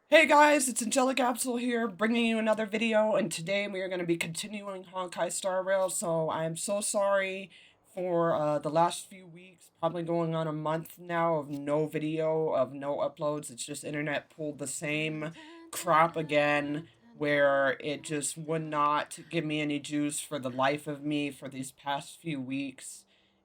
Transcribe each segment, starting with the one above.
Hey guys, it's Angelic Absol here, bringing you another video, and today we are going to be continuing Honkai Star Rail, so I'm so sorry for the last few weeks, probably going on a month now of no video, of no uploads. It's just internet pulled the same crap again, where it just would not give me any juice for the life of me for these past few weeks,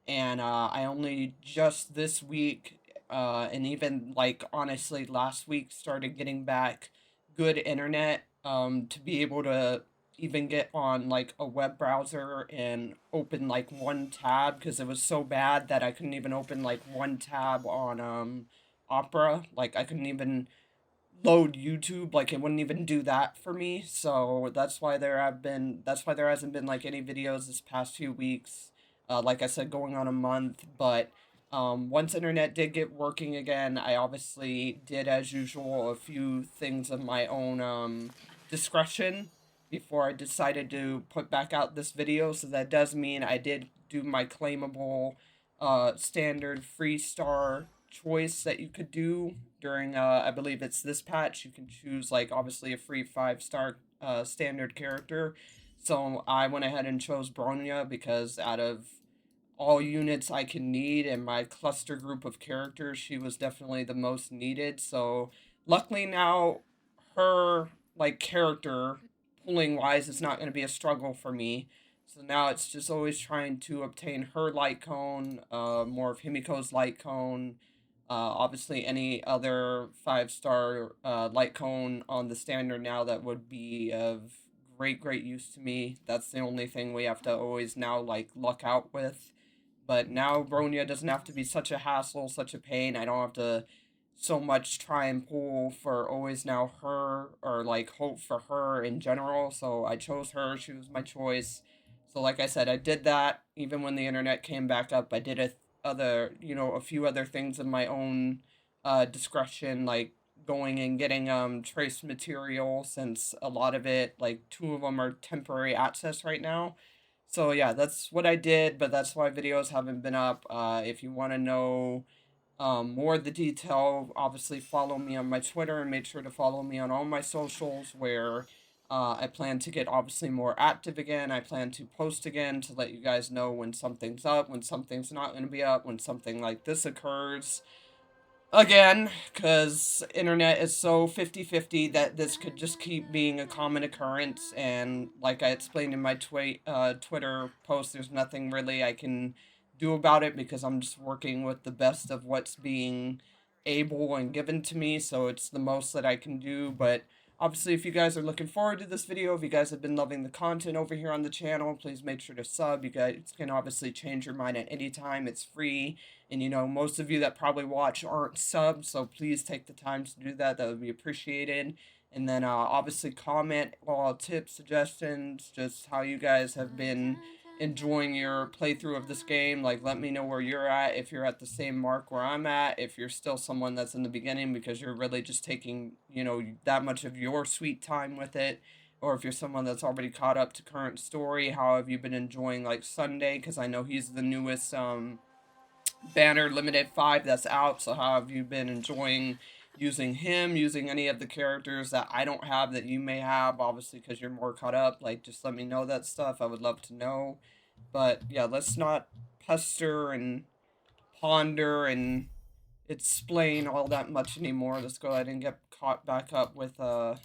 and I only just this week and even like honestly last week started getting back good internet to be able to even get on like a web browser and open like one tab because it was so bad that I couldn't even open like one tab on Opera. Like I couldn't even load YouTube, like it wouldn't even do that for me. So that's why there hasn't been like any videos this past few weeks. Like I said, going on a month, but once internet did get working again, I obviously did as usual a few things of my own discretion before I decided to put back out this video. So that does mean I did do my claimable standard free star choice that you could do during I believe it's this patch. You can choose like obviously a free 5-star standard character. So I went ahead and chose Bronya because out of all units I can need in my cluster group of characters, she was definitely the most needed. So luckily now her like character pulling wise is not going to be a struggle for me. So now it's just always trying to obtain her light cone, more of Himiko's light cone, obviously any other 5-star light cone on the standard now that would be of great use to me. That's the only thing we have to always now like luck out with. But now Bronya doesn't have to be such a hassle, such a pain. I don't have to so much try and pull for always now her or like hope for her in general. So I chose her. She was my choice. So like I said, I did that even when the internet came back up. I did a few other things of my own discretion, like going and getting trace material since a lot of it, like two of them are temporary access right now. So yeah, that's what I did, but that's why videos haven't been up. If you want to know more of the detail, obviously follow me on my Twitter and make sure to follow me on all my socials where I plan to get obviously more active again. I plan to post again to let you guys know when something's up, when something's not going to be up, when something like this occurs again, because internet is so 50-50 that this could just keep being a common occurrence. And like I explained in my Twitter post, there's nothing really I can do about it because I'm just working with the best of what's being able and given to me. So it's the most that I can do. But obviously, if you guys are looking forward to this video, if you guys have been loving the content over here on the channel, please make sure to sub. You guys can obviously change your mind at any time. It's free. And most of you that probably watch aren't subs, so please take the time to do that. That would be appreciated. And then obviously comment all tips, suggestions, just how you guys have been enjoying your playthrough of this game. Like, let me know where you're at, if you're at the same mark where I'm at, if you're still someone that's in the beginning because you're really just taking, that much of your sweet time with it. Or if you're someone that's already caught up to current story, how have you been enjoying like Sunday? Because I know he's the newest banner limited 5 that's out. So how have you been enjoying using him, using any of the characters that I don't have that you may have, obviously because you're more caught up? Like, just let me know that stuff. I would love to know. But yeah, let's not pester and ponder and explain all that much anymore. Let's go ahead and get caught back up with the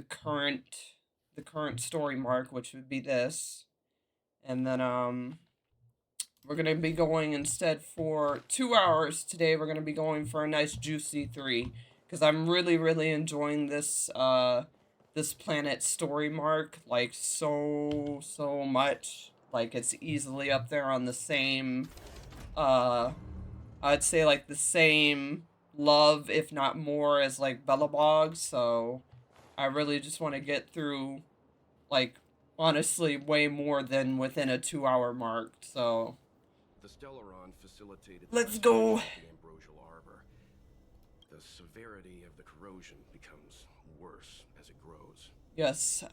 current the current story mark, which would be this. And then we're going to be going instead for 2 hours today. We're going to be going for a nice juicy 3 because I'm really enjoying this planet story mark like so much. Like it's easily up there on the same uh I'd say like the same love if not more as like Bellabog. So I really just want to get through like honestly way more than within a 2-hour mark. So The Stellaron facilitated the let's go. restoration of the ambrosial arbor. The severity of the corrosion becomes worse as it grows. Yes,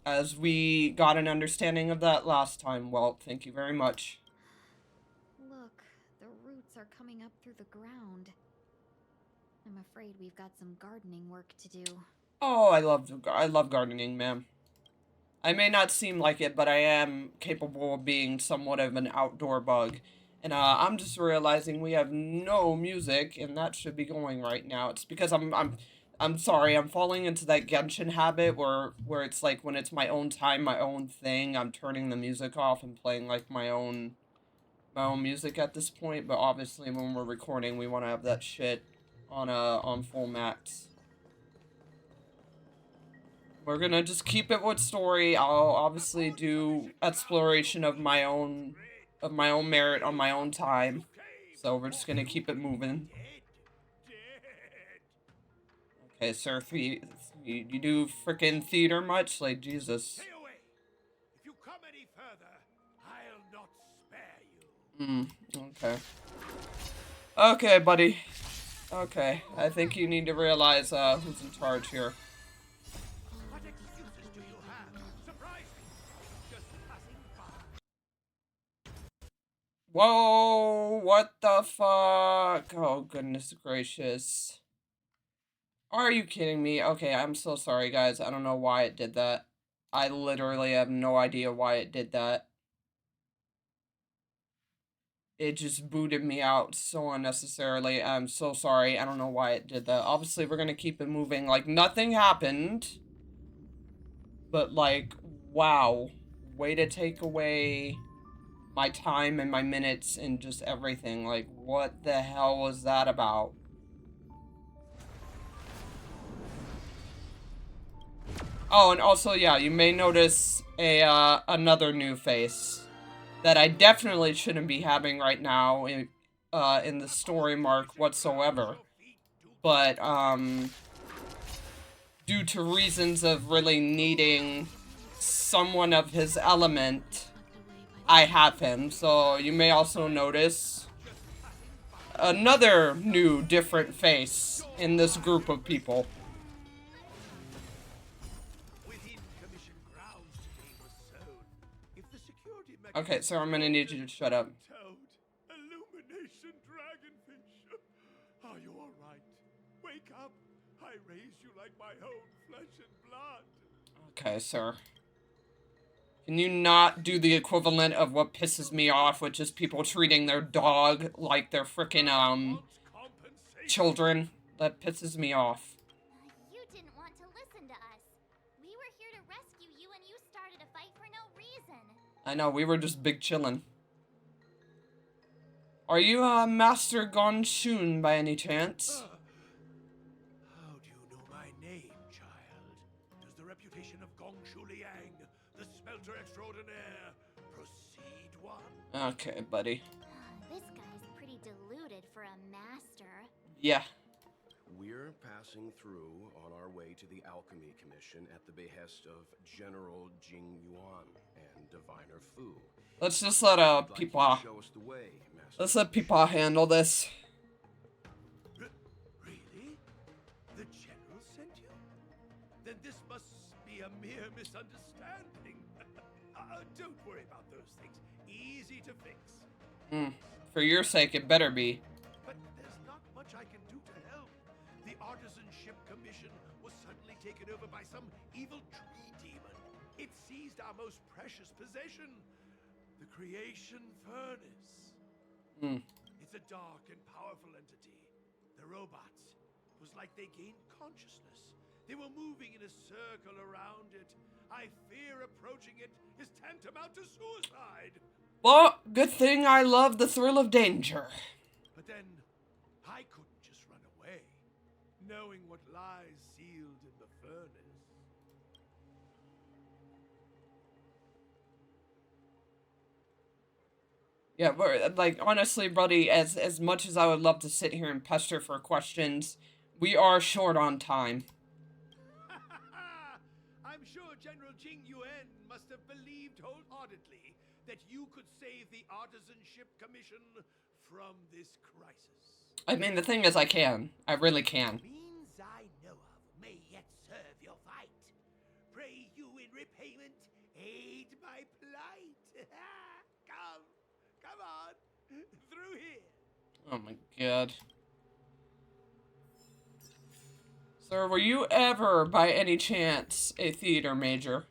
as we got an understanding of that last time, Walt, thank you very much. Look, the roots are coming up through the ground. I'm afraid we've got some gardening work to do. Oh, I love gardening, ma'am. I may not seem like it, but I am capable of being somewhat of an outdoor bug. And I'm just realizing we have no music, and that should be going right now. It's because I'm sorry, I'm falling into that Genshin habit where it's like when it's my own time, my own thing, I'm turning the music off and playing like my own music at this point. But obviously, when we're recording, we want to have that shit on full max. We're gonna just keep it with story. I'll obviously do exploration of my own merit on my own time. So we're just gonna keep it moving. Okay, sir, you do frickin' theater much? Like, Jesus. Stay away. If you come any further, I'll not spare you. Okay. Okay, buddy. Okay, I think you need to realize, who's in charge here. What excuses do you have? Surprise me. Just passing by. Whoa, what the fuck? Oh, goodness gracious. Are you kidding me? Okay, I'm so sorry, guys. I don't know why it did that. I literally have no idea why it did that. It just booted me out so unnecessarily. I'm so sorry. I don't know why it did that. Obviously, we're gonna keep it moving like nothing happened. But, like, wow. Way to take away my time and my minutes and just everything. Like, what the hell was that about? Oh, and also, yeah, you may notice another new face that I definitely shouldn't be having right now in the story mark whatsoever. But, due to reasons of really needing someone of his element, I have him. So you may also notice another new, different face in this group of people. Okay, so I'm gonna need you to shut up. Illumination dragonfish. Are you all right? Wake up. I raised you like my own flesh and blood. Okay, sir. Can you not do the equivalent of what pisses me off, which is people treating their dog like they're frickin', children? That pisses me off. You didn't want to listen to us. We were here to rescue you and you started a fight for no reason. I know, we were just big chillin'. Are you, Master Gonshun by any chance? How do you know my name, child? Does the reputation of Gongshu Liang, the smelter extraordinaire, precede one? Okay, buddy. This guy's pretty deluded for a master. Yeah. We're passing through on our way to the Alchemy Commission at the behest of General Jing Yuan and Diviner Fu. Let's just let, Peepaw. Show us the way, Master. Let's let Peepaw handle this. Really? The General sent you? Then this must be a mere misunderstanding. Don't worry about those things. Easy to fix. For your sake, it better be. But there's not much I can do to help. The Artisanship Commission was suddenly taken over by some evil tree demon. It seized our most precious possession, the Creation Furnace. It's a dark and powerful entity. The robots, it was like they gained consciousness. They were moving in a circle around it. I fear approaching it is tantamount to suicide. Well, good thing I love the thrill of danger. But then, I couldn't just run away, knowing what lies sealed in the furnace. Yeah, but, like, honestly, buddy, as much as I would love to sit here and pester for questions, we are short on time. I'm sure General Jing Yuan must have believed wholeheartedly that you could save the Artisanship Commission from this crisis. I mean, the thing is, I can. I really can. Means I know of may yet serve your fight. Pray you in repayment aid my plight. Come on, through here. Oh my god. Sir, were you ever, by any chance, a theater major?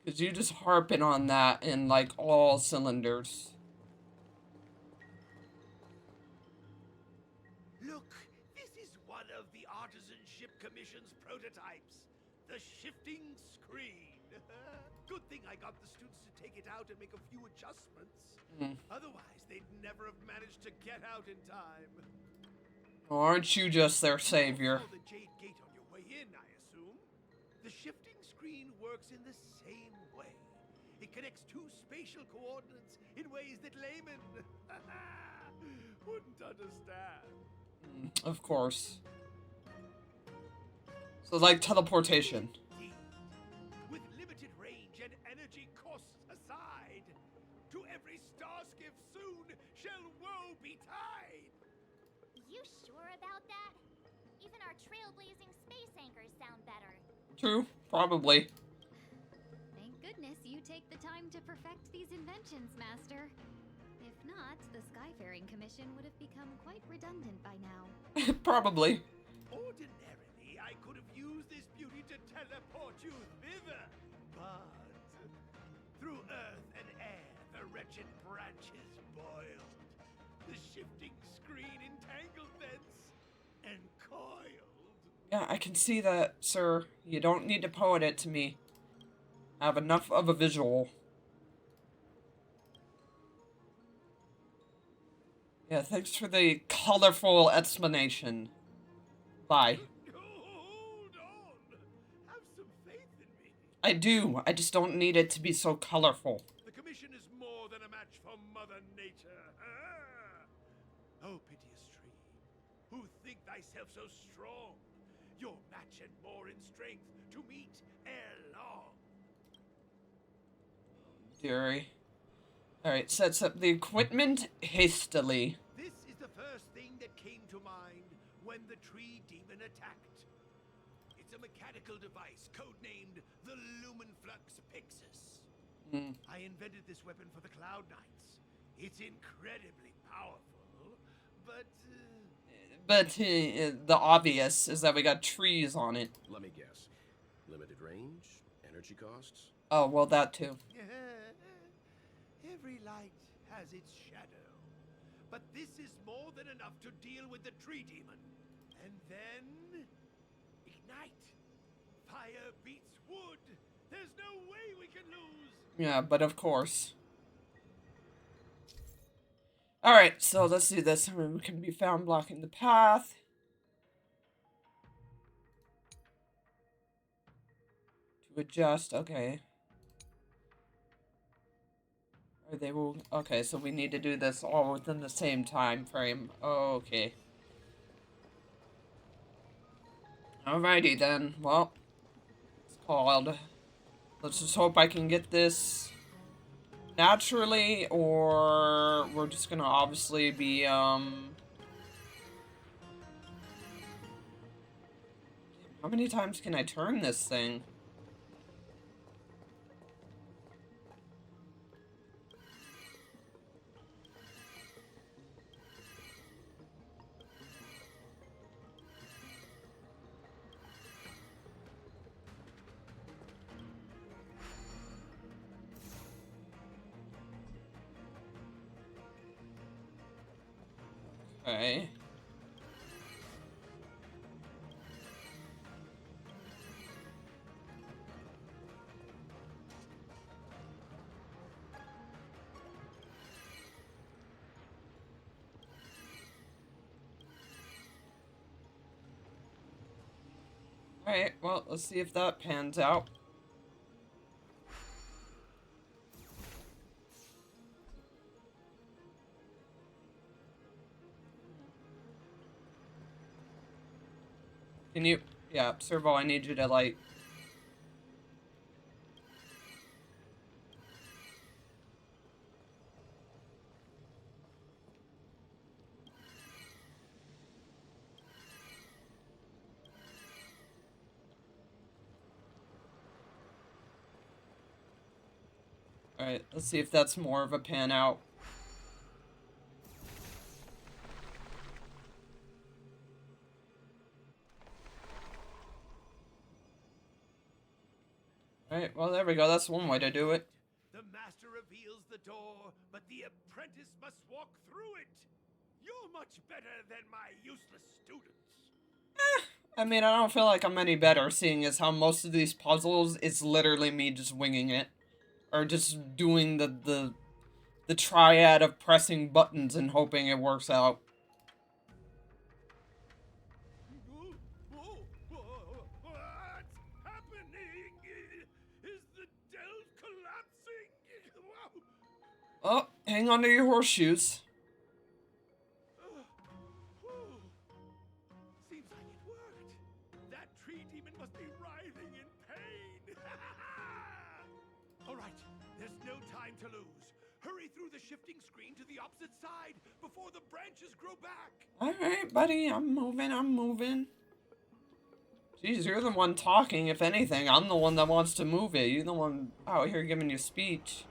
Because you just harping on that in, like, all cylinders. Look, this is one of the Artisan Ship Commission's prototypes. The shifting screen. Good thing I got the students to take it out and make a few adjustments. Otherwise, they'd never have managed to get out in time. Aren't you just their savior? You saw the Jade Gate on your way in, I assume. The shifting screen works in the same way. It connects two spatial coordinates in ways that laymen wouldn't understand. Of course. So, like teleportation. Indeed. With limited range and energy costs aside, to every star skiff soon shall woe betide. You sure about that? Even our trailblazing space anchors sound better. True, probably. Thank goodness you take the time to perfect these inventions, Master. If not, the Skyfaring Commission would have become quite redundant by now. Probably. Ordinarily, I could have used this beauty to teleport you thither, but through earth and air, the wretched branches boiled. The shifting screen entangled thence and coiled. Yeah, I can see that, sir. You don't need to poet it to me. I have enough of a visual. Yeah, thanks for the colorful explanation. Bye. Hold on! Have some faith in me. I do. I just don't need it to be so colorful. The Commission is more than a match for Mother Nature. Oh, piteous tree, who think thyself so strong, your match and more in strength to meet ere long. Dearie. Alright, sets up the equipment hastily. This is the first thing that came to mind when the tree demon attacked. It's a mechanical device codenamed the Lumenflux Pixis. I invented this weapon for the Cloud Knights. It's incredibly powerful, but the obvious is that we got trees on it. Let me guess. Limited range? Energy costs? Oh, well, that too. every light has its shadow. But this is more than enough to deal with the tree demon. And then ignite. Fire beats wood. There's no way we can lose. Yeah, but of course. Alright, so let's do this. We can be found blocking the path. To adjust, okay. Or they will, okay, so we need to do this all within the same time frame. Okay. Alrighty then, well, it's called. Let's just hope I can get this naturally, or we're just gonna obviously be, how many times can I turn this thing? Okay. Alright, well, let's see if that pans out. Can you... Yeah, Servo, I need you to, like... Alright, let's see if that's more of a pan out. Alright, well there we go. That's one way to do it. The master reveals the door, but the apprentice must walk through it. You're much better than my useless students. I mean, I don't feel like I'm any better, seeing as how most of these puzzles is literally me just winging it. Or just doing the triad of pressing buttons and hoping it works out. What's happening? Is the delve collapsing? Oh, hang on to your horseshoes. Seems like it worked. That tree demon must be writhing in pain. All right, there's no time to lose. Hurry through the shifting screen to the opposite side before the branches grow back. Alright, buddy, I'm moving. Jeez, you're the one talking, if anything. I'm the one that wants to move it. You're the one out here giving you speech.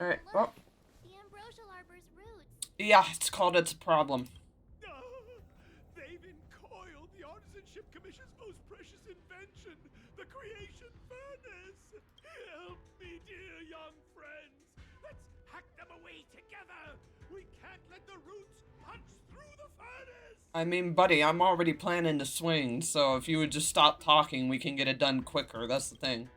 Alright, well. The ambrosial arbor's roots. Yeah, it's called It's a Problem. They've encoiled the Artisanship Commission's most precious invention, the creation furnace. Help me, dear young friends. Let's hack them away together. We can't let the roots punch through the furnace. I mean, buddy, I'm already planning to swing, so if you would just stop talking, we can get it done quicker. That's the thing.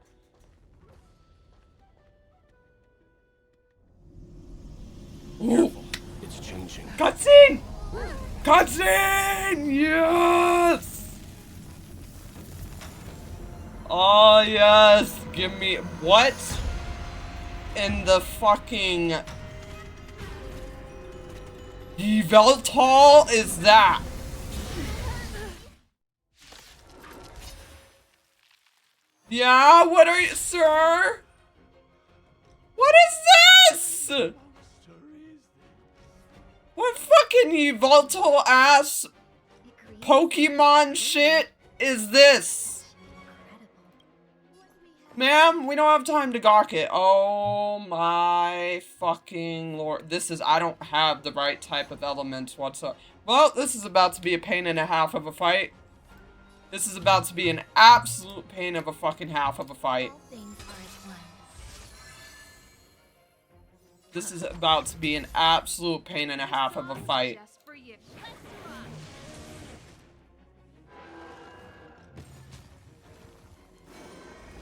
Careful. It's changing. Cutscene! Cutscene! Yes! Oh, yes! Give me... What? In the fucking... Yveltal is that? Yeah, what are you, sir? What is this? What fucking Yveltal ass Pokemon shit is this? Ma'am, we don't have time to gawk it. Oh my fucking lord. This is, I don't have the right type of elements whatsoever. Well, this is about to be a pain and a half of a fight. This is about to be an absolute pain of a fucking half of a fight. This is about to be an absolute pain and a half of a fight.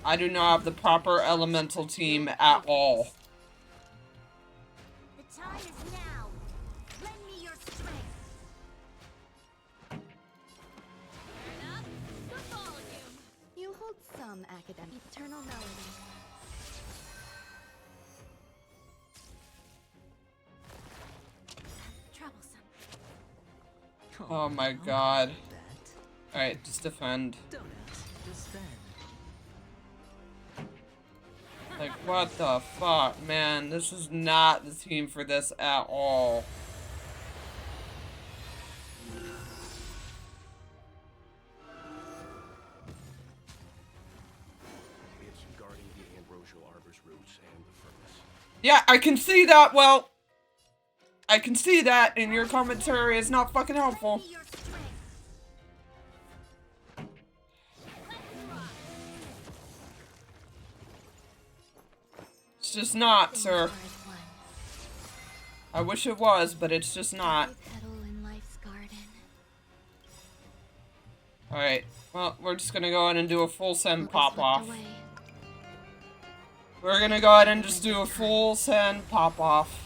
I do not have the proper elemental team at all. The time is now. Lend me your strength. Turn up the volume. You hold some academic eternal melody. Troublesome. Oh my god. Alright, just defend. Like, what the fuck, man? This is not the team for this at all. It's guarding the ambrosial arbor's roots and the furnace. Yeah, I can see that, well... I can see that, and your commentary is not fucking helpful. Lend me your strength. It's just not, Things sir. are as one. I wish it was, but it's just not. Every petal in life's garden. Alright, well, we're just gonna go ahead and do a full send pop off. Away. We're gonna go ahead and just do a full send pop off.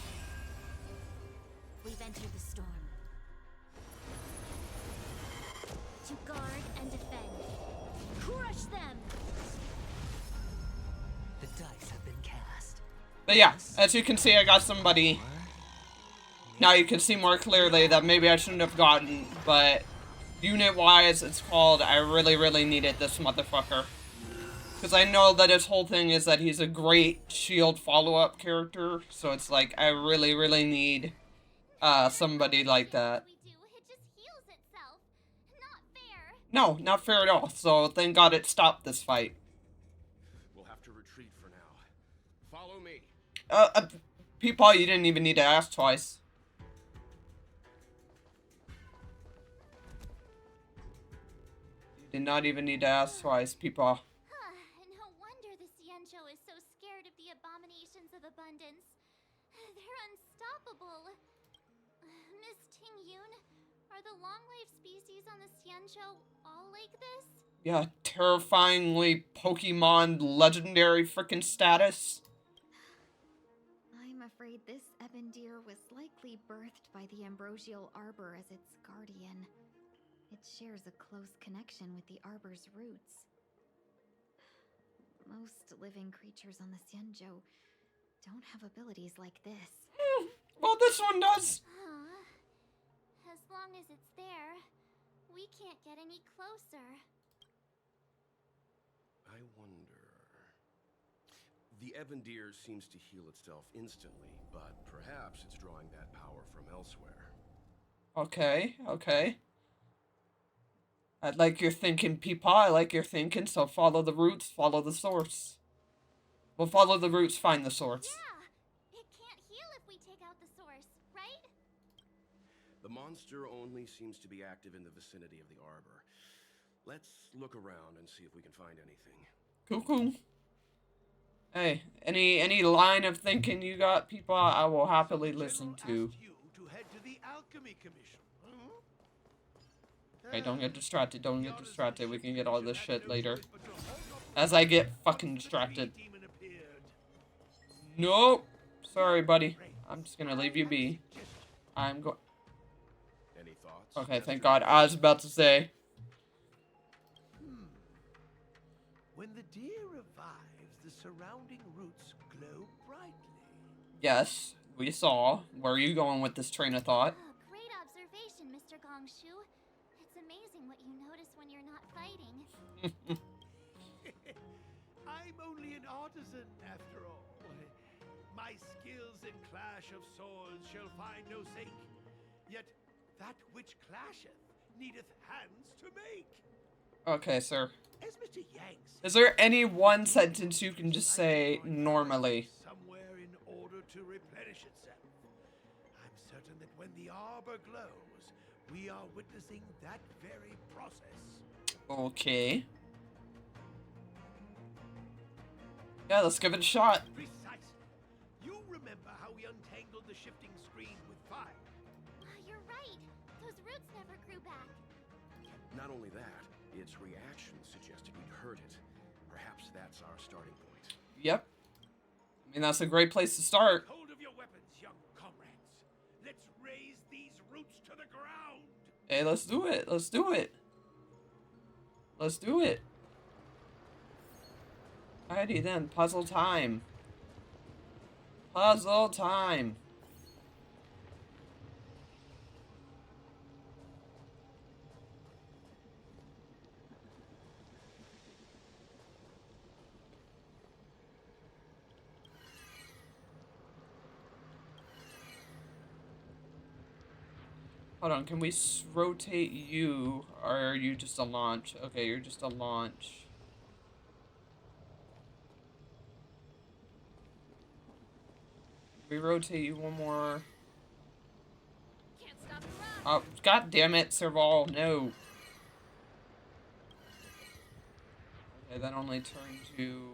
We've entered the storm. To guard and defend. Crush them! The dice have been cast. But yeah, as you can see, I got somebody. Now you can see more clearly that maybe I shouldn't have gotten, but unit-wise, it's called I really, really needed this motherfucker. Because I know that his whole thing is that he's a great shield follow-up character, so it's like, I really, really need somebody like that. We do, it just heals itself. Not fair. No, not fair at all, so thank God it stopped this fight. People, you didn't even need to ask twice. You did not even need to ask twice, people. No wonder the Xianzhou is so scared of the abominations of abundance. They're unstoppable. Miss Tingyun, are the long-life species on the Xianzhou all like this? Yeah, terrifyingly Pokemon legendary freaking status. I'm afraid this ebon deer was likely birthed by the ambrosial arbor as its guardian. It shares a close connection with the arbor's roots. Most living creatures on the Xianzhou don't have abilities like this. Well, this one does. As long as it's there, we can't get any closer. I wonder... The ebon deer seems to heal itself instantly, but perhaps it's drawing that power from elsewhere. Okay, okay. I like your thinking, Peepaw. I like your thinking, so follow the roots, follow the source. We'll follow the roots, find the source. Yeah! It can't heal if we take out the source, right? The monster only seems to be active in the vicinity of the arbor. Let's look around and see if we can find anything. Cool. Hey, any line of thinking you got, people, I will happily listen to. You to head to the Alchemy Commission. Okay, don't get distracted, don't get distracted. We can get all this shit later. As I get fucking distracted. Nope. Sorry, buddy. I'm just gonna leave you be. I'm going... Any thoughts? Okay, thank God. I was about to say... When the deer revives, the surrounding roots glow brightly. Yes, we saw. Where are you going with this train of thought? Oh, great observation, Mr. Gongshu. It's amazing what you notice when you're not fighting. I'm only an artisan, after all. My skills in clash of swords shall find no sake. Yet that which clasheth needeth hands to make. Okay, sir. As Mr. Yang said, Is there any one sentence you can just say normally? somewhere in order to replenish itself. I'm certain that when the arbor glows, we are witnessing that very process. Okay. Yeah, let's give it a shot. Precisely. You remember how we untangled the shifting screen with fire? You're right. Those roots never grew back. Not only that, its reaction suggested we'd hurt it. Perhaps that's our starting point. Yep. I mean, that's a great place to start. Hold of your weapons, young comrades. Let's raise these roots to the ground. Hey, let's do it. Let's do it. Let's do it. Alrighty then, puzzle time. Puzzle time. Hold on, can we rotate you, or are you just a launch? Okay, you're just a launch. We rotate you one more. Can't stop the run. Oh, god damn it, Serval, no. Okay, that only turned to...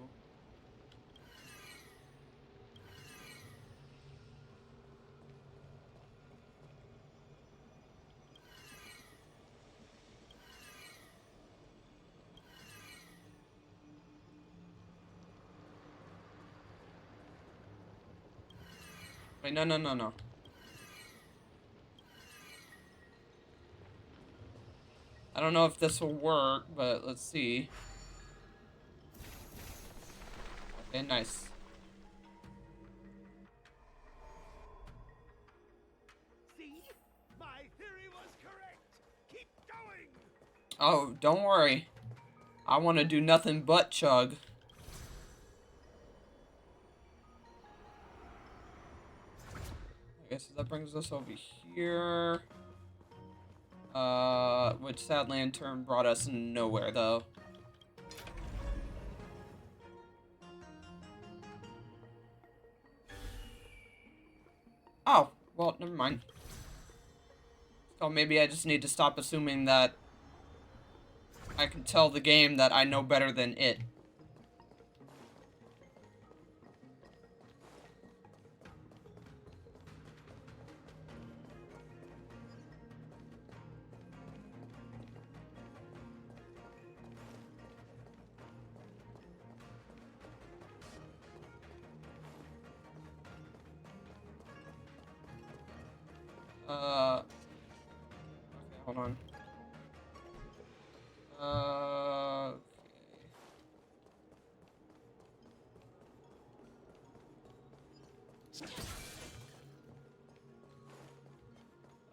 Wait, no. I don't know if this will work, but let's see. Okay, nice. See? My theory was correct. Keep going. Oh, don't worry. I want to do nothing but chug. Okay, so that brings us over here. Which sadly in turn brought us nowhere, though. well, never mind. So maybe I just need to stop assuming that I can tell the game that I know better than it. Okay, hold on.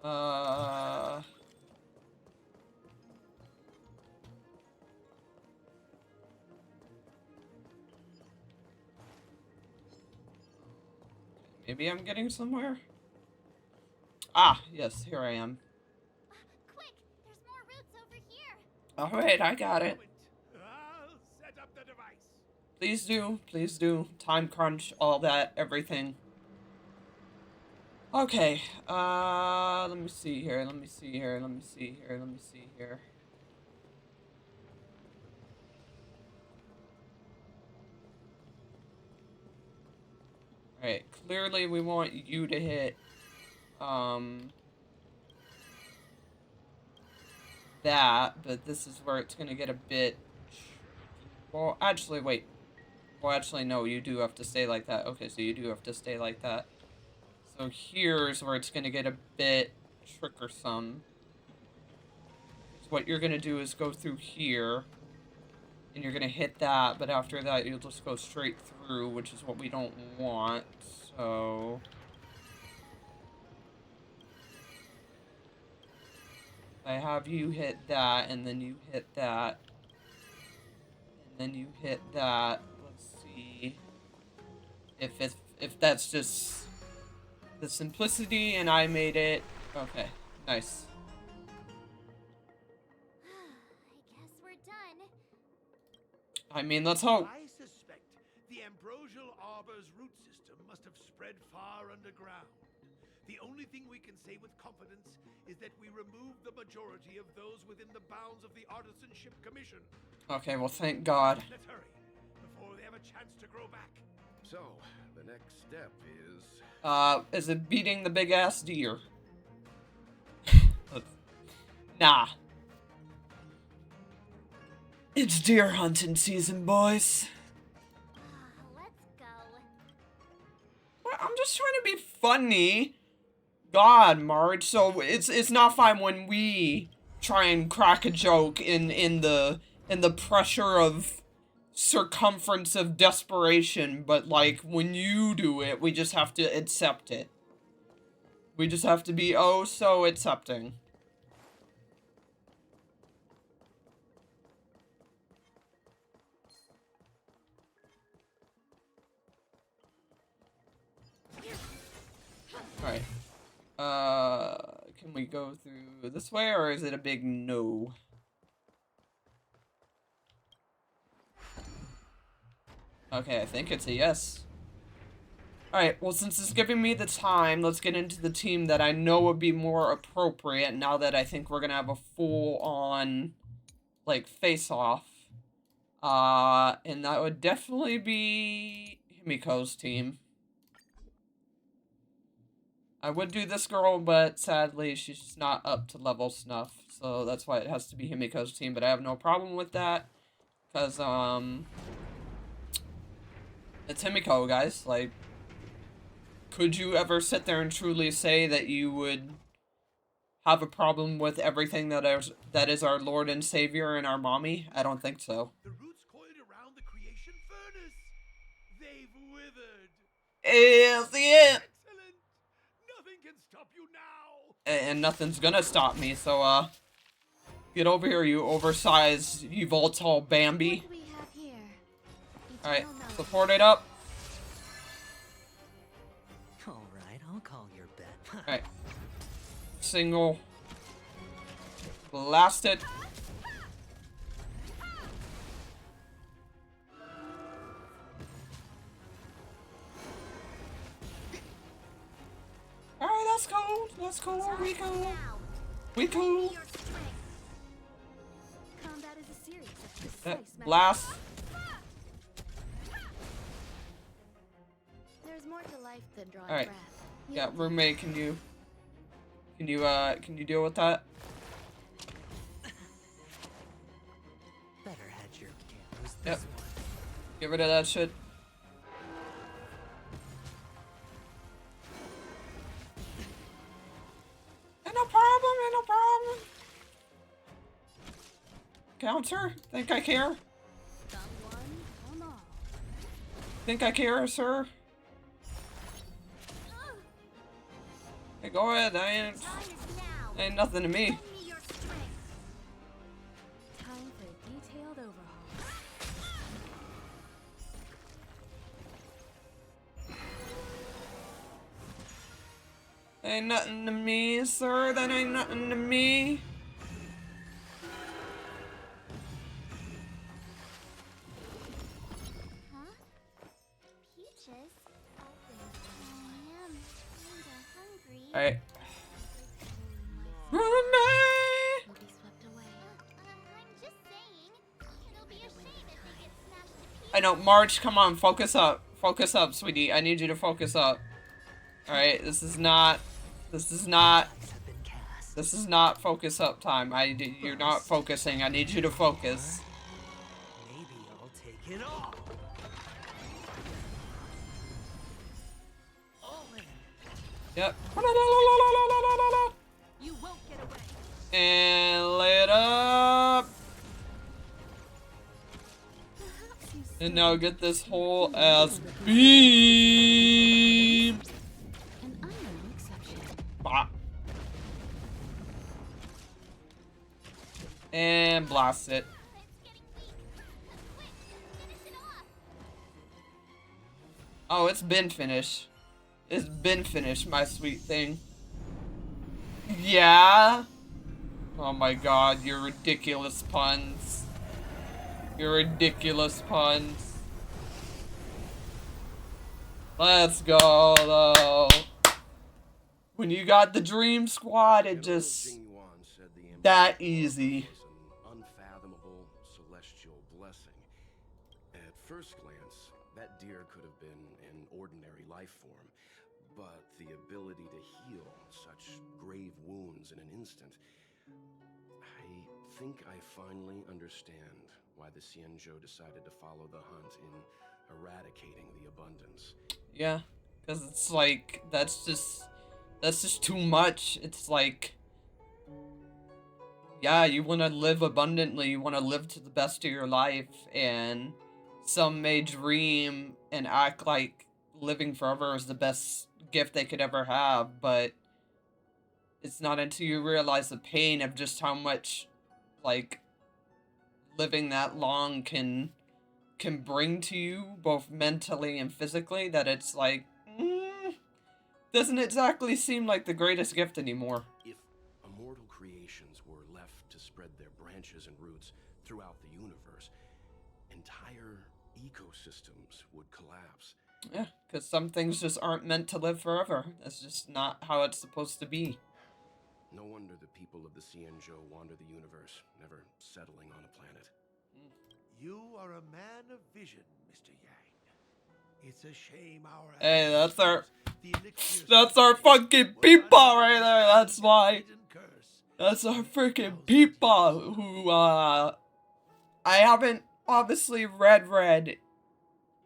Okay. Maybe I'm getting somewhere? Ah, yes, here I am. Quick! There's more routes over here! Alright, I got it. I'll set up the device. Please do, please do. Time crunch, all that, everything. Okay, let me see here, let me see here, let me see here, let me see here. Alright, clearly we want you to hit, that, but this is where it's gonna get a bit... Well, actually, wait. Well, actually, no, you do have to stay like that. Okay, so you do have to stay like that. So here's where it's gonna get a bit trickersome. So what you're gonna do is go through here, and you're gonna hit that, but after that you'll just go straight through, which is what we don't want, so... I have you hit that, and then you hit that, and then you hit that. Let's see if that's just the simplicity, and I made it. Okay, nice. I guess we're done. I mean, let's hope. I suspect the ambrosial arbor's root system must have spread far underground. The only thing we can say with confidence is that we removed the majority of those within the bounds of the Artisanship Commission. Okay, well, thank God. Let's hurry, before they have a chance to grow back. So, the next step is... Is it beating the big-ass deer? Nah. It's deer hunting season, boys. Let's go. Well, I'm just trying to be funny. God, Marge. So it's not fine when we try and crack a joke in the pressure of circumference of desperation, but like when you do it, we just have to accept it. We just have to be oh so accepting. Alright. Can we go through this way, or is it a big no? Okay, I think it's a yes. Alright, well, since it's giving me the time, let's get into the team that I know would be more appropriate now that I think we're gonna have a full-on, like, face-off. And that would definitely be Himiko's team. I would do this girl, but sadly, she's just not up to level snuff. So that's why it has to be Himiko's team, but I have no problem with that. Because, it's Himiko, guys. Like, could you ever sit there and truly say that you would have a problem with everything that is our Lord and Savior and our mommy? I don't think so. The roots coiled around the creation furnace. They've withered. Yes, yeah. Excellent. Nothing can stop you now. And nothing's gonna stop me, so, get over here, you oversized, you volatile Bambi. What do we have here? Alright, Eternal melody. support it up. Alright, I'll call your bet. Alright. Single. Blast it. Alright, cool. That's cool. We cool. Now. We cool. Your strength. Combat is a series of precise Blast. There's more to life than drawing Alright. breath. Yeah, roommate, can you deal with that? Better hedge your candles Yep. this one. Get rid of that shit. Ain't no problem, ain't no problem. Counter? Think I care? Someone, come on. Think I care, sir? Hey, go ahead, Time is now. ain't nothing to me. Lend me your strength. Time for a detailed overhaul. Ain't nothing to me, sir, that ain't nothing to me. Huh? Peaches? I am kinda hungry. Alright. Will Roommate! be swept away. I'm just saying, it'll be a shame if they get smashed to pieces. I know, March, come on, focus up. Focus up, sweetie. I need you to focus up. Alright, this is not Lights have been cast. this is not focus up time. You're not focusing. I need you to focus. Maybe I'll take it all. All in. Yep. You won't get away. And lay it up. Perhaps you And now get this whole ass beam. and I'm no exception. Bop. And blast it. It's getting weak. Quick, finish it off. Oh, it's been finished. It's been finished, my sweet thing. Yeah? Oh my god, your ridiculous puns. Your ridiculous puns. Let's go, though. When you got the Dream Squad, it just... Jingyuan said the that Emperor's easy. was an unfathomable celestial blessing. At first glance, that deer could have been an ordinary life form, but the ability to heal such grave wounds in an instant. I think I finally understand why the Xianzhou decided to follow the hunt in eradicating the abundance. Yeah, because it's like, that's just too much. It's like, yeah, you want to live abundantly, you want to live to the best of your life, and some may dream and act like living forever is the best gift they could ever have, but it's not until you realize the pain of just how much, like, living that long can bring to you, both mentally and physically, that it's like, doesn't exactly seem like the greatest gift anymore. If immortal creations were left to spread their branches and roots throughout the universe, entire ecosystems would collapse. Yeah, because some things just aren't meant to live forever. That's just not how it's supposed to be. No wonder the people of the Xianzhou wander the universe, never settling on a planet. You are a man of vision, Mr. Yang. It's a shame our Hey, that's our the elixir that's our fucking peepaw right there. That's why. That's our freaking peepaw who I haven't obviously read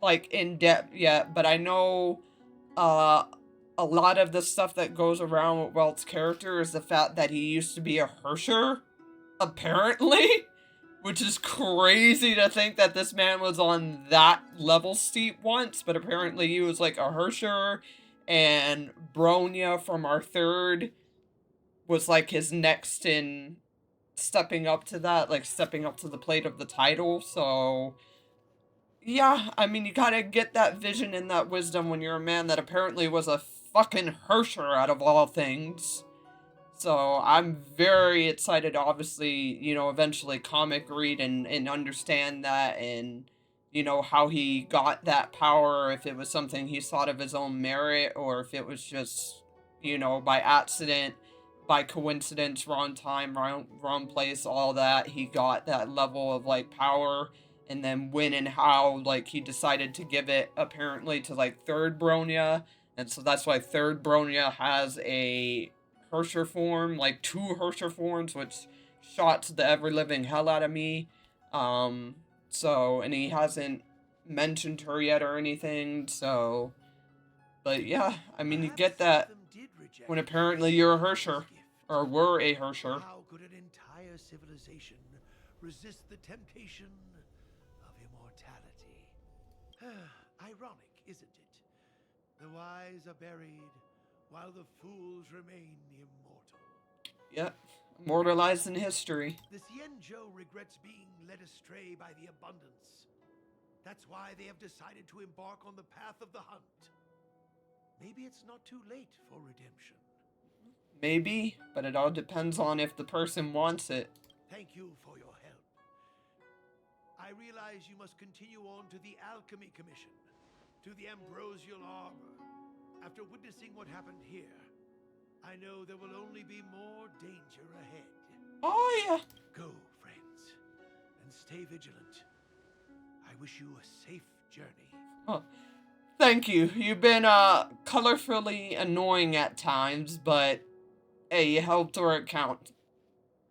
like in depth yet, but I know a lot of the stuff that goes around with Welt's character is the fact that he used to be a Hersher, apparently. Which is crazy to think that this man was on that level steep once, but apparently he was like a Hersher, and Bronya from our third was like his next in stepping up to that, like stepping up to the plate of the title, so... Yeah, I mean, you gotta get that vision and that wisdom when you're a man that apparently was a fucking Hersher out of all things. So I'm very excited to obviously, you know, eventually comic read and understand that, and, you know, how he got that power, if it was something he sought of his own merit, or if it was just, you know, by accident, by coincidence, wrong time, wrong place, all that. He got that level of, like, power, and then when and how, like, he decided to give it, apparently, to, like, Third Bronya, and so that's why Third Bronya has a Hersher form, like, 2 Hersher forms, which shots the ever-living hell out of me. So, and he hasn't mentioned her yet or anything, so... But yeah, I mean, you get that when apparently you're a Hersher, or were a Hersher. How could an entire civilization resist the temptation of immortality? Ironic, isn't it? The wise are buried, while the fools remain immortal. Yep, immortalized in history. The Xianzhou regrets being led astray by the abundance. That's why they have decided to embark on the path of the hunt. Maybe it's not too late for redemption. Maybe, but it all depends on if the person wants it. Thank you for your help. I realize you must continue on to the Alchemy Commission, to the Ambrosial Arbor. After witnessing what happened here, I know there will only be more danger ahead. Oh, yeah. Go, friends, and stay vigilant. I wish you a safe journey. Oh, thank you. You've been, colorfully annoying at times, but, hey, you helped where it counts.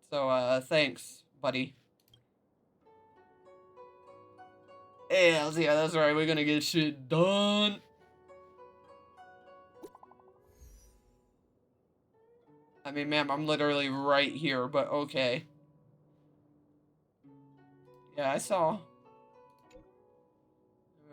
So, thanks, buddy. Yeah, that's right. We're gonna get shit done. I mean, ma'am, I'm literally right here, but okay. Yeah, I saw.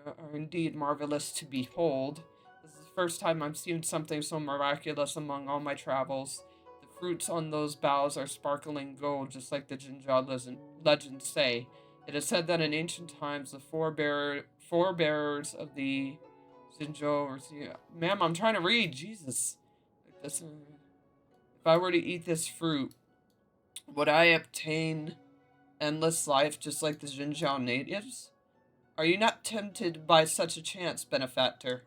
Are indeed marvelous to behold. This is the first time I've seen something so miraculous among all my travels. The fruits on those boughs are sparkling gold, just like the Xianzhou legends say. It is said that in ancient times, the forebearers of the Xianzhou... Ma'am, I'm trying to read, Jesus. If I were to eat this fruit, would I obtain endless life just like the Xianzhou natives? Are you not tempted by such a chance, benefactor?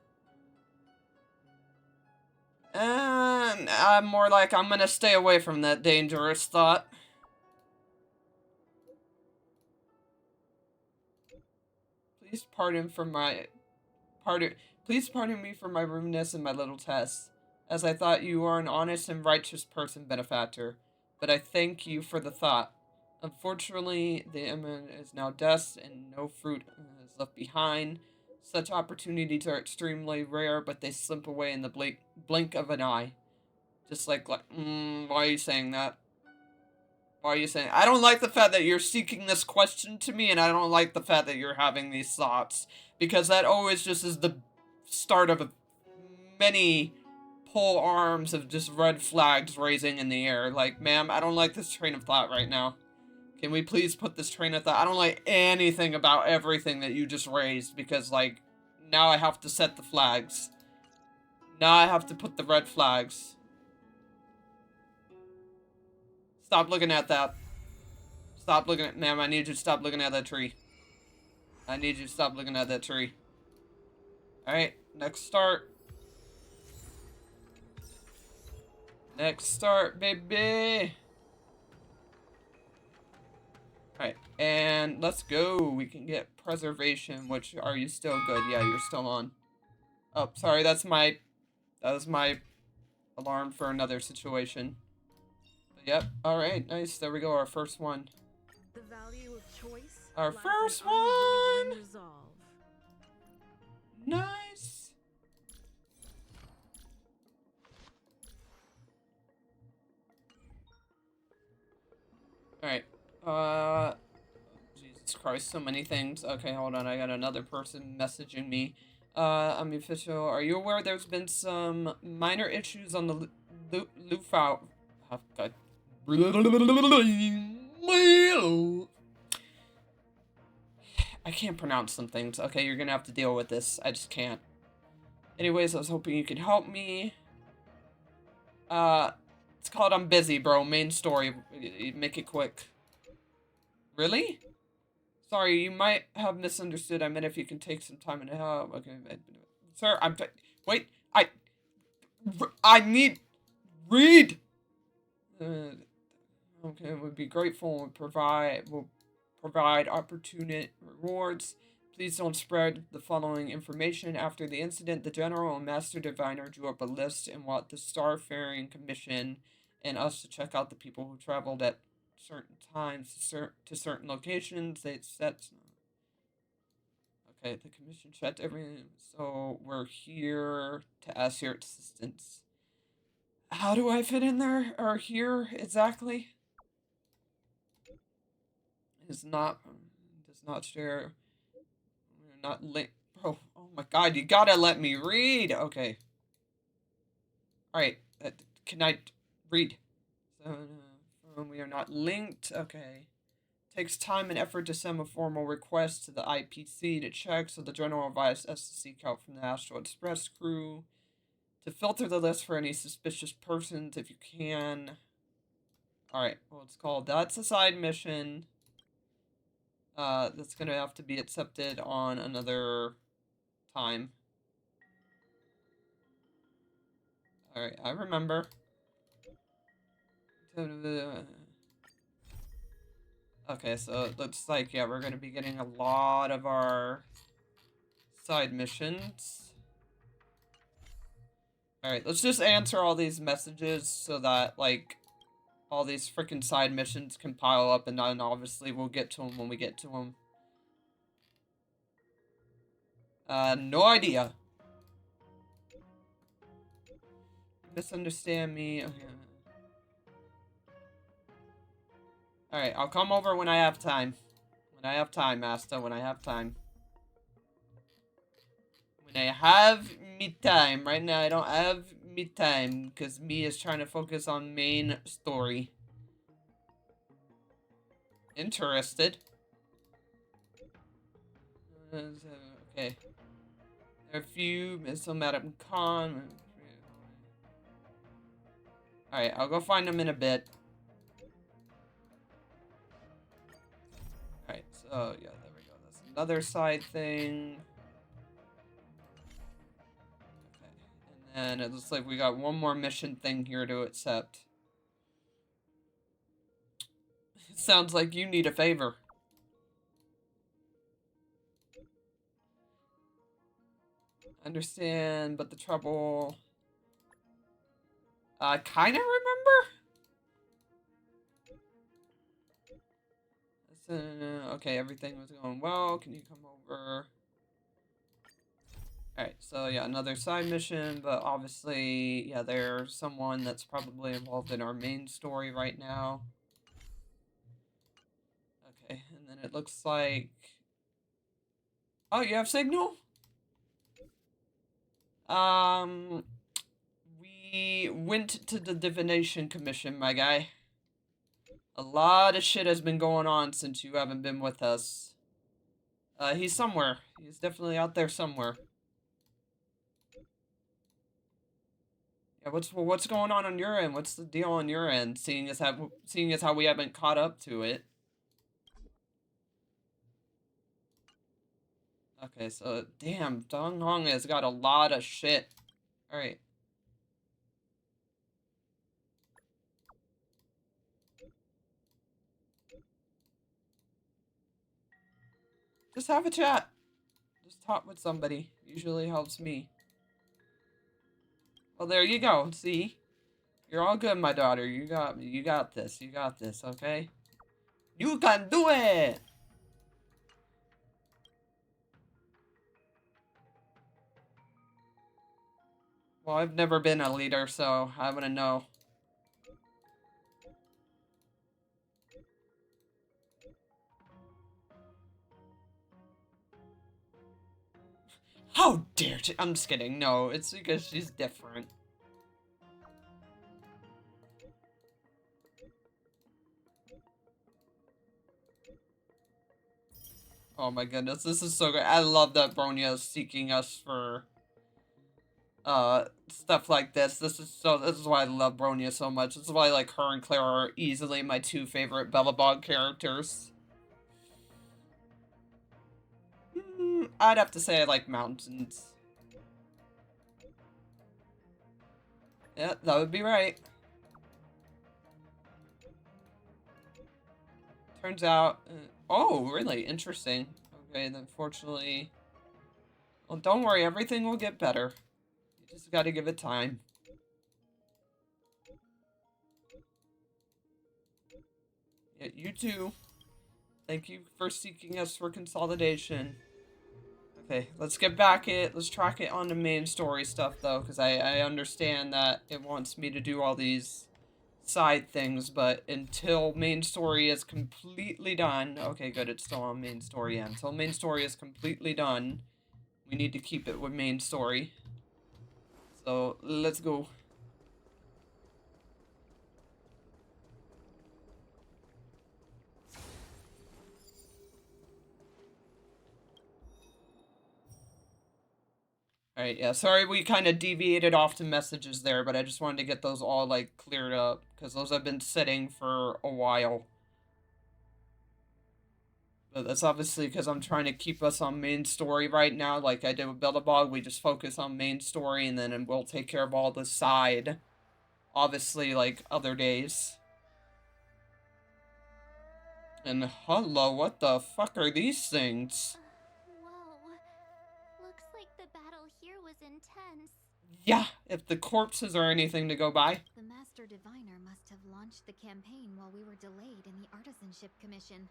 I'm more like I'm gonna stay away from that dangerous thought. Please pardon me for my rudeness and my little test, as I thought you are an honest and righteous person, benefactor. But I thank you for the thought. Unfortunately, the emerald is now dust, and no fruit is left behind. Such opportunities are extremely rare, but they slip away in the blink of an eye. Just like, why are you saying that? Why are you saying? I don't like the fact that you're seeking this question to me, and I don't like the fact that you're having these thoughts. Because that always just is the start of many pole arms of just red flags raising in the air. Like, ma'am, I don't like this train of thought right now. Can we please put this train of thought? I don't like anything about everything that you just raised, because, like, now I have to set the flags. Now I have to put the red flags. Stop looking at that. Stop looking at... Ma'am, I need you to stop looking at that tree. I need you to stop looking at that tree. Alright, next start. Next start, baby. Alright, and let's go. We can get preservation, which, are you still good? Yeah, you're still on. Oh, sorry, that was my alarm for another situation. But yep, alright, nice. There we go, our first one. The value of choice. Our lies in first unwavering one! resolve. Nice! Alright, Jesus Christ, so many things. Okay, hold on, I got another person messaging me. I'm official. Are you aware there's been some minor issues on the Luofu? Oh, God. I can't pronounce some things. Okay, you're gonna have to deal with this. I just can't. Anyways, I was hoping you could help me. It's called I'm Busy, bro. Main story. Make it quick. Really? Sorry, you might have misunderstood. I meant if you can take some time and help. Okay, sir, wait, I need... Read! Okay, would be grateful and will provide opportune rewards. Please don't spread the following information. After the incident, the General and Master Diviner drew up a list and want the Starfaring Commission and us to check out the people who traveled at certain times to certain locations. They set... Okay, the Commission checked everything, so we're here to ask your assistance. How do I fit in there, or here, exactly? Does not share... Not link. Bro, oh my god, you gotta let me read. Okay. Alright. Can I read? So, we are not linked. Okay. Takes time and effort to send a formal request to the IPC to check, so the General advised us to seek help from the Astral Express crew to filter the list for any suspicious persons if you can. Alright, well, it's called That's a Side Mission. That's gonna have to be accepted on another time. Alright, I remember. Okay, so it looks like, yeah, we're gonna be getting a lot of our side missions. Alright, let's just answer all these messages so that, like, all these freaking side missions can pile up, and then obviously we'll get to them when we get to them. No idea. Misunderstand me. Okay. Alright, I'll come over when I have time. When I have time, Master. When I have time. When I have me time. Right now, I don't have me time. Because me is trying to focus on main story. Interested. Okay. There are a few. Missile Madam Khan. Alright, I'll go find them in a bit. Alright, so, yeah, there we go. That's another side thing. Okay, and then it looks like we got one more mission thing here to accept. It sounds like you need a favor. Understand, but the trouble... I kind of remember. Okay, everything was going well. Can you come over? Alright, so yeah, another side mission, but obviously, yeah, there's someone that's probably involved in our main story right now. Okay, and then it looks like... Oh, you have signal? We went to the Divination Commission, my guy. A lot of shit has been going on since you haven't been with us. He's somewhere. He's definitely out there somewhere. Yeah, what's going on your end? What's the deal on your end? Seeing as how we haven't caught up to it. Okay, so damn, Dong Hong has got a lot of shit. All right. Just have a chat. Just talk with somebody. Usually helps me. Well, there you go. See? You're all good, my daughter. You got me. You got this. You got this, okay? You can do it! Well, I've never been a leader, so I wouldn't know. How dare she? I'm just kidding. No, it's because she's different. Oh my goodness, this is so great. I love that Bronya is seeking us for stuff like this. This is why I love Bronya so much. This is why like her and Claire are easily my two favorite Bellabog characters. I'd have to say I like mountains. Yeah, that would be right. Turns out... oh, really? Interesting. Okay, then unfortunately... well, don't worry. Everything will get better. You just gotta give it time. Yeah, you too. Thank you for seeking us for consolidation. Okay, let's get back it. Let's track it on the main story stuff, though, because I understand that it wants me to do all these side things, but until main story is completely done... okay, good, it's still on main story. Yeah, until main story is completely done, we need to keep it with main story. So, let's go. Alright, yeah, sorry we kind of deviated off to messages there, but I just wanted to get those all, like, cleared up, because those have been sitting for a while. But that's obviously because I'm trying to keep us on main story right now, like I did with Billabog. We just focus on main story, and then we'll take care of all the side, obviously, like, other days. And hello, what the fuck are these things? Whoa. Looks like the battle here was intense. Yeah, if the corpses are anything to go by. The Master Diviner must have launched the campaign while we were delayed in the Artisanship Commission.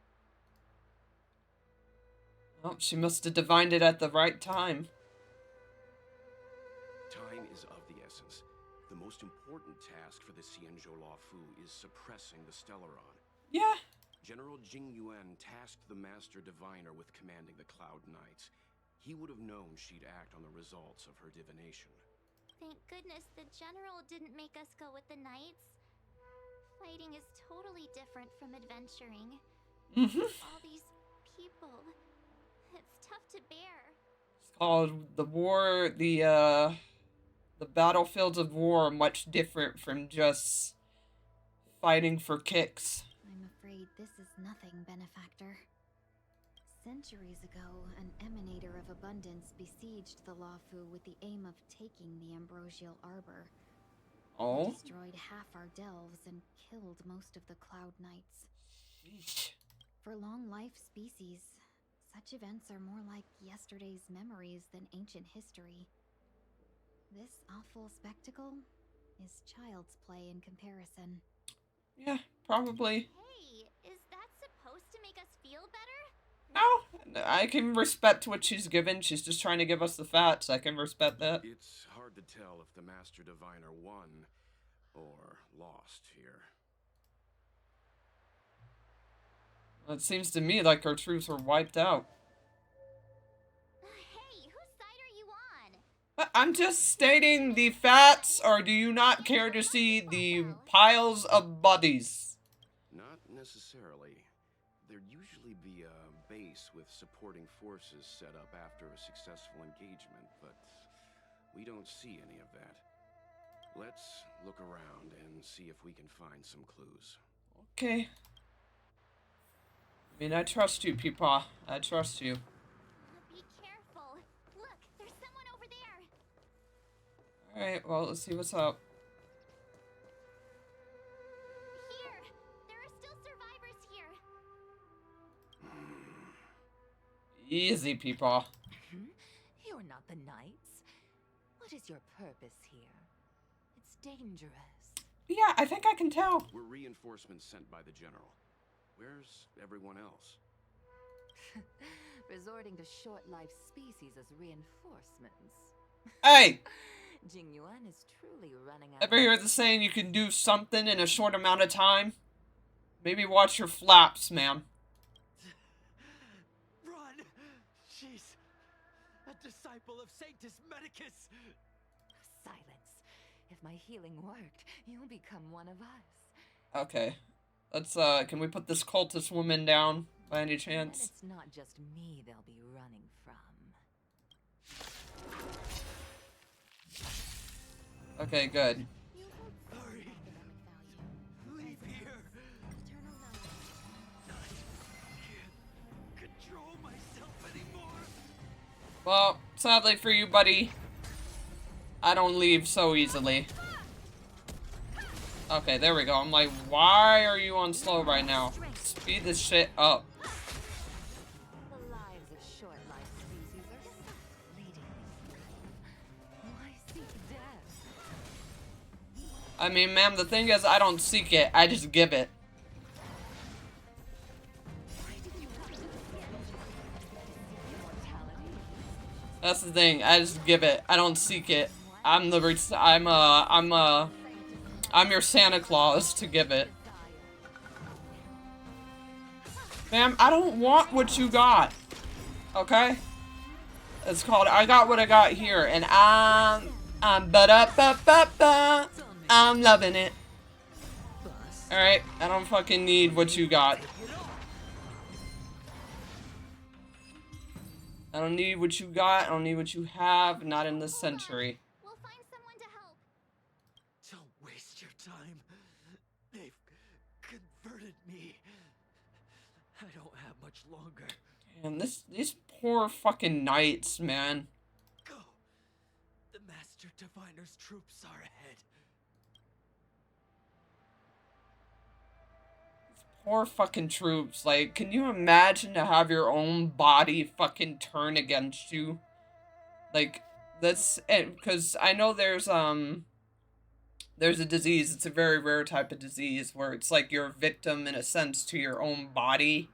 Oh, she must have divined it at the right time. Time is of the essence. The most important task for the Xianzhou Luofu is suppressing the Stellaron. Yeah. General Jing Yuan tasked the Master Diviner with commanding the Cloud Knights. He would have known she'd act on the results of her divination. Thank goodness the general didn't make us go with the knights. Fighting is totally different from adventuring. All these people. It's tough to bear. It's called the war, the battlefields of war are much different from just fighting for kicks. I'm afraid this is nothing, Benefactor. Centuries ago, an emanator of abundance besieged the Luofu with the aim of taking the Ambrosial Arbor. Oh? He destroyed half our delves and killed most of the Cloud Knights. Sheesh. For long-life species, such events are more like yesterday's memories than ancient history. This awful spectacle is child's play in comparison. Yeah, probably. Hey, is that supposed to make us feel better? No, I can respect what she's given. She's just trying to give us the facts. I can respect that. It's hard to tell if the Master Diviner won or lost here. It seems to me like our troops were wiped out. Hey, whose side are you on? I'm just stating the facts, or do you not care to see the piles of bodies? Not necessarily. There'd usually be a base with supporting forces set up after a successful engagement, but we don't see any of that. Let's look around and see if we can find some clues. Okay. I mean, I trust you, Peepaw. I trust you. Be careful. Look, there's someone over there. Alright, well, let's see what's up. Here, there are still survivors here. Easy, Peepaw. You're not the knights. What is your purpose here? It's dangerous. Yeah, I think I can tell. We're reinforcements sent by the General. Where's everyone else? Resorting to short-lived species as reinforcements. Hey! Jing Yuan is truly running out. Ever hear the saying you can do something in a short amount of time? Maybe watch your flaps, ma'am. Run! She's a disciple of Sanctus Medicus. Silence. If my healing worked, you'll become one of us. Okay. Let's, can we put this cultist woman down, by any Then chance? it's not just me they'll be running from. Okay, good. Hurry! Leave here! I can't control myself anymore! Well, sadly for you, buddy, I don't leave so easily. Okay, there we go. I'm like, why are you on slow right now? Speed this shit up. The lives of short-lived species are so fleetingly fragile. Why seek death? I mean, ma'am, the thing is, I don't seek it. I just give it. Why did you come to the Xianzhou? Immortality? That's the thing. I just give it. I don't seek it. I'm your Santa Claus to give it. Ma'am, I don't want what you got. Okay? It's called I got what I got here, and I'm ba-da-ba-ba-ba. I'm loving it. Alright, I don't fucking need what you got. I don't need what you got. I don't need what you have. Not in this century. We'll find someone to help. Don't waste your time. They've converted me. I don't have much longer. And these poor fucking knights, man. Go. The Master Diviner's troops are ahead. Poor fucking troops. Like, can you imagine to have your own body fucking turn against you? Like, that's it. Because I know there's a disease. It's a very rare type of disease where it's like you're a victim in a sense to your own body.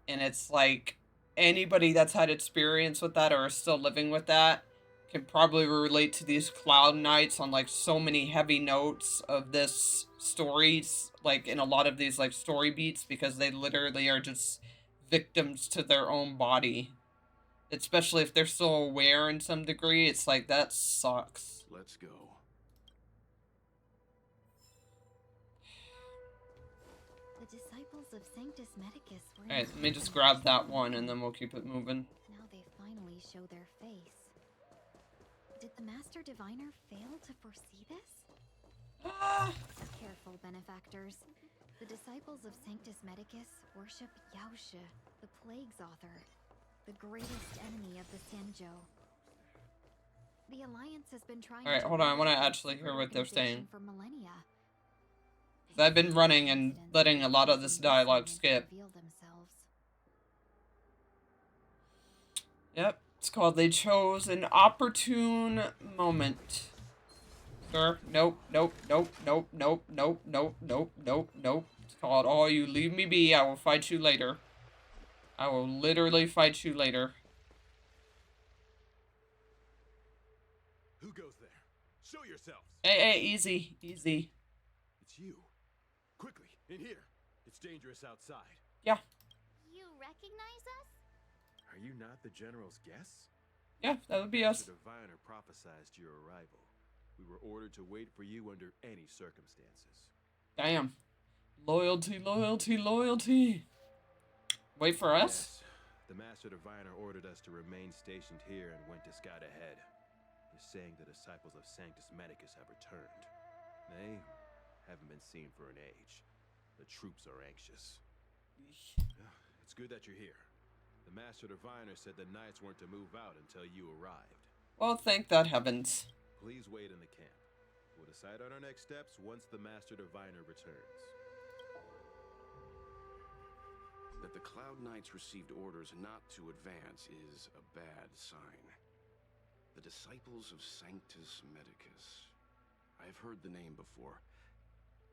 And it's like anybody that's had experience with that or is still living with that can probably relate to these Cloud Knights on like so many heavy notes of this stories, like in a lot of these like story beats, because they literally are just victims to their own body. Especially if they're still aware in some degree, it's like that sucks. Let's go. The disciples of Sanctus Medicus were. Alright, let me just grab that one and then we'll keep it moving. Now they finally show their face. Did the Master Diviner fail to foresee this? Careful, benefactors. The disciples of Sanctus Medicus worship Yaoshe, the Plague's author, the greatest enemy of the Xianzhou. The Alliance has been trying. Alright, hold on, I want to actually hear what they're saying. For millennia. I've been running and letting a lot of this dialogue skip. Yep, it's called They Chose an Opportune Moment. Sir, nope, nope, nope, nope, nope, nope, nope, nope, nope, nope. It's called Oh, You Leave Me Be, I Will Fight You Later. I will literally fight you later. Who goes there? Show yourselves. Hey, easy, easy. It's you. Quickly, in here. It's dangerous outside. Yeah. You recognize us? Are you not the General's guests? Yeah, that would be us. The Diviner prophesized your arrival. We were ordered to wait for you under any circumstances. Damn. Loyalty, loyalty, loyalty. Wait for us? Yes. The Master Diviner ordered us to remain stationed here and went to scout ahead. They're saying the disciples of Sanctus Medicus have returned. They haven't been seen for an age. The troops are anxious. It's good that you're here. The Master Diviner said the Knights weren't to move out until you arrived. Well, thank that heavens. Please wait in the camp. We'll decide on our next steps once the Master Diviner returns. That the Cloud Knights received orders not to advance is a bad sign. The disciples of Sanctus Medicus. I've heard the name before.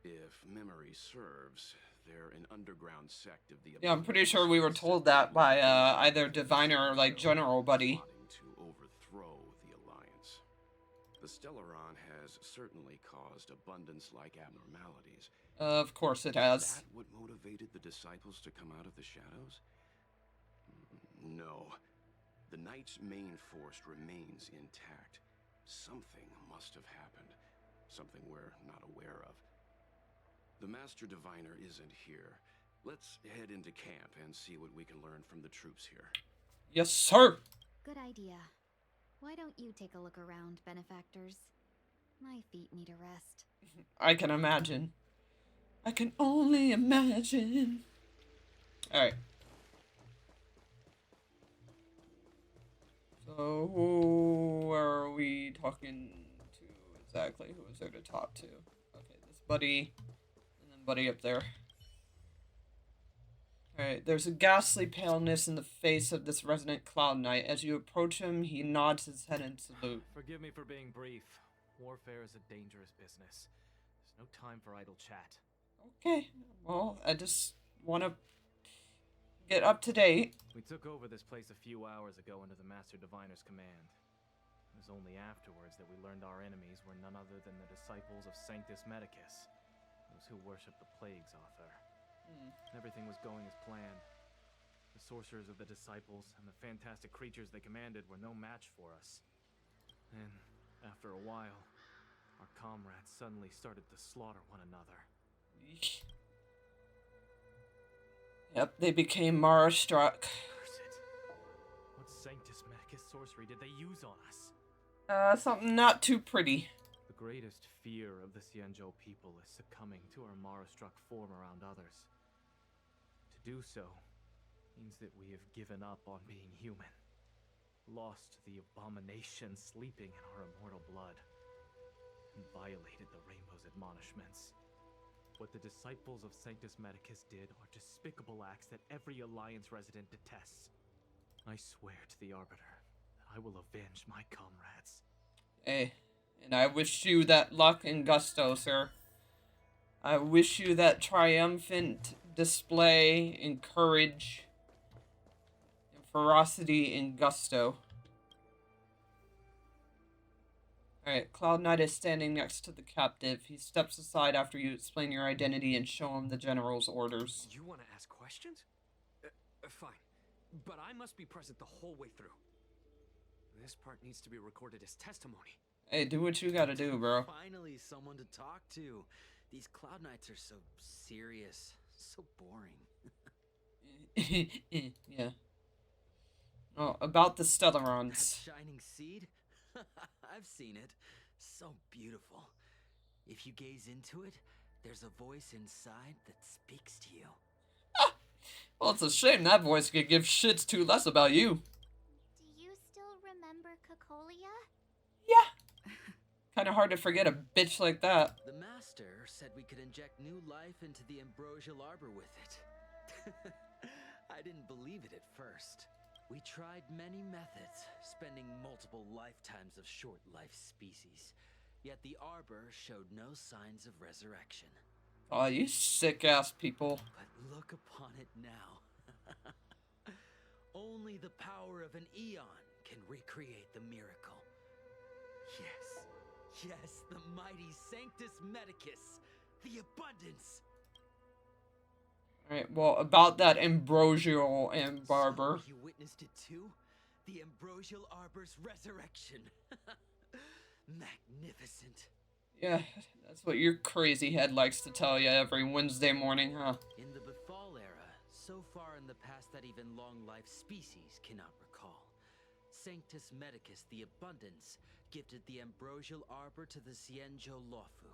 If memory serves, they're an underground sect of the... Yeah, I'm pretty sure we were told that by either Diviner or like General Buddy. ...to overthrow the Alliance. The Stellaron has certainly caused abundance-like abnormalities. Of course it has. Is that what motivated the disciples to come out of the shadows? No. The Knight's main force remains intact. Something must have happened. Something we're not aware of. The Master Diviner isn't here. Let's head into camp and see what we can learn from the troops here. Yes, sir! Good idea. Why don't you take a look around, benefactors? My feet need a rest. I can imagine. I can only imagine. Alright. So, who are we talking to exactly? Who is there to talk to? Okay, Buddy, and then Buddy up there. Alright, there's a ghastly paleness in the face of this resident Cloud Knight. As you approach him, he nods his head in salute. Forgive me for being brief. Warfare is a dangerous business. There's no time for idle chat. Okay, well, I just want to get up to date. We took over this place a few hours ago under the Master Diviner's command. It was only afterwards that we learned our enemies were none other than the disciples of Sanctus Medicus, those who worship the Plague's author. Everything was going as planned. The sorcerers of the disciples and the fantastic creatures they commanded were no match for us. And after a while, our comrades suddenly started to slaughter one another. Yep, they became Mara-struck. Curse it. What Sanctus Medicus sorcery did they use on us? Something not too pretty. The greatest fear of the Xianzhou people is succumbing to our Mara-struck form around others. To do so means that we have given up on being human, lost the abomination sleeping in our immortal blood, and violated the Rainbow's admonishments. What the disciples of Sanctus Medicus did are despicable acts that every Alliance resident detests. I swear to the Arbiter that I will avenge my comrades. Hey, and I wish you that luck and gusto, sir. I wish you that triumphant display and courage and ferocity and gusto. Alright, Cloud Knight is standing next to the captive. He steps aside after you explain your identity and show him the general's orders. You want to ask questions? Fine. But I must be present the whole way through. This part needs to be recorded as testimony. Hey, do what you gotta do, bro. Finally, someone to talk to. These Cloud Knights are so serious, so boring. Yeah. Oh, about the Stellarons. Shining seed? I've seen it. So beautiful. If you gaze into it, there's a voice inside that speaks to you. Well, it's a shame that voice could give shits too less about you. Do you still remember Cocolia? Yeah. Kind of hard to forget a bitch like that. The Master said we could inject new life into the ambrosial arbor with it. I didn't believe it at first. We tried many methods, spending multiple lifetimes of short-life species. Yet the arbor showed no signs of resurrection. Oh, you sick-ass people. But look upon it now. Only the power of an eon can recreate the miracle. Yes, the mighty Sanctus Medicus, the abundance. Alright, well, about that ambrosial and barber. So you witnessed it too? The ambrosial arbor's resurrection. Magnificent. Yeah, that's what your crazy head likes to tell you every Wednesday morning, huh? In the Befall era, so far in the past that even long-life species cannot recall, Sanctus Medicus, the Abundance, gifted the ambrosial arbor to the Xianzhou Luofu.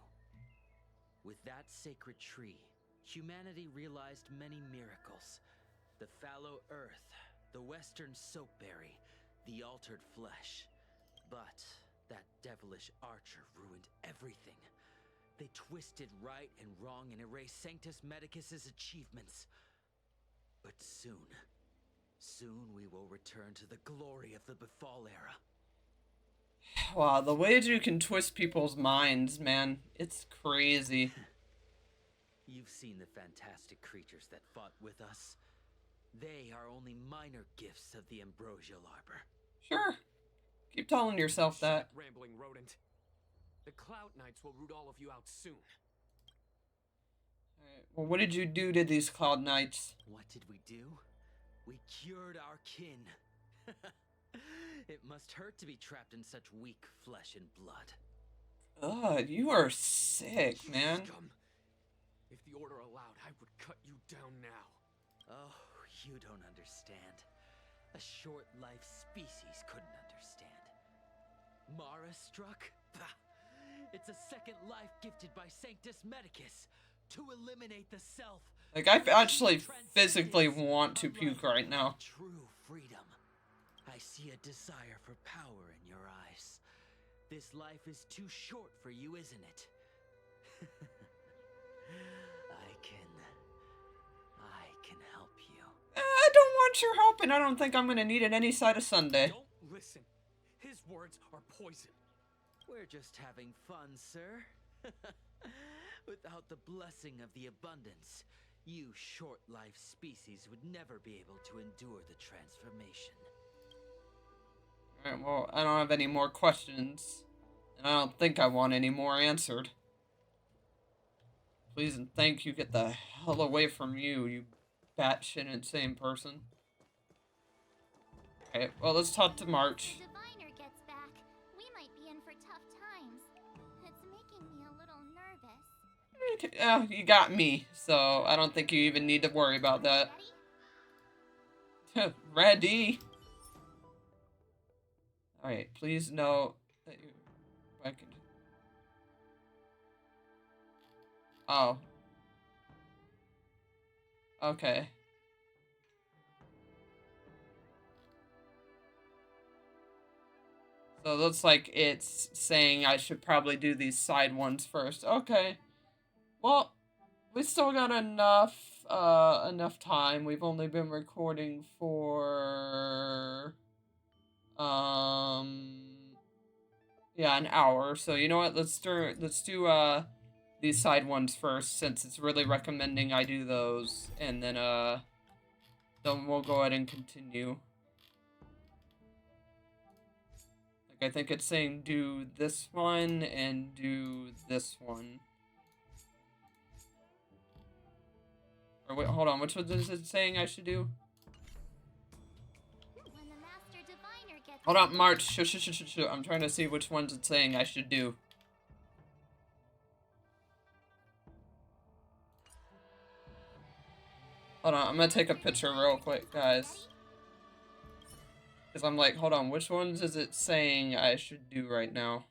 With that sacred tree, humanity realized many miracles. The fallow earth, the western soapberry, the altered flesh. But that devilish archer ruined everything. They twisted right and wrong and erased Sanctus Medicus's achievements. But soon we will return to the glory of the Befall era. Wow, the ways you can twist people's minds, man. It's crazy. You've seen the fantastic creatures that fought with us. They are only minor gifts of the ambrosial arbor. Sure. Keep telling yourself that. Rambling rodent. The Cloud Knights will root all of you out soon. Alright, well, what did you do to these Cloud Knights? What did we do? We cured our kin. It must hurt to be trapped in such weak flesh and blood. Ugh, you are sick, man. Scum. If the order allowed, I would cut you down now. Oh, you don't understand. A short-life species couldn't understand. Mara struck? Bah! It's a second life gifted by Sanctus Medicus to eliminate the self. Like, I actually physically want to puke right now. True freedom. I see a desire for power in your eyes. This life is too short for you, isn't it? I can help you. I don't want your help, and I don't think I'm gonna need it any side of Sunday. Don't listen. His words are poison. We're just having fun, sir. Without the blessing of the abundance, you short-life species would never be able to endure the transformation. Alright, well, I don't have any more questions. And I don't think I want any more answered. Please and thank you, get the hell away from you, you batshit insane person. Okay, well, let's talk to March. If the Diviner gets back, we might be in for tough times. It's making me a little nervous. You got me, so I don't think you even need to worry about that. Ready? Ready? Alright, please know that you... I can... Oh. Okay. So it looks like it's saying I should probably do these side ones first. Okay. Well, we still got enough time. We've only been recording for yeah, an hour. So you know what? Let's do these side ones first, since it's really recommending I do those, and then we'll go ahead and continue. Like, I think it's saying do this one and do this one. Or wait, hold on, which one is it saying I should do? When the Master Diviner gets Hold on, March. Shh. I'm trying to see which ones it's saying I should do. Hold on, I'm gonna take a picture real quick, guys. Because I'm like, hold on, which ones is it saying I should do right now?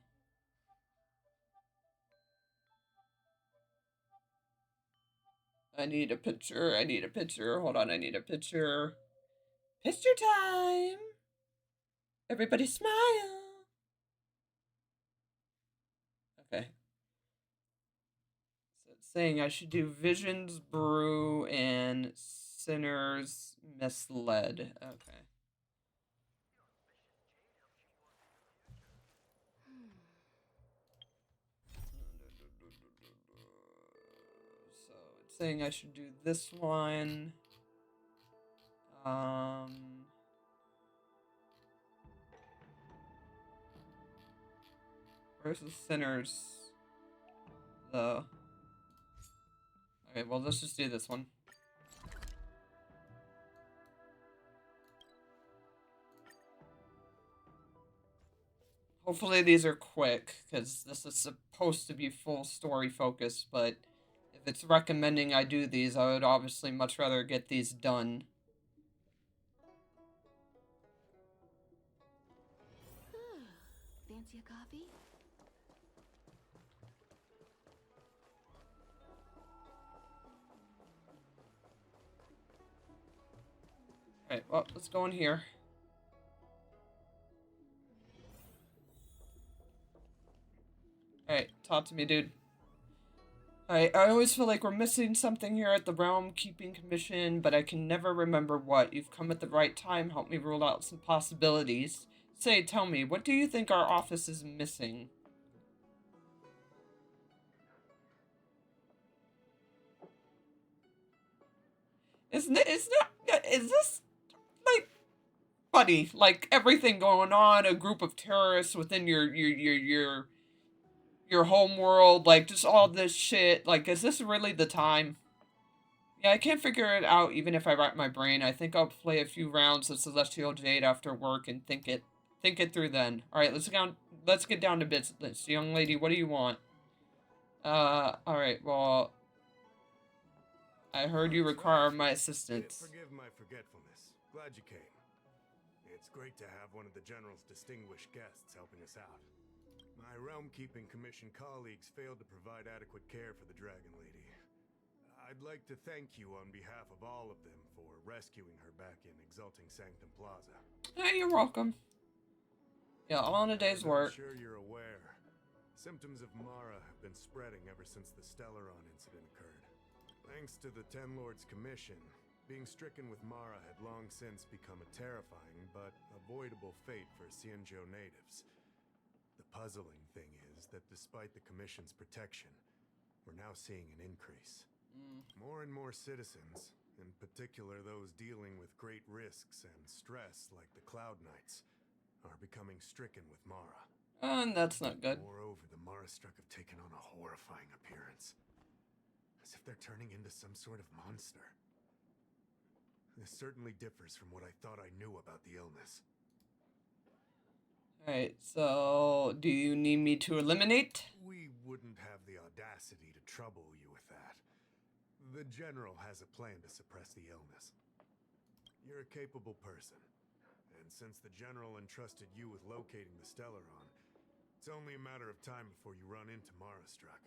I need a picture. Hold on, I need a picture. Picture time! Everybody smile! Okay. So it's saying I should do Visions Brew and Sinners Misled. Okay. So it's saying I should do this one. Where's the Sinners, though? Okay, well, let's just do this one. Hopefully these are quick, because this is supposed to be full story focused, but if it's recommending I do these, I would obviously much rather get these done. Fancy a coffee? Alright, well, let's go in here. Alright, talk to me, dude. I always feel like we're missing something here at the Realm Keeping Commission, but I can never remember what. You've come at the right time, help me rule out some possibilities. Say, tell me, what do you think our office is missing? Is this, like, buddy, like, everything going on, a group of terrorists within your home world, like, just all this shit, like, is this really the time? Yeah, I can't figure it out even if I rack my brain. I think I'll play a few rounds of Celestial Jade after work and think it through then. Alright, let's get down to business. Young lady, what do you want? Alright, well, I heard you require my assistance. Forgive my forgetfulness. Glad you came. It's great to have one of the General's distinguished guests helping us out. My Realm-Keeping Commission colleagues failed to provide adequate care for the Dragon Lady. I'd like to thank you on behalf of all of them for rescuing her back in Exalting Sanctum Plaza. Hey, you're welcome. Yeah, all in a day's work. I'm sure you're aware. Symptoms of Mara have been spreading ever since the Stellaron incident occurred. Thanks to the Ten Lords' commission, being stricken with Mara had long since become a terrifying but avoidable fate for Xianzhou natives. The puzzling thing is that despite the commission's protection, we're now seeing an increase. More and more citizens, in particular those dealing with great risks and stress like the Cloud Knights, are becoming stricken with Mara. And that's not good. Moreover, the Marastruck have taken on a horrifying appearance. As if they're turning into some sort of monster. This certainly differs from what I thought I knew about the illness. Alright, so do you need me to eliminate? We wouldn't have the audacity to trouble you with that. The General has a plan to suppress the illness. You're a capable person, and since the General entrusted you with locating the Stellaron, it's only a matter of time before you run into Marastruck.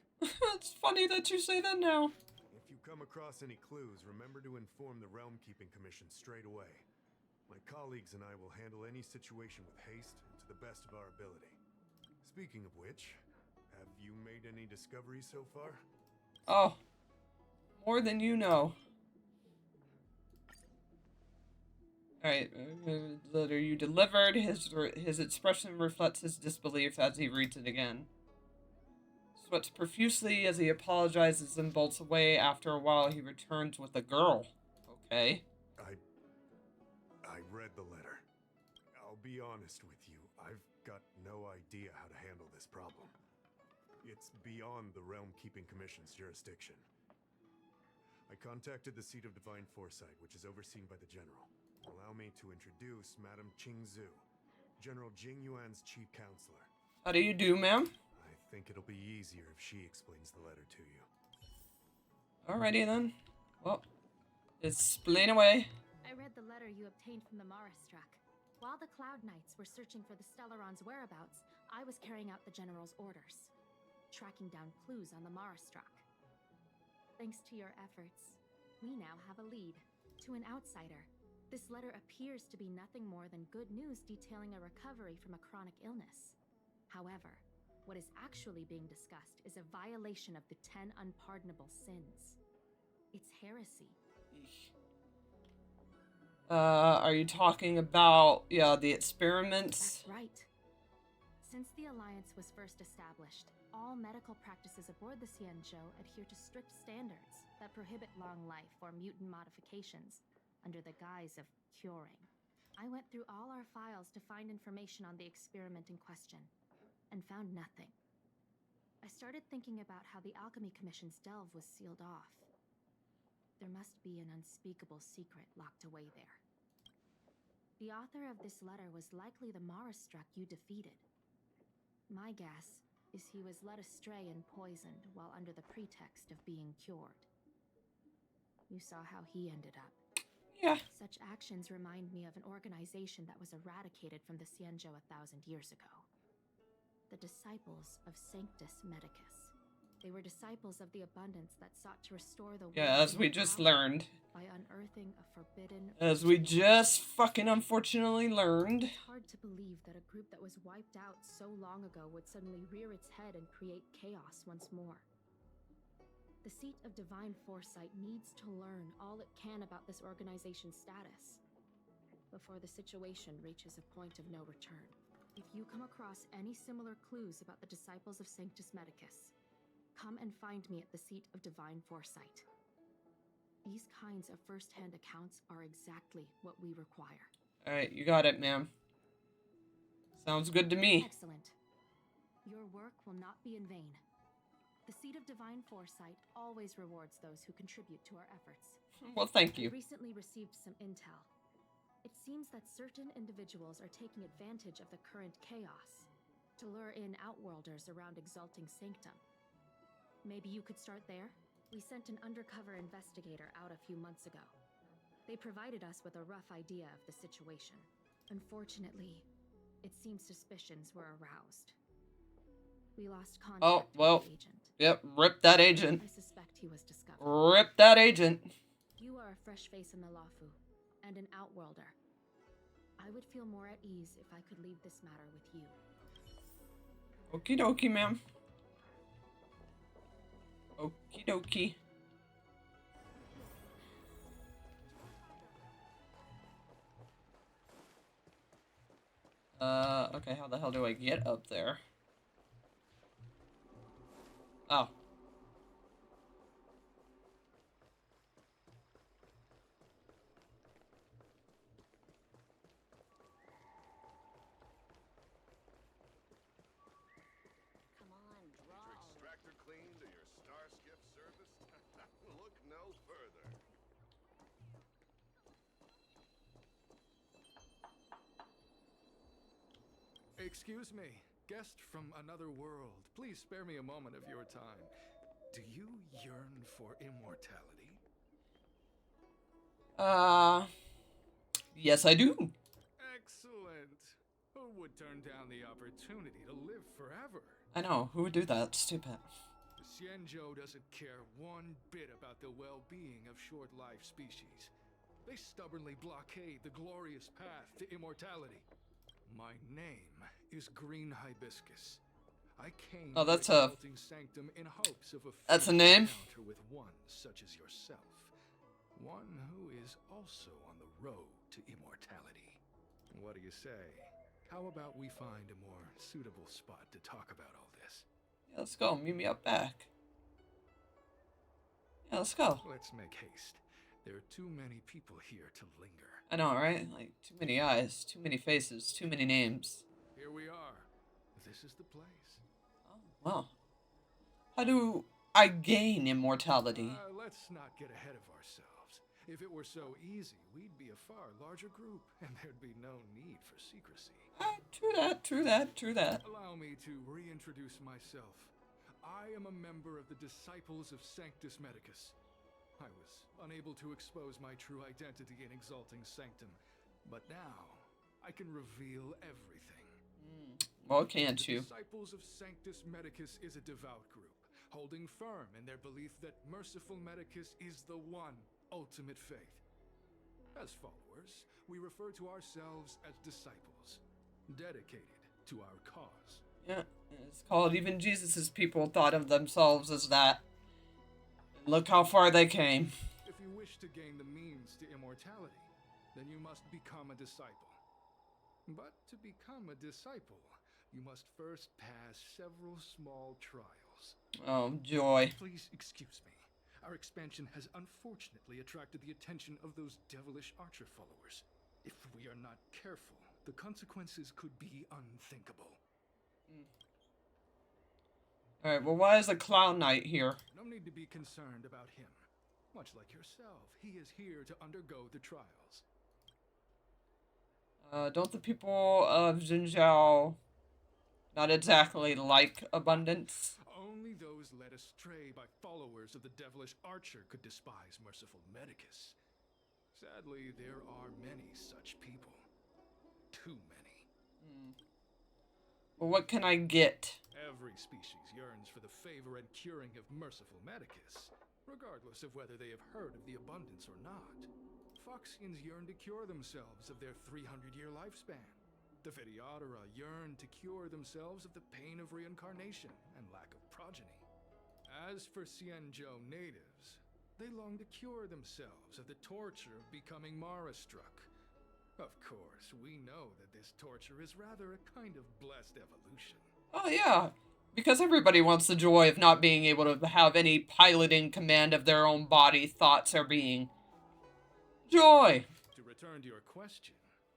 It's funny that you say that now. If you come across any clues, remember to inform the Realm Keeping Commission straight away. My colleagues and I will handle any situation with haste and to the best of our ability. Speaking of which, have you made any discoveries so far? Oh, more than you know. Alright, letter you delivered. His expression reflects his disbelief as he reads it again. Sweats profusely as he apologizes and bolts away. After a while, he returns with a girl. Okay. I read the letter. I'll be honest with you, I've got no idea how to handle this problem. It's beyond the Realm Keeping Commission's jurisdiction. I contacted the seat of Divine Foresight, which is overseen by the General. Allow me to introduce Madame Xianzhou, General Jing Yuan's chief counselor. How do you do, ma'am? I think it'll be easier if she explains the letter to you. Alrighty then. Well, explain away. I read the letter you obtained from the Marastruck. While the Cloud Knights were searching for the Stellaron's whereabouts, I was carrying out the General's orders, tracking down clues on the Marastruck. Thanks to your efforts, we now have a lead. To an outsider, this letter appears to be nothing more than good news detailing a recovery from a chronic illness. However, what is actually being discussed is a violation of the 10 unpardonable sins. It's heresy. Are you talking about, the experiments? That's right. Since the Alliance was first established, all medical practices aboard the Xianzhou adhere to strict standards that prohibit long life or mutant modifications under the guise of curing. I went through all our files to find information on the experiment in question, and found nothing. I started thinking about how the Alchemy Commission's delve was sealed off. There must be an unspeakable secret locked away there. The author of this letter was likely the Marastruck you defeated. My guess is he was led astray and poisoned while under the pretext of being cured. You saw how he ended up. Yeah. Such actions remind me of an organization that was eradicated from the Xianzhou 1,000 years ago. The Disciples of Sanctus Medicus. They were disciples of the Abundance that sought to restore the world. Yeah, as we just learned. By unearthing a forbidden... As we just fucking unfortunately learned. It's hard to believe that a group that was wiped out so long ago would suddenly rear its head and create chaos once more. The seat of Divine Foresight needs to learn all it can about this organization's status before the situation reaches a point of no return. If you come across any similar clues about the Disciples of Sanctus Medicus, come and find me at the seat of Divine Foresight. These kinds of first-hand accounts are exactly what we require. Alright, you got it, ma'am. Sounds good to me. Excellent. Your work will not be in vain. The seat of Divine Foresight always rewards those who contribute to our efforts. Well, thank you. I recently received some intel. It seems that certain individuals are taking advantage of the current chaos to lure in Outworlders around Exalting Sanctum. Maybe you could start there? We sent an undercover investigator out a few months ago. They provided us with a rough idea of the situation. Unfortunately, it seems suspicions were aroused. We lost contact with the agent. Yep, rip that agent. I suspect he was discovered. Rip that agent. You are a fresh face in the Luofu, and an Outworlder. I would feel more at ease if I could leave this matter with you. Okie dokie, ma'am. Okie dokie. Okay, how the hell do I get up there? Oh. Come on, draw. Your extractor cleaned or your star skiff serviced? Look no further. Excuse me, guest from another world. Please spare me a moment of your time. Do you yearn for immortality? Yes I do. Excellent. Who would turn down the opportunity to live forever? I know, who would do that? Stupid. The Xianzhou doesn't care one bit about the well-being of short-lived species. They stubbornly blockade the glorious path to immortality. My name is Green Hibiscus. I came Oh, that's to a... Exalting Sanctum in hopes of a That's a future name? encounter with one such as yourself. One who is also on the road to immortality. What do you say? How about we find a more suitable spot to talk about all this? Yeah, let's go. Meet me up back. Yeah, let's go. Let's make haste. There are too many people here to linger. I know, right? Like, too many eyes, too many faces, too many names. Here we are. This is the place. Oh, well. How do I gain immortality? Let's not get ahead of ourselves. If it were so easy, we'd be a far larger group, and there'd be no need for secrecy. True that, true that, true that. Allow me to reintroduce myself. I am a member of the Disciples of Sanctus Medicus. I was unable to expose my true identity in Exalting Sanctum, but now I can reveal everything. Well, can't you? The Disciples of Sanctus Medicus is a devout group, holding firm in their belief that Merciful Medicus is the one ultimate faith. As followers, we refer to ourselves as disciples, dedicated to our cause. Yeah, it's called even Jesus's people thought of themselves as that. And look how far they came. If you wish to gain the means to immortality, then you must become a disciple. But to become a disciple, you must first pass several small trials. Oh, joy. Please excuse me. Our expansion has unfortunately attracted the attention of those devilish archer followers. If we are not careful, the consequences could be unthinkable. Alright, well, why is a clown knight here? No need to be concerned about him. Much like yourself, he is here to undergo the trials. Don't the people of Xianzhou not exactly like abundance? Only those led astray by followers of the devilish archer could despise Merciful Medicus. Sadly, there are many such people. Too many. Well, what can I get? Every species yearns for the favor and curing of Merciful Medicus, regardless of whether they have heard of the abundance or not. Foxians yearn to cure themselves of their 300-year lifespan. The Videodora yearn to cure themselves of the pain of reincarnation and lack of progeny. As for Xianzhou natives, they long to cure themselves of the torture of becoming Mara-struck. Of course, we know that this torture is rather a kind of blessed evolution. Oh, yeah. Because everybody wants the joy of not being able to have any piloting command of their own body, thoughts, or being. Joy! To return to your question,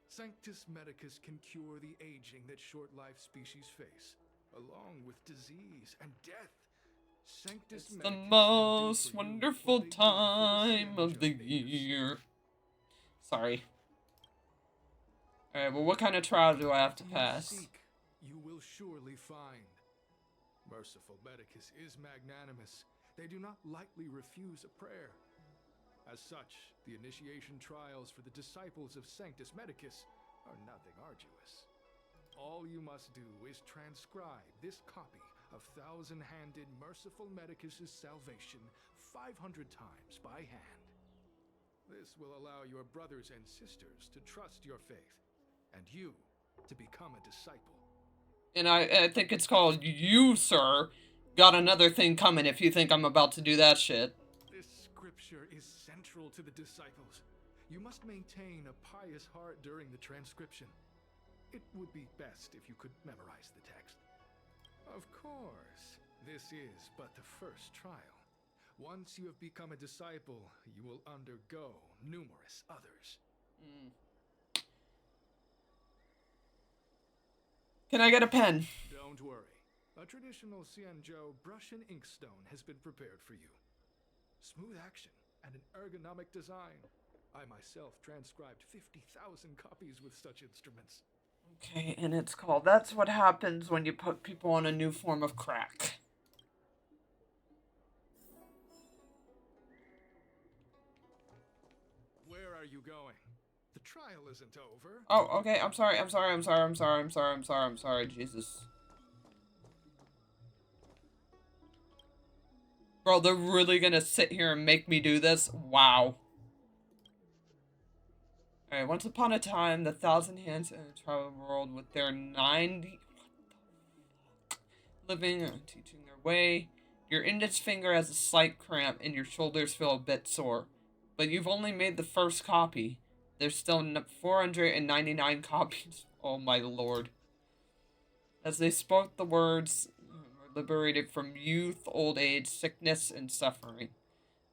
Sanctus Medicus can cure the aging that short-lived species face, along with disease and death. Sanctus It's Medicus the can do most for you wonderful what they do for the time of the Xianzhou natives. year. Sorry. Alright, well, what kind of trial do I have to What you pass? seek, you will surely find. Merciful Medicus is magnanimous. They do not lightly refuse a prayer. As such, the initiation trials for the disciples of Sanctus Medicus are nothing arduous. All you must do is transcribe this copy of thousand-handed Merciful Medicus's salvation 500 times by hand. This will allow your brothers and sisters to trust your faith, and you to become a disciple. And I think it's called you, sir. got another thing coming if you think I'm about to do that shit. This scripture is central to the disciples. You must maintain a pious heart during the transcription. It would be best if you could memorize the text. Of course, this is but the first trial. Once you have become a disciple, you will undergo numerous others. Can I get a pen? Don't worry. A traditional Xianzhou brush and inkstone has been prepared for you. Smooth action and an ergonomic design. I myself transcribed 50,000 copies with such instruments. Okay, and it's called That's What Happens When You Put People on a New Form of Crack. Where are you going? The trial isn't over. Oh, okay, I'm sorry, Jesus. Bro, they're really gonna sit here and make me do this? Wow. Alright, once upon a time, the Thousand Hands in a travel world with their 90... living and teaching their way. Your index finger has a slight cramp and your shoulders feel a bit sore. But you've only made the first copy. There's still 499 copies. Oh my lord. As they spoke the words, liberated from youth, old age, sickness, and suffering.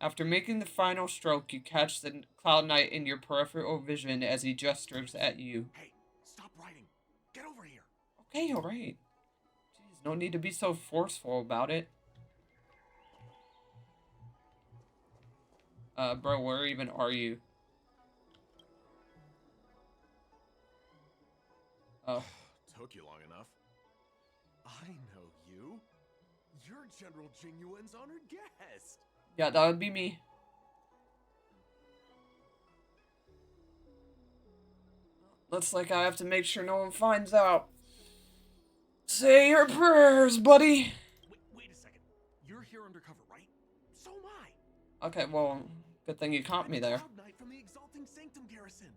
After making the final stroke, you catch the Cloud Knight in your peripheral vision as he gestures at you. Hey, stop writing. Get over here. Okay, alright. Jeez, no need to be so forceful about it. Bro, where even are you? Oh. Took you long enough. I know you. You're General Jingyuan's honored guest. Yeah, that would be me. Looks like I have to make sure no one finds out. Say your prayers, buddy. Wait a second. You're here undercover, right? So am I. Okay, well, good thing you caught me there. Cloud Knight from the Exalting Sanctum garrison.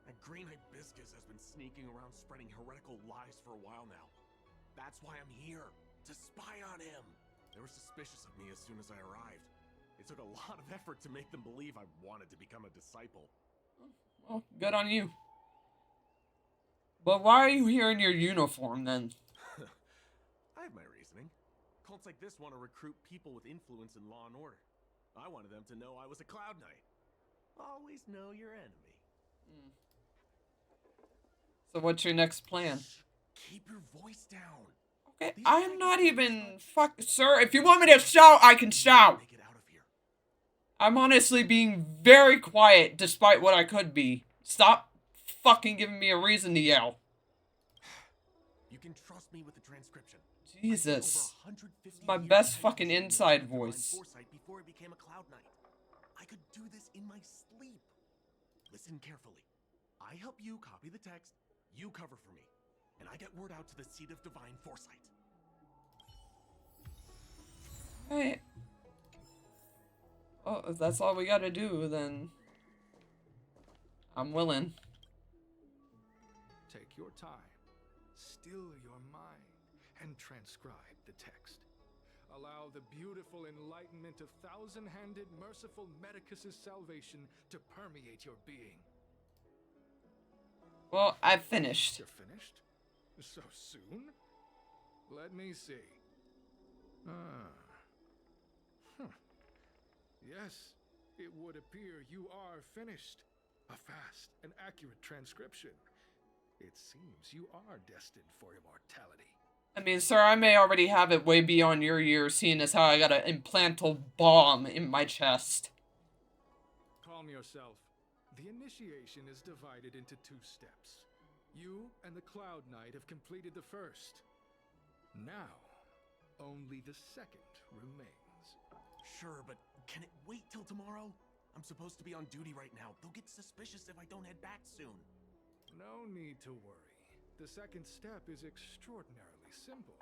That green hibiscus has been sneaking around spreading heretical lies for a while now. That's why I'm here, to spy on him. They were suspicious of me as soon as I arrived. It took a lot of effort to make them believe I wanted to become a disciple. Well, good on you. But why are you here in your uniform, then? I have my reasoning. Cults like this want to recruit people with influence in law and order. I wanted them to know I was a Cloud Knight. Always know your enemy. So what's your next plan? Keep your voice down. Okay, I'm not even... Fuck, sir, if you want me to shout, I can shout. I'm honestly being very quiet, despite what I could be. Stop fucking giving me a reason to yell. You can trust me with the transcription. Jesus. This is my best fucking inside voice. Before I became a Cloud Knight. I could do this in my sleep. Listen carefully. I help you copy the text, you cover for me, and I get word out to the seat of divine foresight. Alright. Well, if that's all we gotta do, then I'm willing. Take your time, still your mind, and transcribe the text. Allow the beautiful enlightenment of thousand-handed, merciful Medicus's salvation to permeate your being. Well, I've finished. You're finished? So soon? Let me see. Yes, it would appear you are finished. A fast and accurate transcription. It seems you are destined for immortality. I mean, sir, I may already have it way beyond your years, seeing as how I got an implantal bomb in my chest. Calm yourself. The initiation is divided into 2 steps. You and the Cloud Knight have completed the first. Now, only the second remains. Sure, but can it wait till tomorrow? I'm supposed to be on duty right now. They'll get suspicious if I don't head back soon. No need to worry. The second step is extraordinarily simple.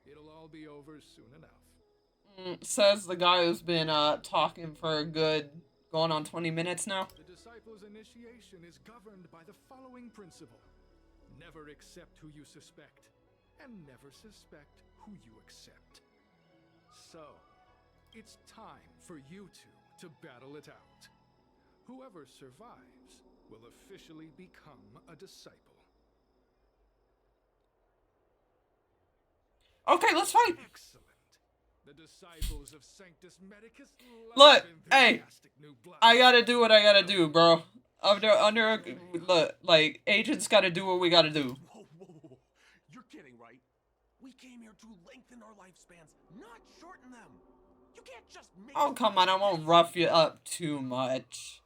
It'll all be over soon enough. Says the guy who's been talking for a good, going on 20 minutes now. The disciple's initiation is governed by the following principle. Never accept who you suspect, and never suspect who you accept. So, it's time for you two to battle it out. Whoever survives will officially become a disciple. Okay, let's fight. Excellent. The disciples of Sanctus Medicus Look, love hey, enthusiastic new blood. I gotta do what I gotta do, bro. Look, like, agents gotta do what we gotta do. Whoa, whoa, whoa. You're kidding, right? We came here to lengthen our lifespans, not shorten them. You can't just make... Oh, come on, I won't rough you up too much.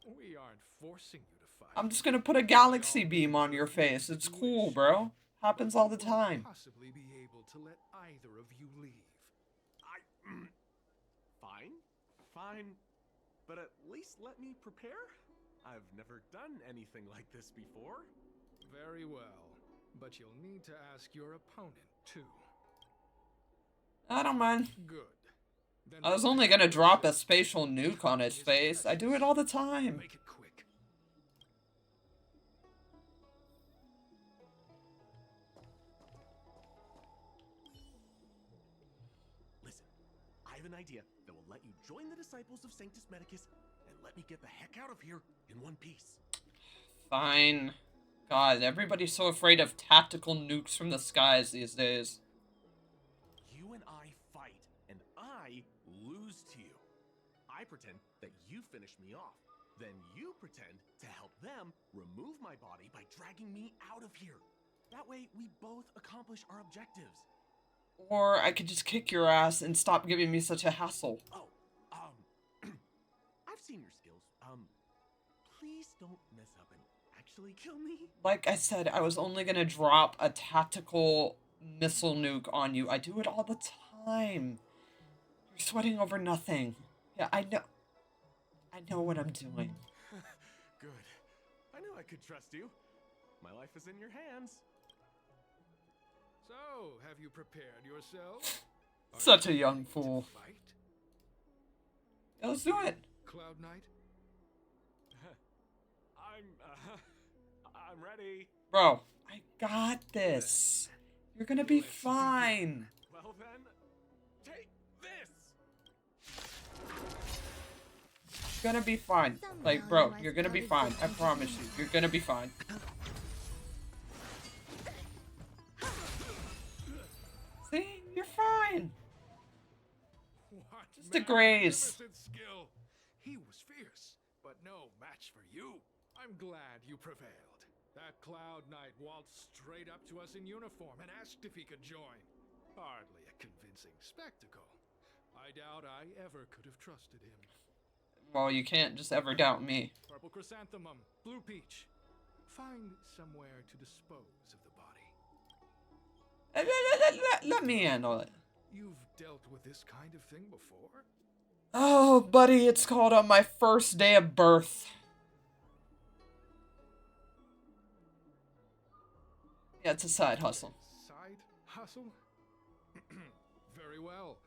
We aren't forcing you to fight. I'm just gonna put a galaxy beam on your face. It's cool, bro. Happens all the time. Possibly be able to let either of you leave. Fine. But at least let me prepare. I've never done anything like this before. Very well. But you'll need to ask your opponent, too. I don't mind. Good. Then I was only gonna drop a spatial nuke on his face. I do it all the time. make it quick. Listen, I have an idea that will let you join the disciples of Sanctus Medicus and let me get the heck out of here in one piece. Fine. God, everybody's so afraid of tactical nukes from the skies these days. You and I fight, and I lose to you. I pretend that you finish me off. Then you pretend to help them remove my body by dragging me out of here. That way, we both accomplish our objectives. Or I could just kick your ass and stop giving me such a hassle. Oh, I've seen your skills. Please don't mess up and actually kill me. Like I said, I was only gonna drop a tactical missile nuke on you. I do it all the time. You're sweating over nothing. Yeah, I know. I know what I'm doing. Good. I knew I could trust you. My life is in your hands. So, have you prepared yourself? Such a young fool. Fight? Yeah, let's do it. Cloud Knight? I'm ready. Bro, I got this. You're gonna be fine. Well then, take this. You're gonna be fine. Like, bro, you're gonna be fine. I promise you. You're gonna be fine. See? You're fine. What Just a graze. magnificent skill. He was fierce, but no match for you. I'm glad you prevailed. That Cloud Knight waltzed straight up to us in uniform and asked if he could join. Hardly a convincing spectacle. I doubt I ever could have trusted him. Well, you can't just ever doubt me. Purple chrysanthemum, blue peach. Find somewhere to dispose of the body. Let me handle it. You've dealt with this kind of thing before? Oh, buddy, it's called on my first day of birth. Yeah, it's a side hustle. Side hustle? Very well.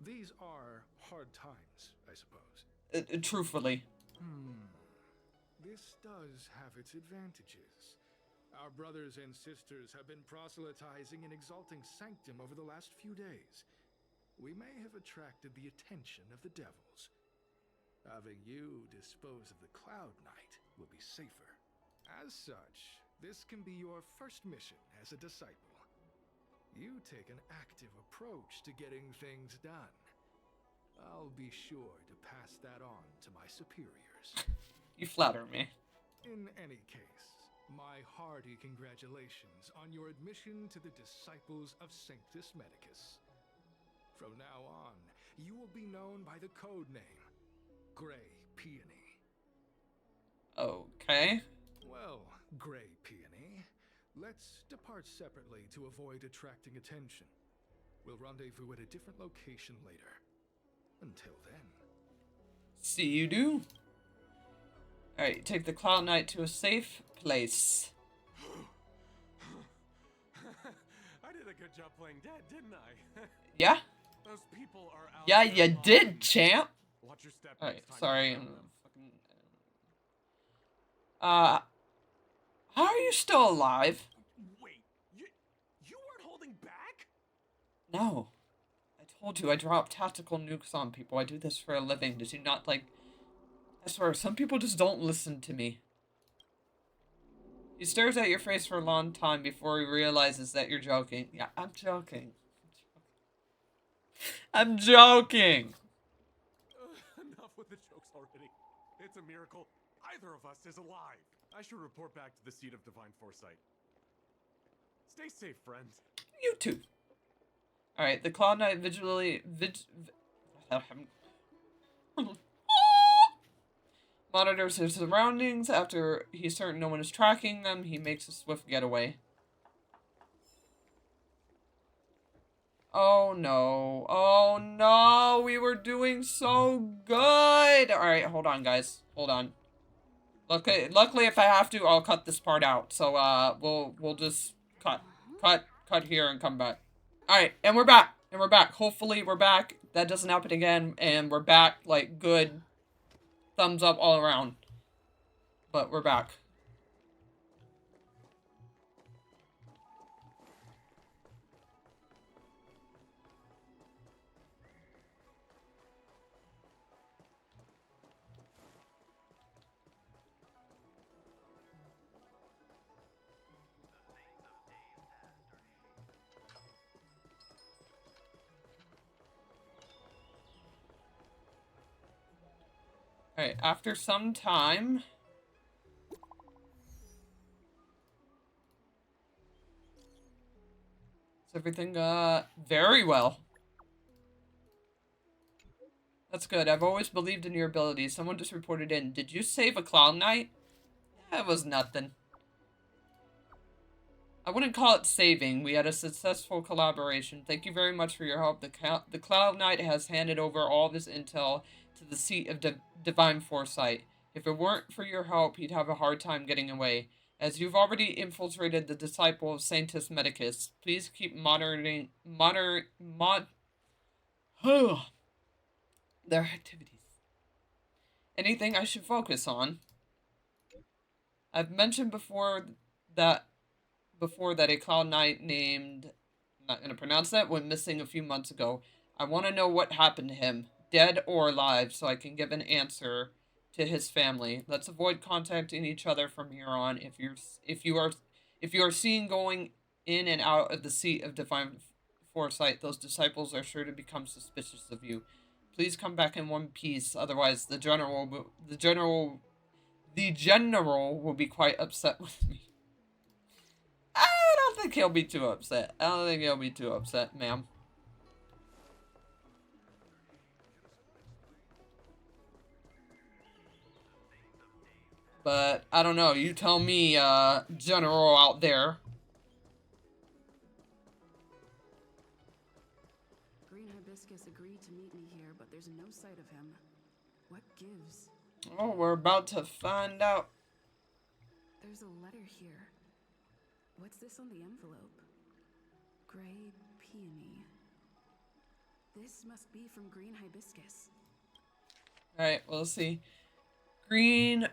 These are hard times, I suppose. Truthfully. This does have its advantages. Our brothers and sisters have been proselytizing and exalting sanctum over the last few days. We may have attracted the attention of the devils. Having you dispose of the Cloud Knight will be safer. As such, this can be your first mission as a disciple. You take an active approach to getting things done. I'll be sure to pass that on to my superiors. You flatter me. In any case, my hearty congratulations on your admission to the Disciples of Sanctus Medicus. From now on, you will be known by the code name, Grey Peony. Okay. Well, Grey Peony, let's depart separately to avoid attracting attention. We'll rendezvous at a different location later. Until then. See you do. Alright, take the Cloud Knight to a safe place. I did a good job playing dead, didn't I? Yeah? Those people are out Yeah, there you lying. did, champ. Watch your step. Alright, next time sorry. you come. How are you still alive? Wait, you weren't holding back? No. I told you I drop tactical nukes on people. I do this for a living. Did you not, like... I swear, some people just don't listen to me. He stares at your face for a long time before he realizes that you're joking. Yeah, I'm joking. I'm joking! Enough with the jokes already. It's a miracle either of us is alive. I should report back to the seat of divine foresight. Stay safe, friends. You too. Alright, the Cloud Knight monitors his surroundings. After he's certain no one is tracking them, he makes a swift getaway. Oh no. Oh no, we were doing so good! Alright, hold on, guys. Hold on. Luckily, if I have to, I'll cut this part out. So, we'll just cut here and come back. Alright, and we're back. And we're back. Hopefully, we're back. That doesn't happen again. And we're back, like, good. Thumbs up all around. But we're back. Alright, after some time... Is everything, very well. That's good. I've always believed in your abilities. Someone just reported in. Did you save a Cloud Knight? That was nothing. I wouldn't call it saving. We had a successful collaboration. Thank you very much for your help. The Cloud Knight has handed over all of his intel to the seat of divine foresight. If it weren't for your help, he'd have a hard time getting away. As you've already infiltrated the disciple of Sanctus Medicus, please keep monitoring their activities. Anything I should focus on? I've mentioned before that a Cloud Knight named, I'm not going to pronounce that, went missing a few months ago. I want to know what happened to him, dead or alive, so I can give an answer to his family. Let's avoid contacting each other from here on. If you are seen going in and out of the seat of divine foresight, those disciples are sure to become suspicious of you. Please come back in one piece, otherwise the general will be quite upset with me. I don't think he'll be too upset. I don't think he'll be too upset, ma'am. But, I don't know. You tell me, General out there. Green Hibiscus agreed to meet me here, but there's no sight of him. What gives? Oh, we're about to find out. There's a letter here. What's this on the envelope? Gray peony. This must be from Green Hibiscus. Alright, we'll see. Green...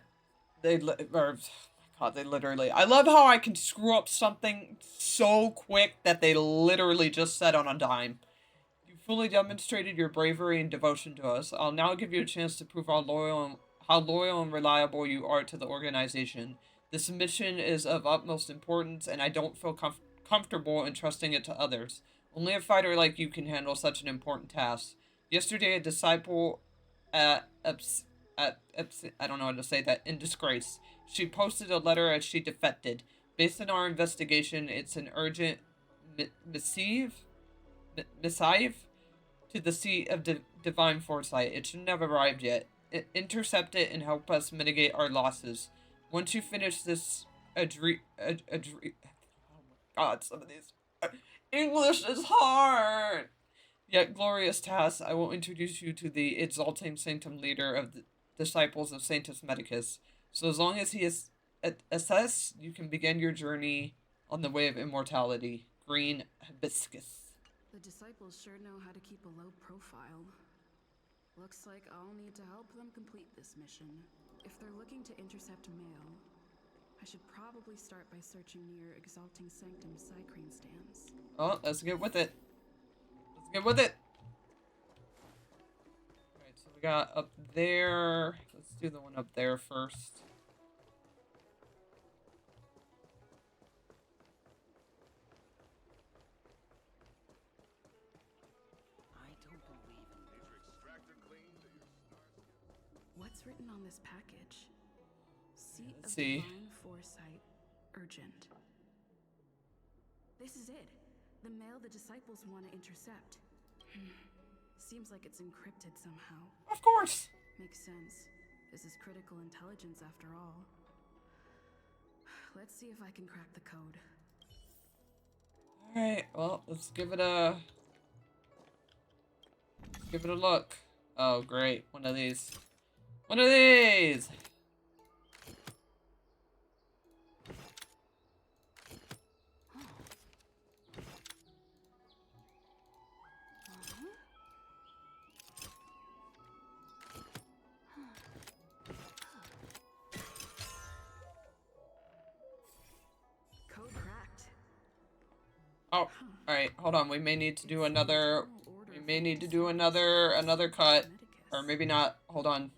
they literally... I love how I can screw up something so quick that they literally just said on a dime. You fully demonstrated your bravery and devotion to us. I'll now give you a chance to prove how loyal and reliable you are to the organization. This mission is of utmost importance, and I don't feel comfortable entrusting it to others. Only a fighter like you can handle such an important task. Yesterday, a disciple I don't know how to say that, in disgrace. She posted a letter as she defected. Based on our investigation, it's an urgent missive to the seat of divine foresight. It shouldn't have arrived yet. Intercept it and help us mitigate our losses. Once you finish this oh my god, some of these English is hard. Yet glorious task, I will introduce you to the exalting sanctum leader of the disciples of Sanctus Medicus. So as long as he is assessed, you can begin your journey on the way of immortality. Green Hibiscus. The disciples sure know how to keep a low profile. Looks like I'll need to help them complete this mission. If they're looking to intercept mail, I should probably start by searching near Exalting Sanctum Cycrane stands. Oh, let's get with it. Let's get with it. got up there. Let's do the one up there first. What's written on this package? Seat Let's of see. Divine Foresight, urgent. This is it. The mail the disciples want to intercept. Seems like it's encrypted somehow. Of course. Makes sense. This is critical intelligence after all. Let's see if I can crack the code. Alright, well, let's give it a look. Oh, great. One of these. One of these! Code cracked. Oh, alright, hold on. We may need to do another... We may need to do another cut. Or maybe not. Hold on.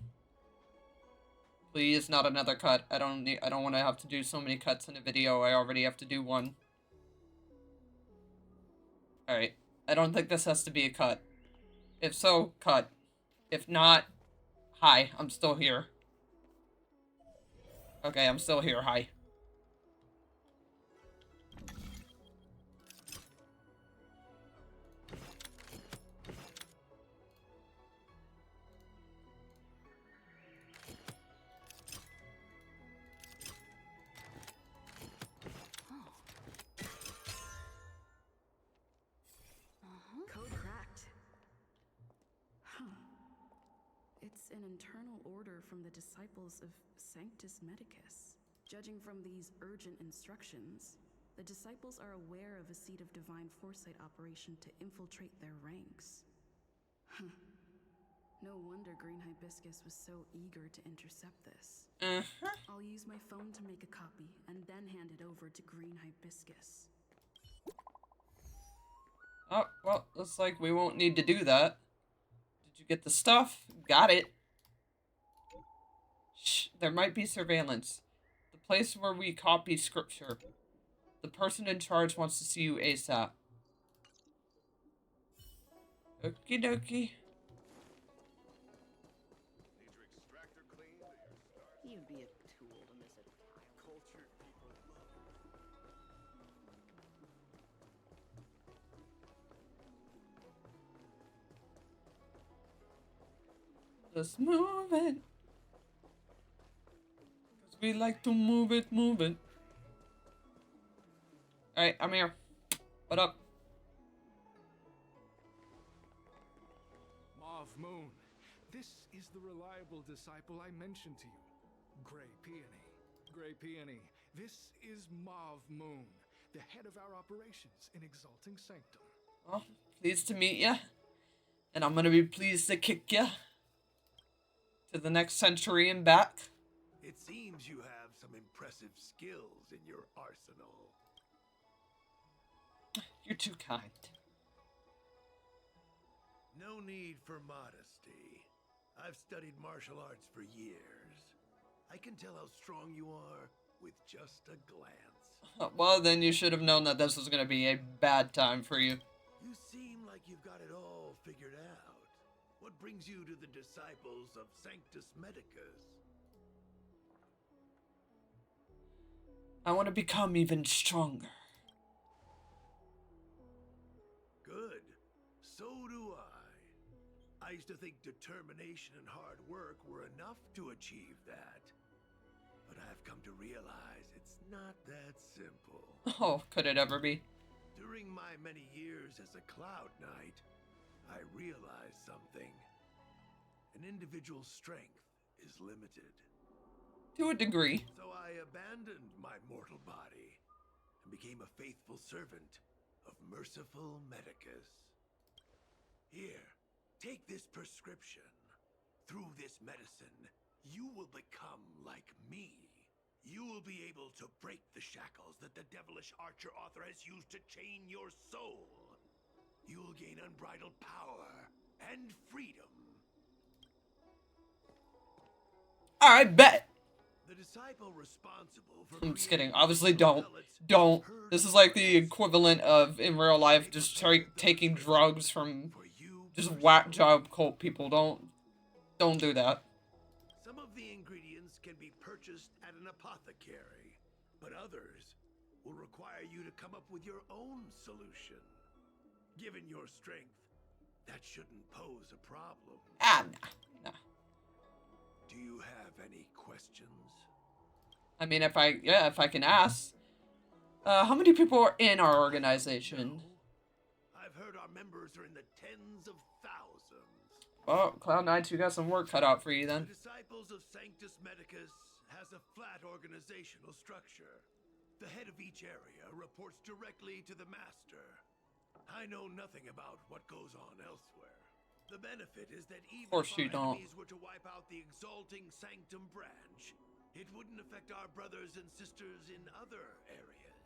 Please, not another cut. I don't want to have to do so many cuts in a video. I already have to do one. Alright. I don't think this has to be a cut. If so, cut. If not, hi. I'm still here. Okay, I'm still here. Hi. Code cracked. It's an internal order from the disciples of Sanctus Medicus. Judging from these urgent instructions, the disciples are aware of a seed of divine foresight operation to infiltrate their ranks. No wonder Green Hibiscus was so eager to intercept this. I'll use my phone to make a copy and then hand it over to Green Hibiscus. Oh, well, looks like we won't need to do that. Did you get the stuff? Got it. Shh, there might be surveillance. The place where we copy scripture. The person in charge wants to see you ASAP. Okie dokie. You'd be a tool to miss a cultured people Just move it. Cause we like to move it, move it. Alright, I'm here. What up? Mauve Moon, this is the reliable disciple I mentioned to you. Grey Peony. Grey Peony, this is Mauve Moon, the head of our operations in Exalting Sanctum. Well, pleased to meet ya. And I'm gonna be pleased to kick ya to the next century and back. It seems you have some impressive skills in your arsenal. You're too kind. No need for modesty. I've studied martial arts for years. I can tell how strong you are with just a glance. Well, then you should have known that this was gonna be a bad time for you. You seem like you've got it all figured out. What brings you to the disciples of Sanctus Medicus? I want to become even stronger. Good. So do I. I used to think determination and hard work were enough to achieve that. But I've come to realize it's not that simple. Oh, could it ever be? During my many years as a Cloud Knight, I realized something. An individual's strength is limited. To a degree. So I abandoned my mortal body and became a faithful servant of merciful Medicus. Here, take this prescription. Through this medicine, you will become like me. You will be able to break the shackles that the devilish archer author has used to chain your soul. You will gain unbridled power and freedom. Alright, bet. The disciple responsible for I'm just kidding. creating Obviously, these don't. relics Don't. heard This is like the voice. equivalent of, in real life, just taking drugs from just whack job cult people. Don't do that. Some of the ingredients can be purchased at an apothecary, but others will require you to come up with your own solution. Given your strength, that shouldn't pose a problem. Ah, nah. Do you have any questions? I mean, if I can ask. How many people are in our organization? I've heard our members are in the tens of thousands. Oh, Cloud9, you got some work cut out for you then. The Disciples of Sanctus Medicus has a flat organizational structure. The head of each area reports directly to the master. I know nothing about what goes on elsewhere. The benefit is that even if our enemies were to wipe out the Exalting Sanctum branch, it wouldn't affect our brothers and sisters in other areas.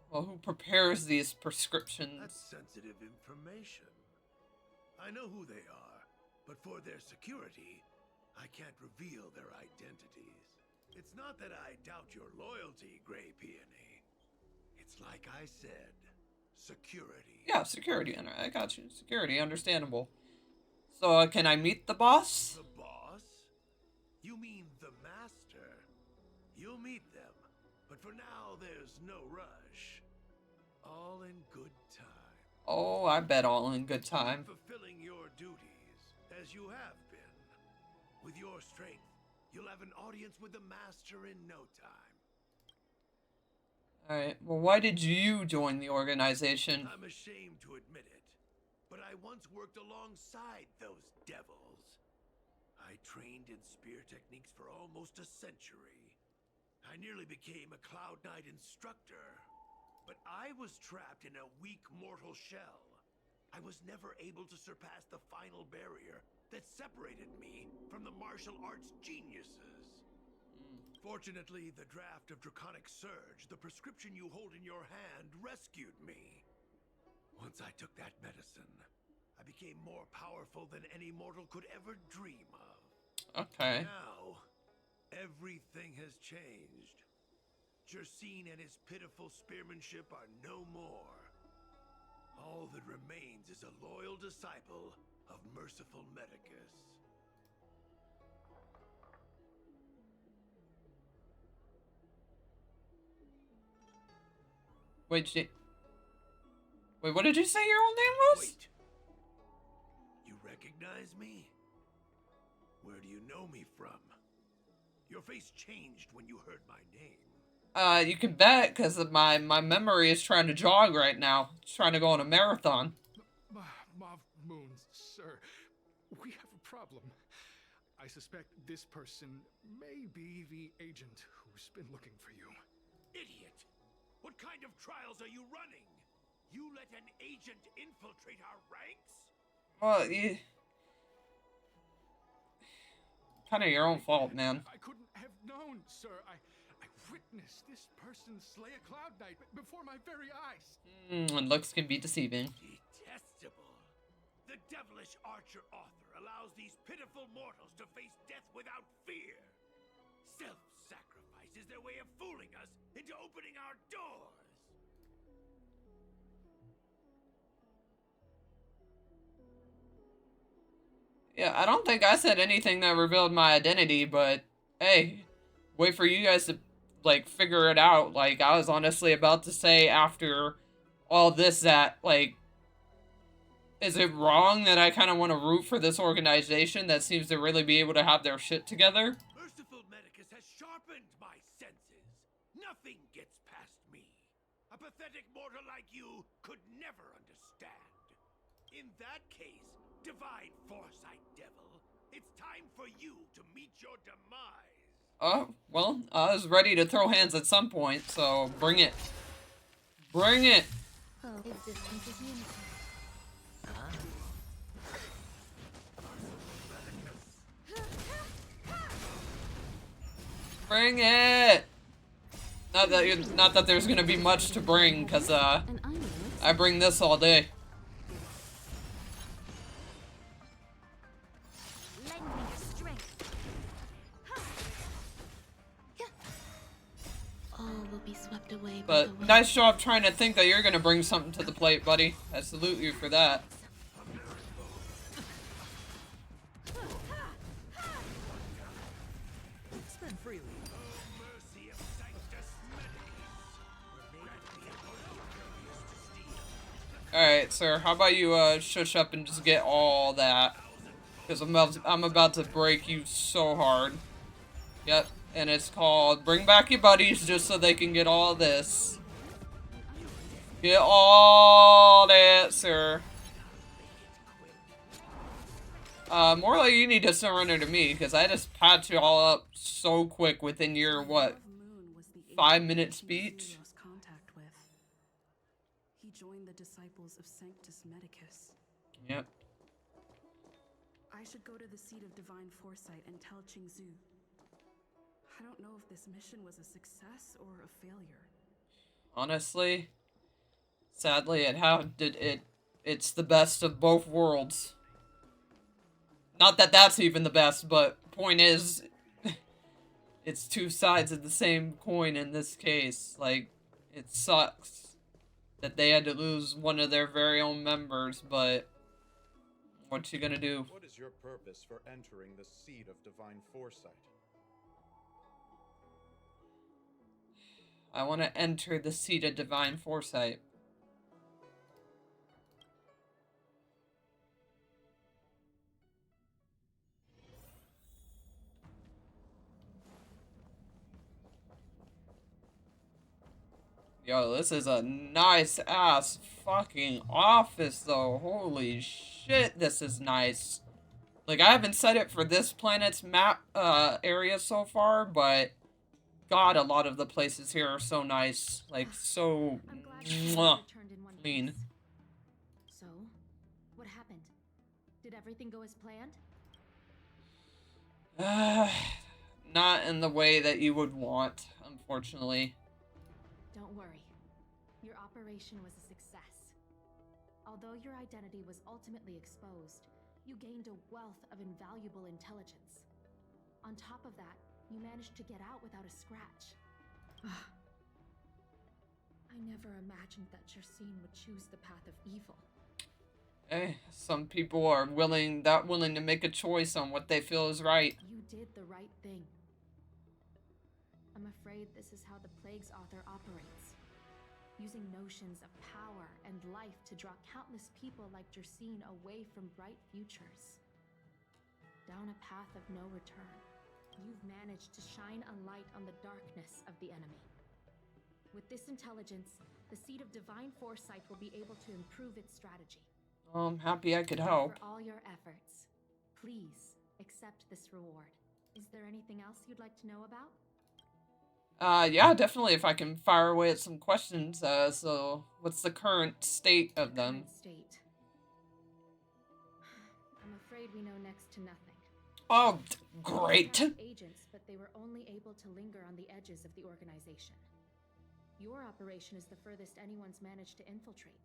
Well, who prepares these prescriptions? That's sensitive information. I know who they are, but for their security, I can't reveal their identities. It's not that I doubt your loyalty, Grey Peony. It's like I said, security. Yeah, security. I got you. Security, understandable. So, can I meet the boss? The boss? You mean the master? You'll meet them, but for now, there's no rush. All in good time. Oh, I bet all in good time. Fulfilling your duties, as you have been. With your strength, you'll have an audience with the master in no time. Alright, well, why did you join the organization? I'm ashamed to admit it, but I once worked alongside those devils. I trained in spear techniques for almost a century. I nearly became a Cloud Knight instructor. But I was trapped in a weak mortal shell. I was never able to surpass the final barrier that separated me from the martial arts geniuses. Fortunately, the draft of Draconic Surge, the prescription you hold in your hand, rescued me. Once I took that medicine, I became more powerful than any mortal could ever dream of. Okay. Now, everything has changed. Jersine and his pitiful spearmanship are no more. All that remains is a loyal disciple of merciful Medicus. Wait, what did you say your old name was? Wait. You recognize me? Where do you know me from? Your face changed when you heard my name. You can bet, because my memory is trying to jog right now. It's trying to go on a marathon. Mav Moons, sir, we have a problem. I suspect this person may be the agent who's been looking for you. Idiot! What kind of trials are you running? You let an agent infiltrate our ranks? Well, you... kind of your own fault, man. I couldn't have known, sir. I witnessed this person slay a Cloud Knight before my very eyes. And looks can be deceiving. Detestable. The devilish archer author allows these pitiful mortals to face death without fear. Self-sacrifice is their way of fooling us into opening our doors. Yeah, I don't think I said anything that revealed my identity, but hey, wait for you guys to, like, figure it out. Like, I was honestly about to say after all this that, like, is it wrong that I kind of want to root for this organization that seems to really be able to have their shit together? Merciful Medicus has sharpened my senses. Nothing gets past me. A pathetic mortal like you could never understand. In that case, Divine Foresight Devil, it's time for you to meet your demise. Oh, well, I was ready to throw hands at some point, so bring it. Bring it! Bring it! Not that there's gonna be much to bring, cause I bring this all day. will be swept away by the But wind. nice job trying to think that you're gonna bring something to the plate, buddy. I salute you for that. Spend freely. Alright, sir, how about you shush up and just get all that? Because I'm about to break you so hard. Yep, and it's called Bring Back Your Buddies just so they can get all this. Get all that, sir. More like you need to surrender to me, because I just patched you all up so quick within your, what, 5-minute speech? Contact with. He joined the disciples of Sanctus Medicus. Yep. I should go to the seat of divine foresight and tell Xianzhou. I don't know if this mission was a success or a failure. Honestly, sadly, it's the best of both worlds. Not that that's even the best, but point is, it's two sides of the same coin in this case. Like, it sucks that they had to lose one of their very own members, but what you gonna do? What is your purpose for entering the seat of divine foresight? I want to enter the seat of divine foresight. Yo, this is a nice ass fucking office though. Holy shit, this is nice. Like, I haven't set it for this planet's map area so far, but God, a lot of the places here are so nice. Like, so mwah, clean. So, what happened? Did everything go as planned? Not in the way that you would want, unfortunately. Don't worry. Your operation was a success. Although your identity was ultimately exposed, you gained a wealth of invaluable intelligence. On top of that, you managed to get out without a scratch. I never imagined that Jersine would choose the path of evil. Hey, some people are willing to make a choice on what they feel is right. You did the right thing. I'm afraid this is how the Plague's author operates. Using notions of power and life to draw countless people like Jersine away from bright futures. Down a path of no return. You've managed to shine a light on the darkness of the enemy. With this intelligence, the Seed of Divine Foresight will be able to improve its strategy. I'm happy I could help. For all your efforts, please accept this reward. Is there anything else you'd like to know about? Yeah, definitely, if I can fire away at some questions. So, what's the current state of them? Current state. I'm afraid we know next to nothing. Oh, great. Agents, but they were only able to linger on the edges of the organization. Your operation is the furthest anyone's managed to infiltrate.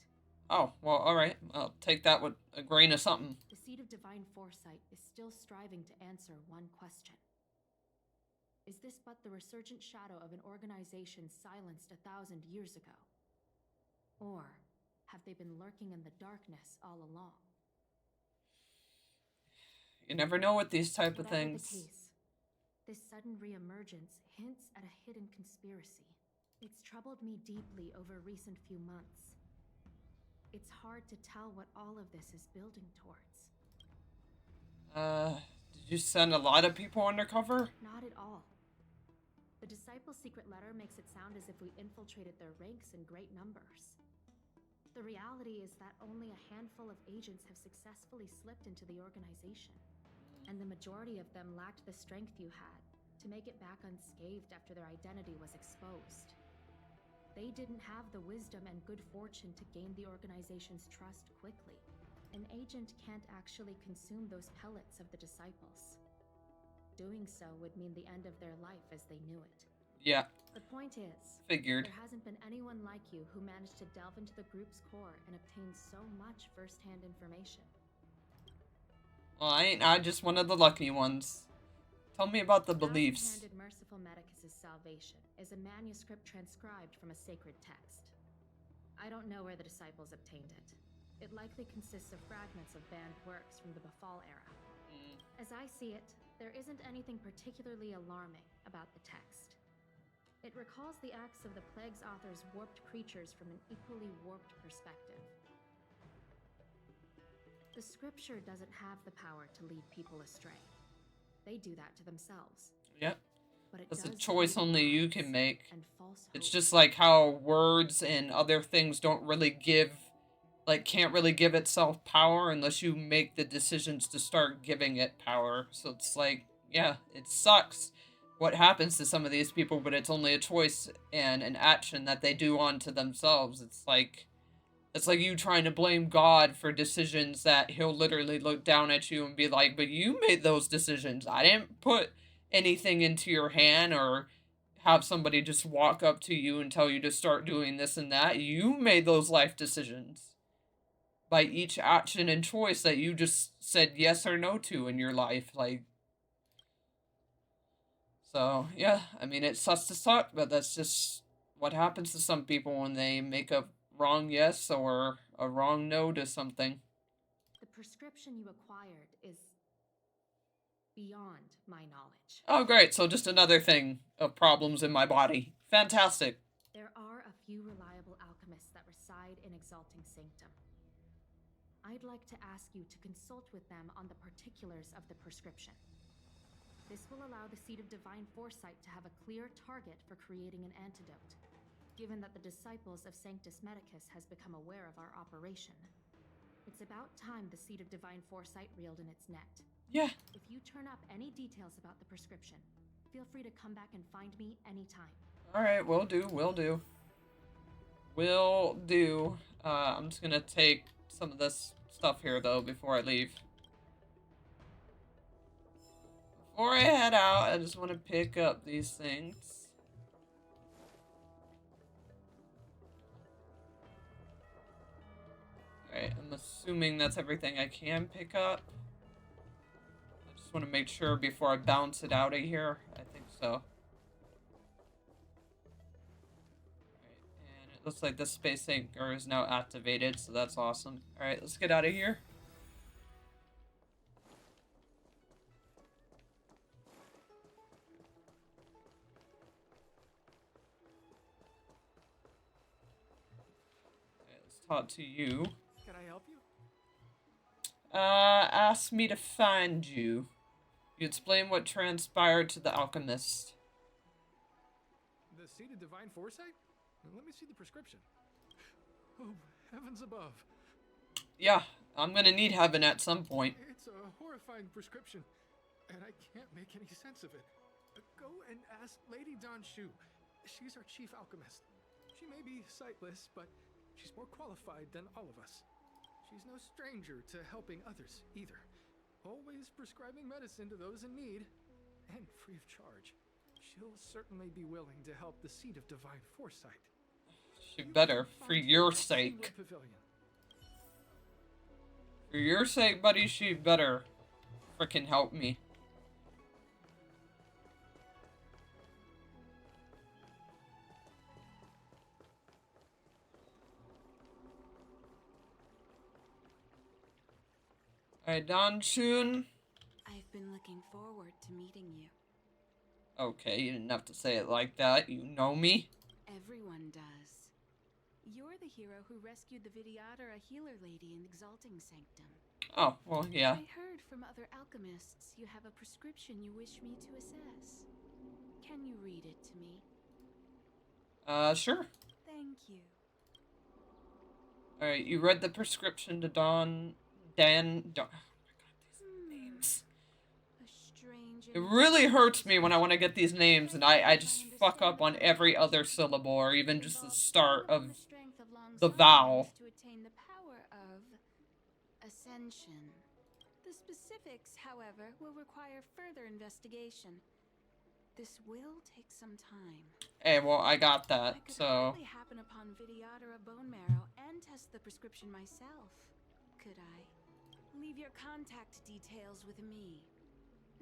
Oh, well, alright. I'll take that with a grain of something. The Seed of Divine Foresight is still striving to answer one question. Is this but the resurgent shadow of an organization silenced 1,000 years ago? Or have they been lurking in the darkness all along? You never know with these type of Whatever things. the case, this sudden reemergence hints at a hidden conspiracy. It's troubled me deeply over recent few months. It's hard to tell what all of this is building towards. Did you send a lot of people undercover? Not at all. The Disciple's secret letter makes it sound as if we infiltrated their ranks in great numbers. The reality is that only a handful of agents have successfully slipped into the organization, and the majority of them lacked the strength you had to make it back unscathed after their identity was exposed. They didn't have the wisdom and good fortune to gain the organization's trust quickly. An agent can't actually consume those pellets of the Disciples. Doing so would mean the end of their life as they knew it. Yeah. The point is, Figured. there hasn't been anyone like you who managed to delve into the group's core and obtain so much first-hand information. Well, I ain't just one of the lucky ones. Tell me about the beliefs. Thousand-handed merciful Medicus's salvation is a manuscript transcribed from a sacred text. I don't know where the disciples obtained it. It likely consists of fragments of banned works from the Befall era. As I see it, there isn't anything particularly alarming about the text. It recalls the acts of the Plague's author's warped creatures from an equally warped perspective. The scripture doesn't have the power to lead people astray. They do that to themselves. Yep. But it That's a does choice lead only you lies can make. and false It's hope. just like how words and other things don't really give, like, can't really give itself power unless you make the decisions to start giving it power. So it's like, yeah, it sucks what happens to some of these people, but it's only a choice and an action that they do onto themselves. It's like you trying to blame God for decisions that he'll literally look down at you and be like, but you made those decisions. I didn't put anything into your hand or have somebody just walk up to you and tell you to start doing this and that. You made those life decisions by each action and choice that you just said yes or no to in your life. Like, so yeah, I mean, it sucks to suck, but that's just what happens to some people when they make a wrong yes or a wrong no to something. The prescription you acquired is beyond my knowledge. Oh, great. So just another thing of problems in my body. Fantastic. There are a few reliable alchemists that reside in Exalting Sanctum. I'd like to ask you to consult with them on the particulars of the prescription. This will allow the Seed of Divine Foresight to have a clear target for creating an antidote, given that the disciples of Sanctus Medicus has become aware of our operation. It's about time the Seed of Divine Foresight reeled in its net. Yeah. If you turn up any details about the prescription, feel free to come back and find me anytime. Alright, will do. I'm just gonna take some of this stuff here, though, before I leave. Before I head out, I just want to pick up these things. Alright, I'm assuming that's everything I can pick up. I just want to make sure before I bounce it out of here. I think so. Alright, and it looks like the space anchor is now activated, so that's awesome. Alright, let's get out of here. Talk to you. Can I help you? Ask me to find you. You explain what transpired to the alchemist. The Seed of Divine Foresight? Let me see the prescription. Oh, heavens above. Yeah, I'm gonna need heaven at some point. It's a horrifying prescription, and I can't make any sense of it. Go and ask Lady Xianzhou. She's our chief alchemist. She may be sightless, but she's more qualified than all of us. She's no stranger to helping others, either. Always prescribing medicine to those in need, and free of charge. She'll certainly be willing to help the Seed of Divine Foresight. She better, for your sake. For your sake, buddy, she better frickin' help me. Alright, Danshun. I've been looking forward to meeting you. Okay, you didn't have to say it like that. You know me. Everyone does. You're the hero who rescued the Vidyadhara healer lady in Exalting Sanctum. Oh, well, yeah. I heard from other alchemists you have a prescription you wish me to assess. Can you read it to me? Sure. Thank you. Alright, you read the prescription to Dan. Oh my god, these names. It really hurts me when I want to get these names and I just fuck up on every other syllable or even just the start of the vowel. To attain the power of ascension. The specifics, however, will require further investigation. This will take some time. Hey, well, I got that, I could so... hardly happen upon Vidyadhara bone marrow and test the prescription myself, could I? Leave your contact details with me.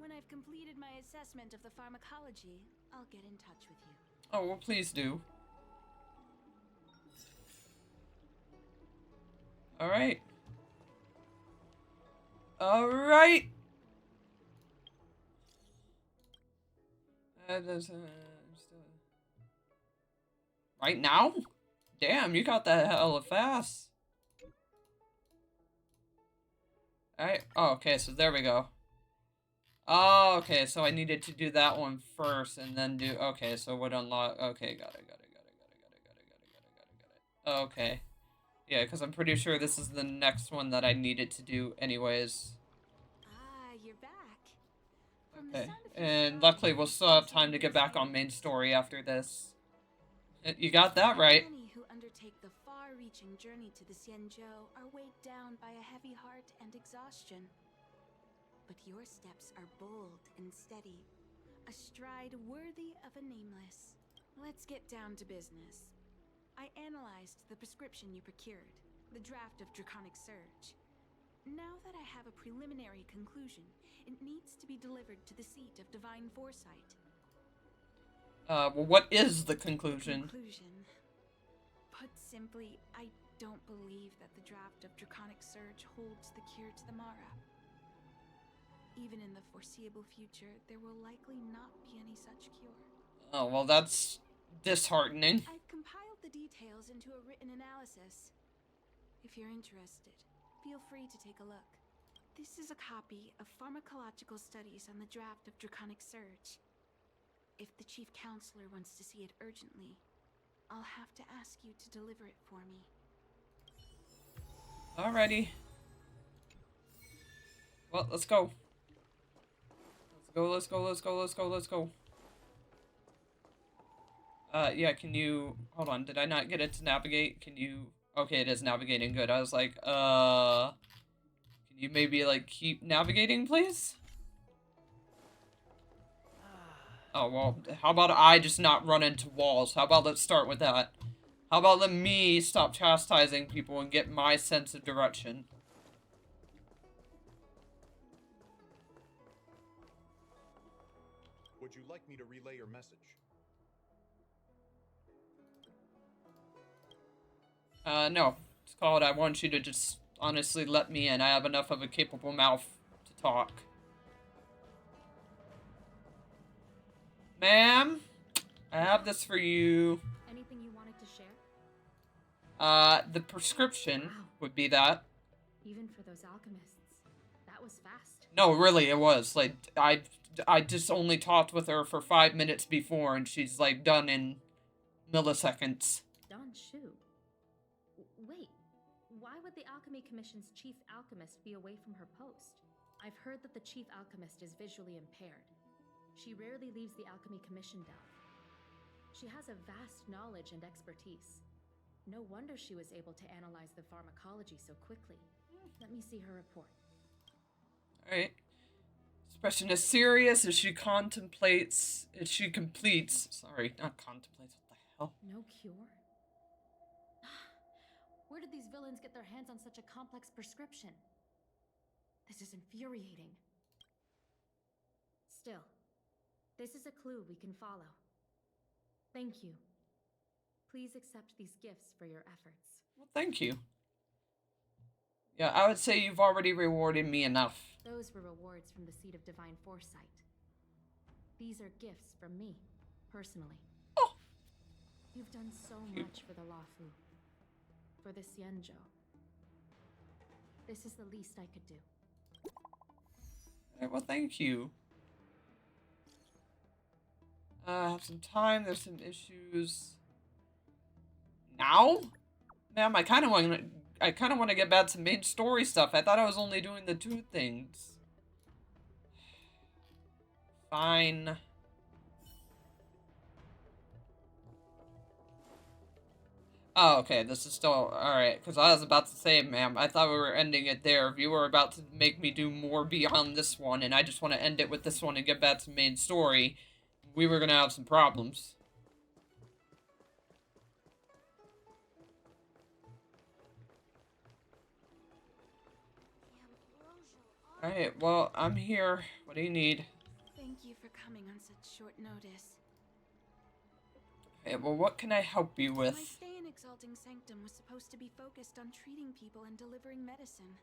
When I've completed my assessment of the pharmacology, I'll get in touch with you. Oh, well, please do. Alright. Alright! Right now? Damn, you got that hella fast. Alright. Oh, okay, so there we go. Oh, okay, so I needed to do that one first and then do... Okay, so what unlock... Okay, got it. Okay. Yeah, because I'm pretty sure this is the next one that I needed to do anyways. Ah, you're back. Okay, and luckily we'll still have time to get back on main story after this. You got that right. Many who undertake the far-reaching journey to the Xianzhou are weighed down by a heavy heart and exhaustion. But your steps are bold and steady, a stride worthy of a nameless. Let's get down to business. I analyzed the prescription you procured, the draft of Draconic Surge. Now that I have a preliminary conclusion, it needs to be delivered to the seat of Divine Foresight. Well, what is the conclusion? Put simply, I don't believe that the draft of Draconic Surge holds the cure to the Mara. Even in the foreseeable future, there will likely not be any such cure. Oh, well, that's disheartening. I've compiled the details into a written analysis. If you're interested, feel free to take a look. This is a copy of pharmacological studies on the draft of Draconic Surge. If the Chief Counselor wants to see it urgently, I'll have to ask you to deliver it for me. Alrighty. Well, let's go. Let's go. Yeah, can you... Hold on, did I not get it to navigate? Can you... Okay, it is navigating good. I was like, Can you maybe, like, keep navigating, please? Oh, well, how about I just not run into walls? How about let's start with that? How about let me stop chastising people and get my sense of direction? Would you like me to relay your message? No. It's called I want you to just honestly let me in. I have enough of a capable mouth to talk. Ma'am, I have this for you. Anything you wanted to share? The prescription would be that. Even for those alchemists, that was fast. No, really, it was. Like, I just only talked with her for 5 minutes before, and she's, like, done in milliseconds. Done, shoot. Wait, why would the Alchemy Commission's chief alchemist be away from her post? I've heard that the chief alchemist is visually impaired. She rarely leaves the Alchemy Commission delve. She has a vast knowledge and expertise. No wonder she was able to analyze the pharmacology so quickly. Let me see her report. Alright. Expression is serious as she completes, sorry, not contemplates, what the hell? No cure? Where did these villains get their hands on such a complex prescription? This is infuriating. Still, this is a clue we can follow. Thank you. Please accept these gifts for your efforts. Well, thank you. Yeah, I would say you've already rewarded me enough. Those were rewards from the seat of Divine Foresight. These are gifts from me, personally. Oh! You've done so much for the Luofu, for the Xianzhou. This is the least I could do. Alright, well, thank you. I have some time, there's some issues. Now? Ma'am, I kind of want to get back to main story stuff. I thought I was only doing the 2 things. Fine. Oh, okay, this is still... Alright, because I was about to say, ma'am, I thought we were ending it there. If you were about to make me do more beyond this one, and I just want to end it with this one and get back to main story, we were going to have some problems. The ambrosial Alright, well, I'm here. What do you need? Thank you for coming on such short notice. Okay, well, what can I help you My with? stay in Exalting Sanctum was supposed to be focused on treating people and delivering medicine.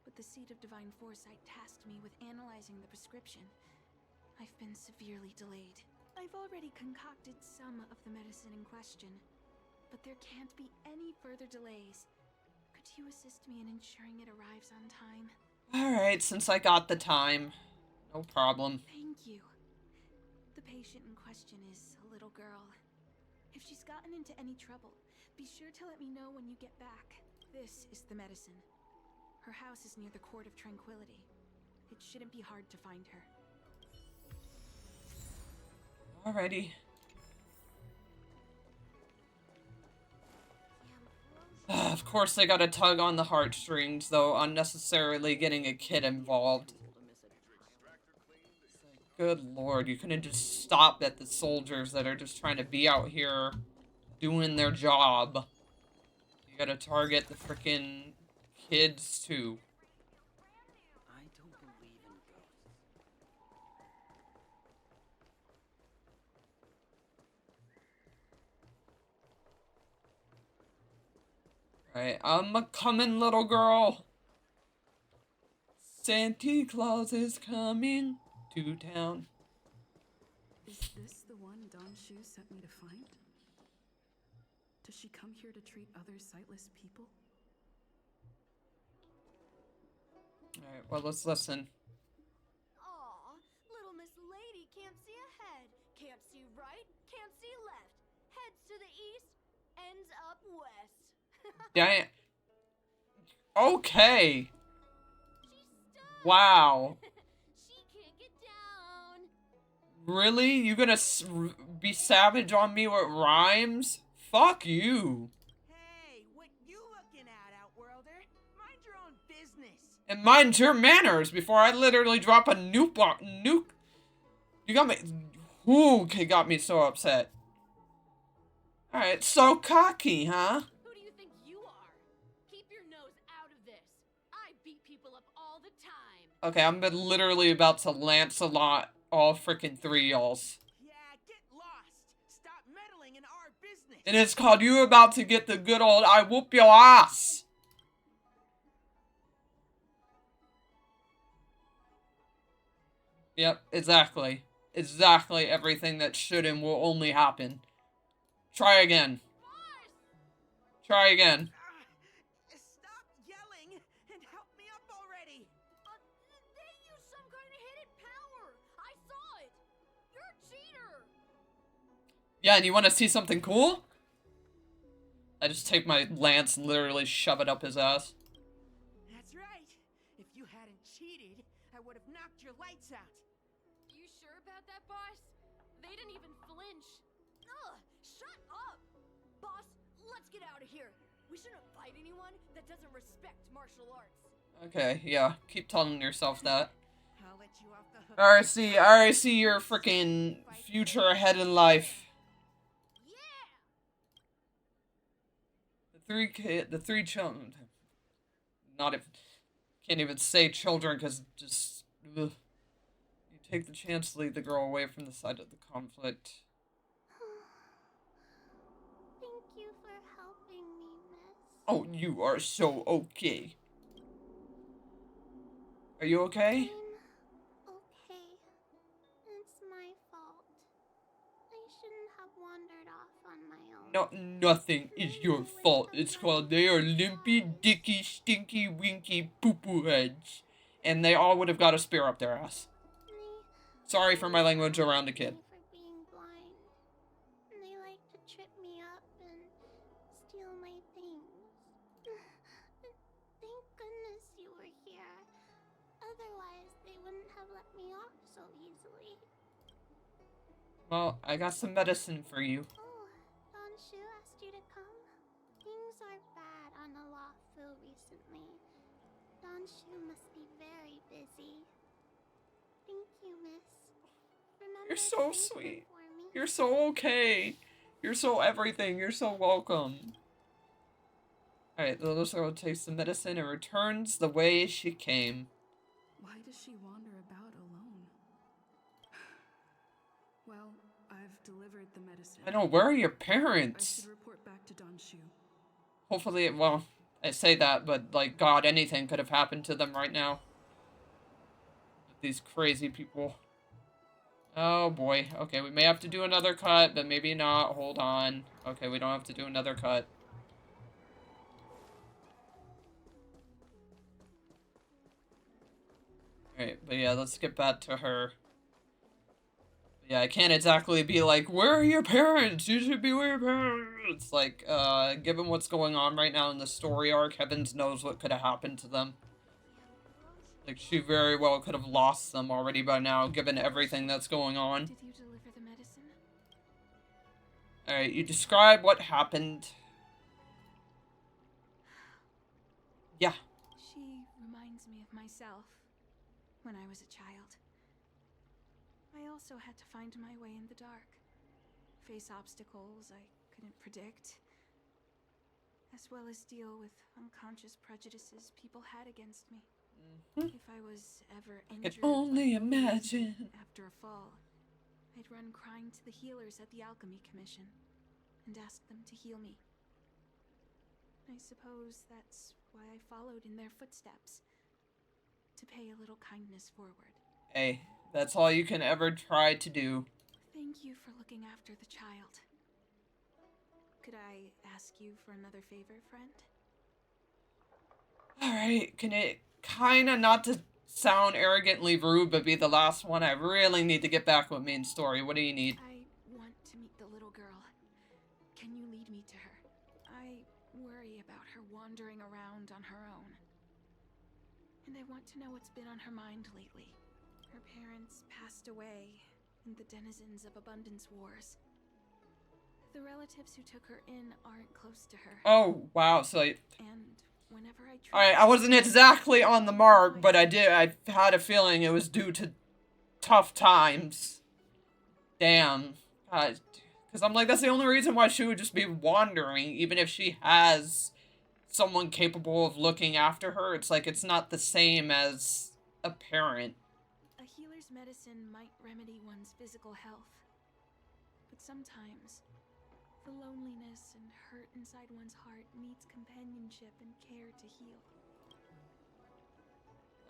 But the Seed of Divine Foresight tasked me with analyzing the prescription. I've been severely delayed. I've already concocted some of the medicine in question, but there can't be any further delays. Could you assist me in ensuring it arrives on time? Alright, since I got the time. No problem. Thank you. The patient in question is a little girl. If she's gotten into any trouble, be sure to let me know when you get back. This is the medicine. Her house is near the Court of Tranquility. It shouldn't be hard to find her. Alrighty. Of course they gotta tug on the heartstrings, though, unnecessarily getting a kid involved. Good lord, you couldn't just stop at the soldiers that are just trying to be out here doing their job. You gotta target the frickin' kids, too. I don't believe in ghosts. Right, I'm a coming, little girl. Santa Claus is coming to town. Is this the one Don Shu sent me to find? Does she come here to treat other sightless people? Alright, well, let's listen. Aw, little Miss Lady can't see ahead, can't see right, can't see left. Heads to the east, ends up west. Dang. Okay. Wow. She can't get down. Really? You gonna be savage on me with rhymes? Fuck you. Hey, what you looking at, Outworlder? Mind your own business. And mind your manners before I literally drop a nuke. You got me. Who got me so upset? Alright, so cocky, huh? Who do you think you are? Keep your nose out of this. I beat people up all the time. Okay, I'm literally about to Lancelot all freaking three y'alls. Yeah, get lost. Stop meddling in our business. And it's called you about to get the good old I whoop your ass. Yep, exactly. Exactly everything that should and will only happen. Try again. Try again. Stop yelling and help me up already. They use some kind of hidden power. I saw it. You're a cheater. Yeah, and you want to see something cool? I just take my lance and literally shove it up his ass. That's right. If you hadn't cheated, I would have knocked your lights out. You sure about that, boss? They didn't even flinch. Ugh, shut up. Boss, let's get out of here. We shouldn't fight anyone that doesn't respect martial arts. Okay, yeah. Keep telling yourself that. I'll let you off the hook. I already see your freaking future ahead in life. The three children. Can't even say children because just. Ugh. You take the chance to lead the girl away from the side of the conflict. Thank you for helping me, miss. Oh, you are so okay. Are you okay? I'm okay. It's my fault. I shouldn't have wandered off on my own. No, nothing is your fault. It's called they are limpy, dicky, stinky, winky, poo-poo heads. And they all would have got a spear up their ass. Sorry for my language around a kid. For being blind. They like to trip me up and steal my things. Thank goodness you were here. Otherwise, they wouldn't have let me off so easily. Well, I got some medicine for you. Oh, Don Shu asked you to come? Things are bad on the Luofu recently. Don Shu must be very busy. Thank you, miss. Remember, You're so thank you sweet. for me. You're so okay. You're so everything. You're so welcome. Alright, the little girl takes the medicine and returns the way she came. Why does she wander about alone? Well, I've delivered the medicine. I know, where are your I parents? should report back to Xianzhou. Hopefully, well, I say that, but, like, God, anything could have happened to them right now. With these crazy people. Oh, boy. Okay, we may have to do another cut, but maybe not. Hold on. Okay, we don't have to do another cut. Alright, but yeah, let's get back to her. Yeah, I can't exactly be like, where are your parents? You should be with your parents. Like, given what's going on right now in the story arc, heavens knows what could have happened to them. Like, she very well could have lost them already by now, given everything that's going on. Did you deliver the medicine? Alright, you describe what happened. Yeah. She reminds me of myself when I was a child. I also had to find my way in the dark, face obstacles I couldn't predict, as well as deal with unconscious prejudices people had against me. If I was ever injured, I can only imagine. After a fall, I'd run crying to the healers at the Alchemy Commission and ask them to heal me. I suppose that's why I followed in their footsteps, to pay a little kindness forward. Hey, that's all you can ever try to do. Thank you for looking after the child. Could I ask you for another favor, friend? Alright, can it kinda, not to sound arrogantly rude, but be the last one? I really need to get back with main story. What do you need? I want to meet the little girl. Can you lead me to her? I worry about her wandering around on her own. And I want to know what's been on her mind lately. Her parents passed away in the denizens of Abundance Wars. The relatives who took her in aren't close to her. Oh, wow, so And whenever I try... Alright, I wasn't exactly on the mark, but I had a feeling it was due to tough times. Damn. Because I'm like, that's the only reason why she would just be wandering, even if she has someone capable of looking after her. It's like, it's not the same as a parent. A healer's medicine might remedy one's physical health, but sometimes the loneliness and hurt inside one's heart needs companionship and care to heal.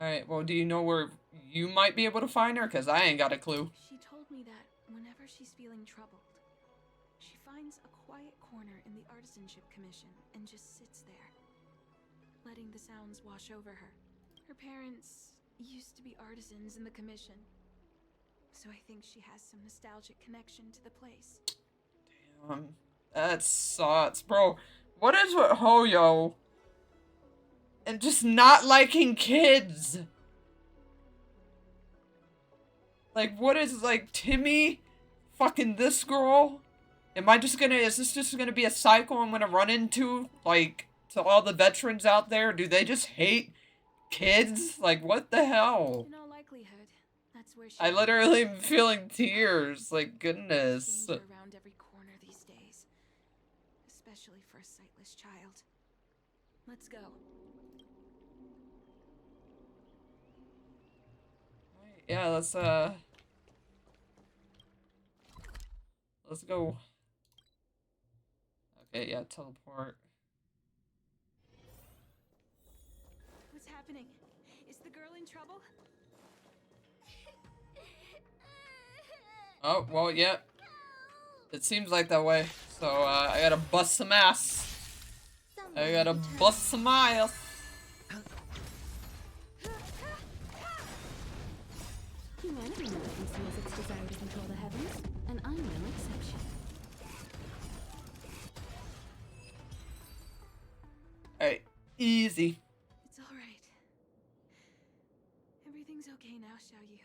Alright, well, do you know where you might be able to find her? Because I ain't got a clue. She told me that whenever she's feeling troubled, she finds a quiet corner in the Artisanship Commission and just sits there, letting the sounds wash over her. Her parents used to be artisans in the commission, so I think she has some nostalgic connection to the place. Damn, that sucks, bro. What is with Hoyo and just not liking kids? Like, what is, like, Timmy fucking this girl? Is this just gonna be a cycle I'm gonna run into? Like, to all the veterans out there? Do they just hate kids? Like, what the hell? In all likelihood, that's where she... I literally am feeling tears. Like, goodness. Danger around every corner these days, especially for a sightless child. Let's go. Yeah, let's go. Okay, yeah, teleport. What's happening? Is the girl in trouble? Oh, well, yeah. It seems like that way. So, I gotta bust some ass. I gotta bust some ass. Humanity never conceals its desire to control the heavens, and I'm no exception. Alright, easy. It's all right. Everything's okay now, Xiaoyu.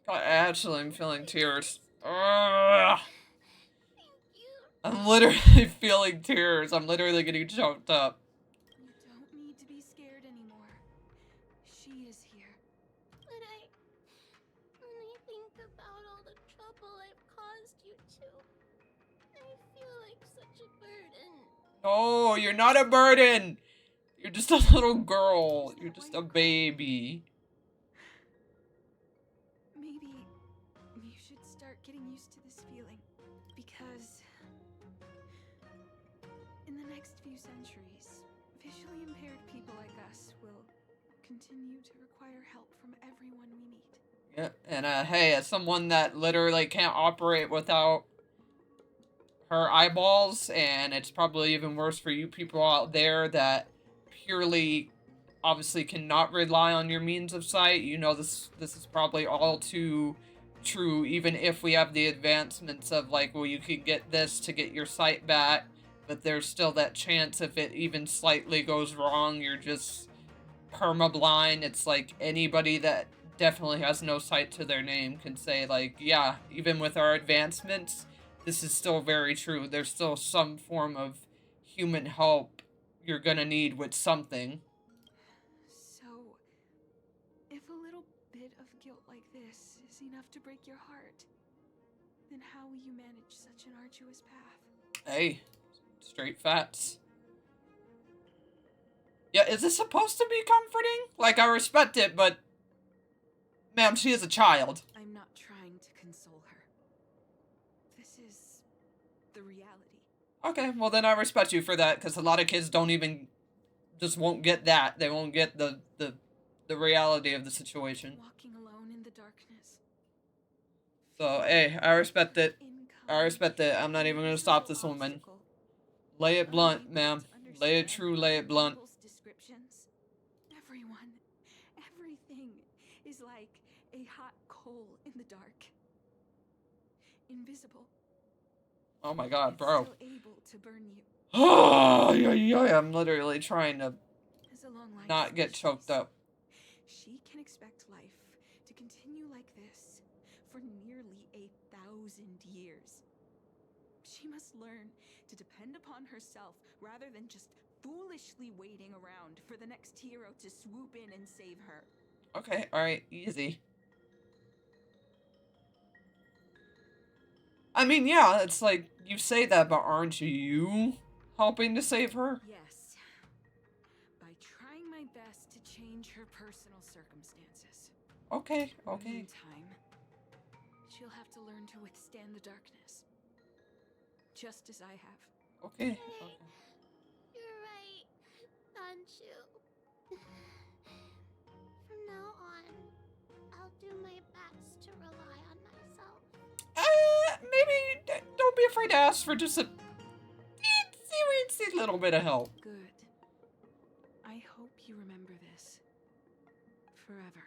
God, actually, I'm feeling tears. Ugh. I'm literally feeling tears. I'm literally getting choked up. You don't need to be scared anymore. She is here. But when I think about all the trouble I've caused you two, I feel like such a burden. No, you're not a burden. You're just a little girl. You're just a baby. Maybe you should start getting used to this feeling. Because in the next few centuries, visually impaired people like us will continue to require help from everyone we meet. Yeah, and hey, as someone that literally can't operate without her eyeballs, and it's probably even worse for you people out there that purely, obviously, cannot rely on your means of sight. You know, this is probably all too true, even if we have the advancements of, like, well, you can get this to get your sight back, but there's still that chance if it even slightly goes wrong, you're just perma-blind. It's like anybody that definitely has no sight to their name can say, like, yeah, even with our advancements, this is still very true. There's still some form of human help you're gonna need with something. So, if a little bit of guilt like this is enough to break your heart, then how will you manage such an arduous path? Hey, straight facts. Yeah, is this supposed to be comforting? Like, I respect it, but ma'am, she is a child. I'm not trying to console her. This is the reality. Okay, well then I respect you for that, because a lot of kids don't even, just won't get that. They won't get the reality of the situation. Walking alone in the darkness. So, hey, I respect it. I respect it. I'm not even gonna stop this woman. Lay it blunt, ma'am. Lay it true, lay it blunt. Descriptions. Everyone, everything is like a hot coal in the dark. Invisible. Oh my god, bro. Still able to burn you. Oh, I'm literally trying to not get choked up. She can expect life to continue like this for nearly 1,000 years. She must learn to depend upon herself rather than just foolishly waiting around for the next hero to swoop in and save her. Okay, alright, easy. I mean, yeah, it's like, you say that, but aren't you helping to save her? Yes. By trying my best to change her personal circumstances. Okay, In the okay. meantime, she'll have to learn to withstand the darkness. Just as I have. Okay. You're right, Xianzhou. From now on, I'll do my best to rely on myself. Maybe don't be afraid to ask for just a teensy little bit of help. Good. I hope you remember this. Forever.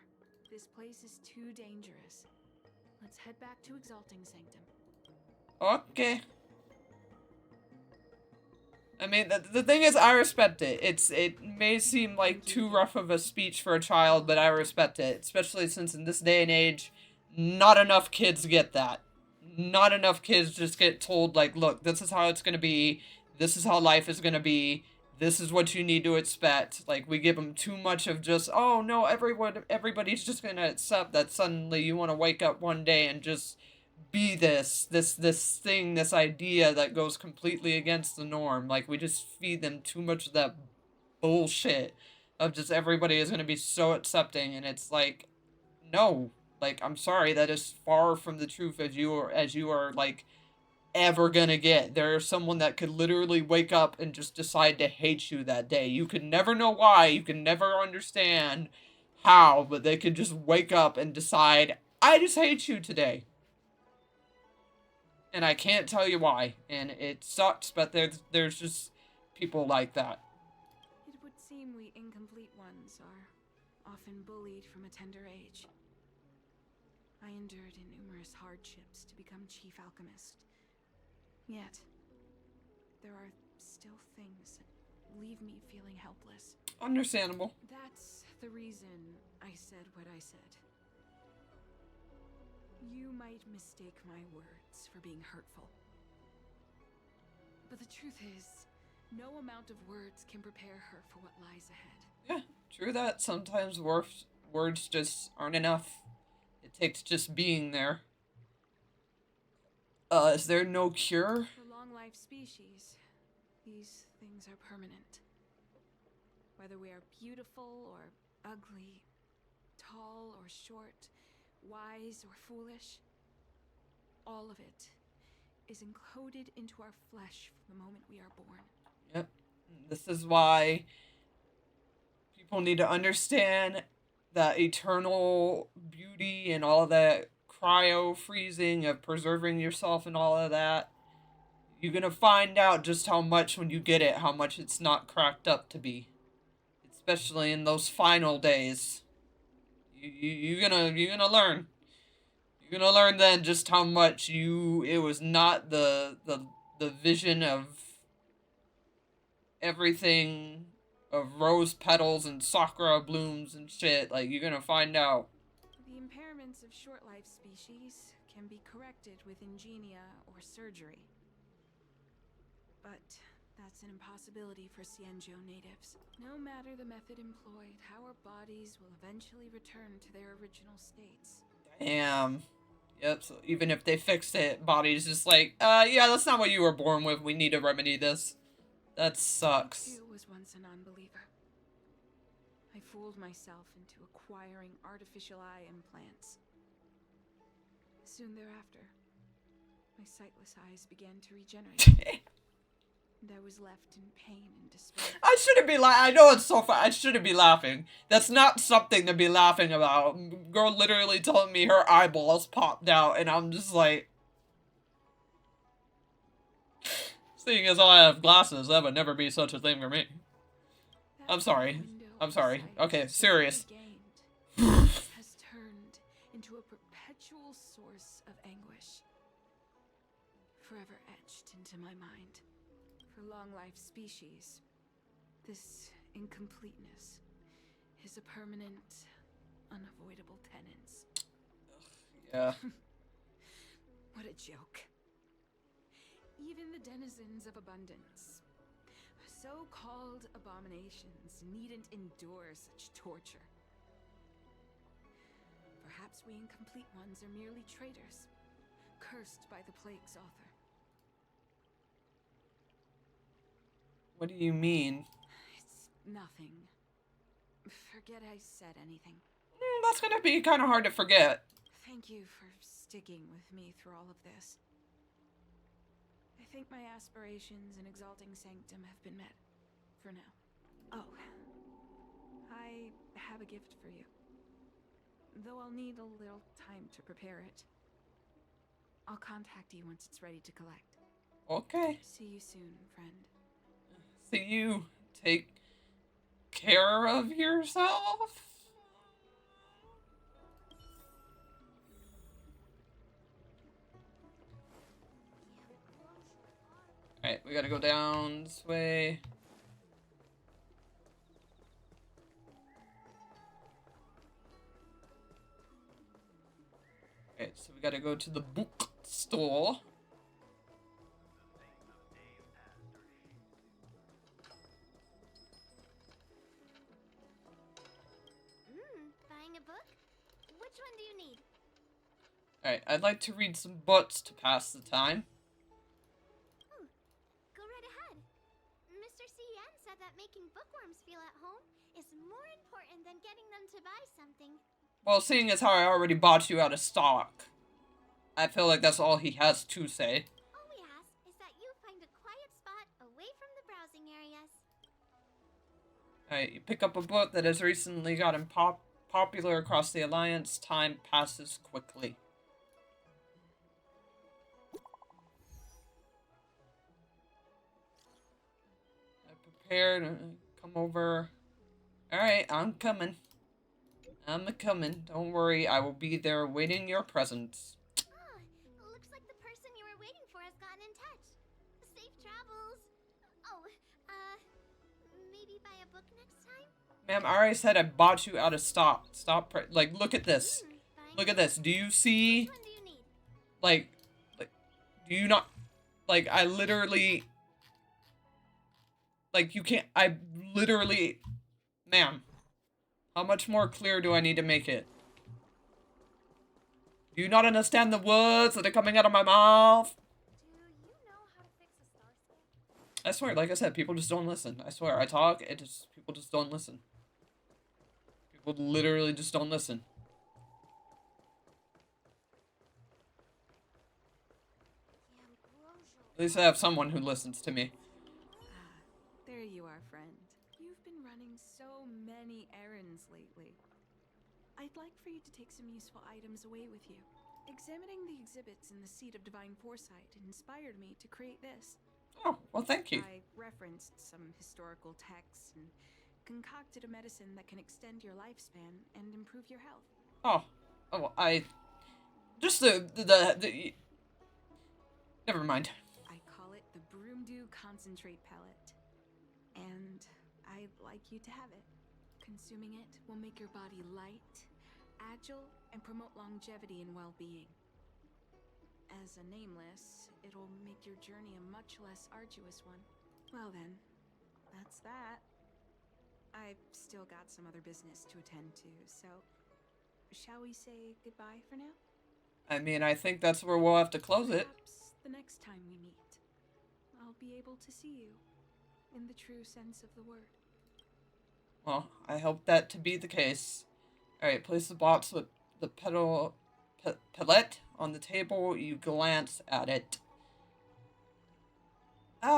This place is too dangerous. Let's head back to Exalting Sanctum. Okay. I mean, the thing is, I respect it. It may seem like too rough of a speech for a child, but I respect it. Especially since in this day and age, not enough kids get that. Not enough kids just get told, like, look, this is how it's gonna be. This is how life is gonna be. This is what you need to expect. Like, we give them too much of just, oh, no, everybody's just gonna accept that suddenly you want to wake up one day and just be this thing, this idea that goes completely against the norm. Like, we just feed them too much of that bullshit of just everybody is going to be so accepting, and it's like, no, like, I'm sorry, that is far from the truth as you are like ever gonna get. There's someone that could literally wake up and just decide to hate you that day. You could never know why, you can never understand how, but they could just wake up and decide, I just hate you today. And I can't tell you why, and it sucks, but there's just people like that. It would seem we incomplete ones are often bullied from a tender age. I endured numerous hardships to become Chief Alchemist. Yet, there are still things that leave me feeling helpless. Understandable. That's the reason I said what I said. You might mistake my words for being hurtful. But the truth is, no amount of words can prepare her for what lies ahead. Yeah, true that. Sometimes words just aren't enough. It takes just being there. Is there no cure? For long life species, these things are permanent. Whether we are beautiful or ugly, tall or short, wise or foolish, all of it is encoded into our flesh from the moment we are born. Yep. This is why people need to understand that eternal beauty and all that cryo freezing of preserving yourself and all of that. You're gonna find out just how much when you get it, how much it's not cracked up to be. Especially in those final days. You're gonna learn. You're gonna learn then just how much it was not the vision of everything of rose petals and sakura blooms and shit. Like, you're gonna find out. The impairments of short-life species can be corrected with ingenia or surgery. But that's an impossibility for Xianzhou natives. No matter the method employed, our bodies will eventually return to their original states. Damn. Yep, so even if they fixed it, body's just like, yeah, that's not what you were born with. We need to remedy this. That sucks. I too was once a non-believer. I fooled myself into acquiring artificial eye implants. Soon thereafter, my sightless eyes began to regenerate. And I was left in pain and despair. I shouldn't be I know it's so fun. I shouldn't be laughing. That's not something to be laughing about. Girl literally told me her eyeballs popped out, and I'm just like... Seeing as I have glasses, that would never be such a thing for me. I'm sorry. I'm sorry. Okay, serious. Has turned into a perpetual source of anguish. Forever etched into my mind. For long-life species, this incompleteness is a permanent, unavoidable tenance. Yeah. What a joke. Even the denizens of abundance, so-called abominations, needn't endure such torture. Perhaps we incomplete ones are merely traitors, cursed by the plague's author. What do you mean? It's nothing. Forget I said anything. That's gonna be kind of hard to forget. Thank you for sticking with me through all of this. I think my aspirations in exalting sanctum have been met. For now. Oh. I have a gift for you. Though I'll need a little time to prepare it. I'll contact you once it's ready to collect. Okay. See you soon, friend. See you. Take care of yourself. Alright, we gotta go down this way. Okay, so we gotta go to the bookstore. Buying a book? Which one do you need? Alright, I'd like to read some books to pass the time. Go right ahead. Mr. C.N. said that making bookworms feel at home is more important than getting them to buy something. Well, seeing as how I already bought you out of stock, I feel like that's all he has to say. All we ask is that you find a quiet spot away from the browsing areas. Alright, you pick up a book that has recently gotten popular across the Alliance. Time passes quickly. I prepared. Come over. Alright, I'm coming. I'm coming. Don't worry, I will be there waiting your presence. Looks like the person you were waiting for has gotten in touch. Safe travels. Oh, maybe buy a book next time? Ma'am, I already said I bought you out of stock. Stop. Like, look at this. Look at this. Do you see? Which one do you need? Like, do you not? Like, I literally. Like, you can't. I literally. Ma'am. How much more clear do I need to make it? Do you not understand the words that are coming out of my mouth? Do you know how to fix a star scan? I swear, like I said, people just don't listen. I swear, I talk, people just don't listen. People literally just don't listen. At least I have someone who listens to me. There you are, friend. You've been running so many errands lately. I'd like for you to take some useful items away with you. Examining the exhibits in the Seat of Divine Foresight inspired me to create this. Oh, well, thank you. I referenced some historical texts and concocted a medicine that can extend your lifespan and improve your health. Oh, just never mind. I call it the Broomdew Concentrate Pellet. And I'd like you to have it. Consuming it will make your body light, agile, and promote longevity and well-being. As a nameless, it'll make your journey a much less arduous one. Well then, that's that. I've still got some other business to attend to, so shall we say goodbye for now? I mean, I think that's where we'll have to close it. Perhaps the next time we meet, I'll be able to see you in the true sense of the word. Well, I hope that to be the case. Alright, place the box with the pellet on the table. You glance at it. You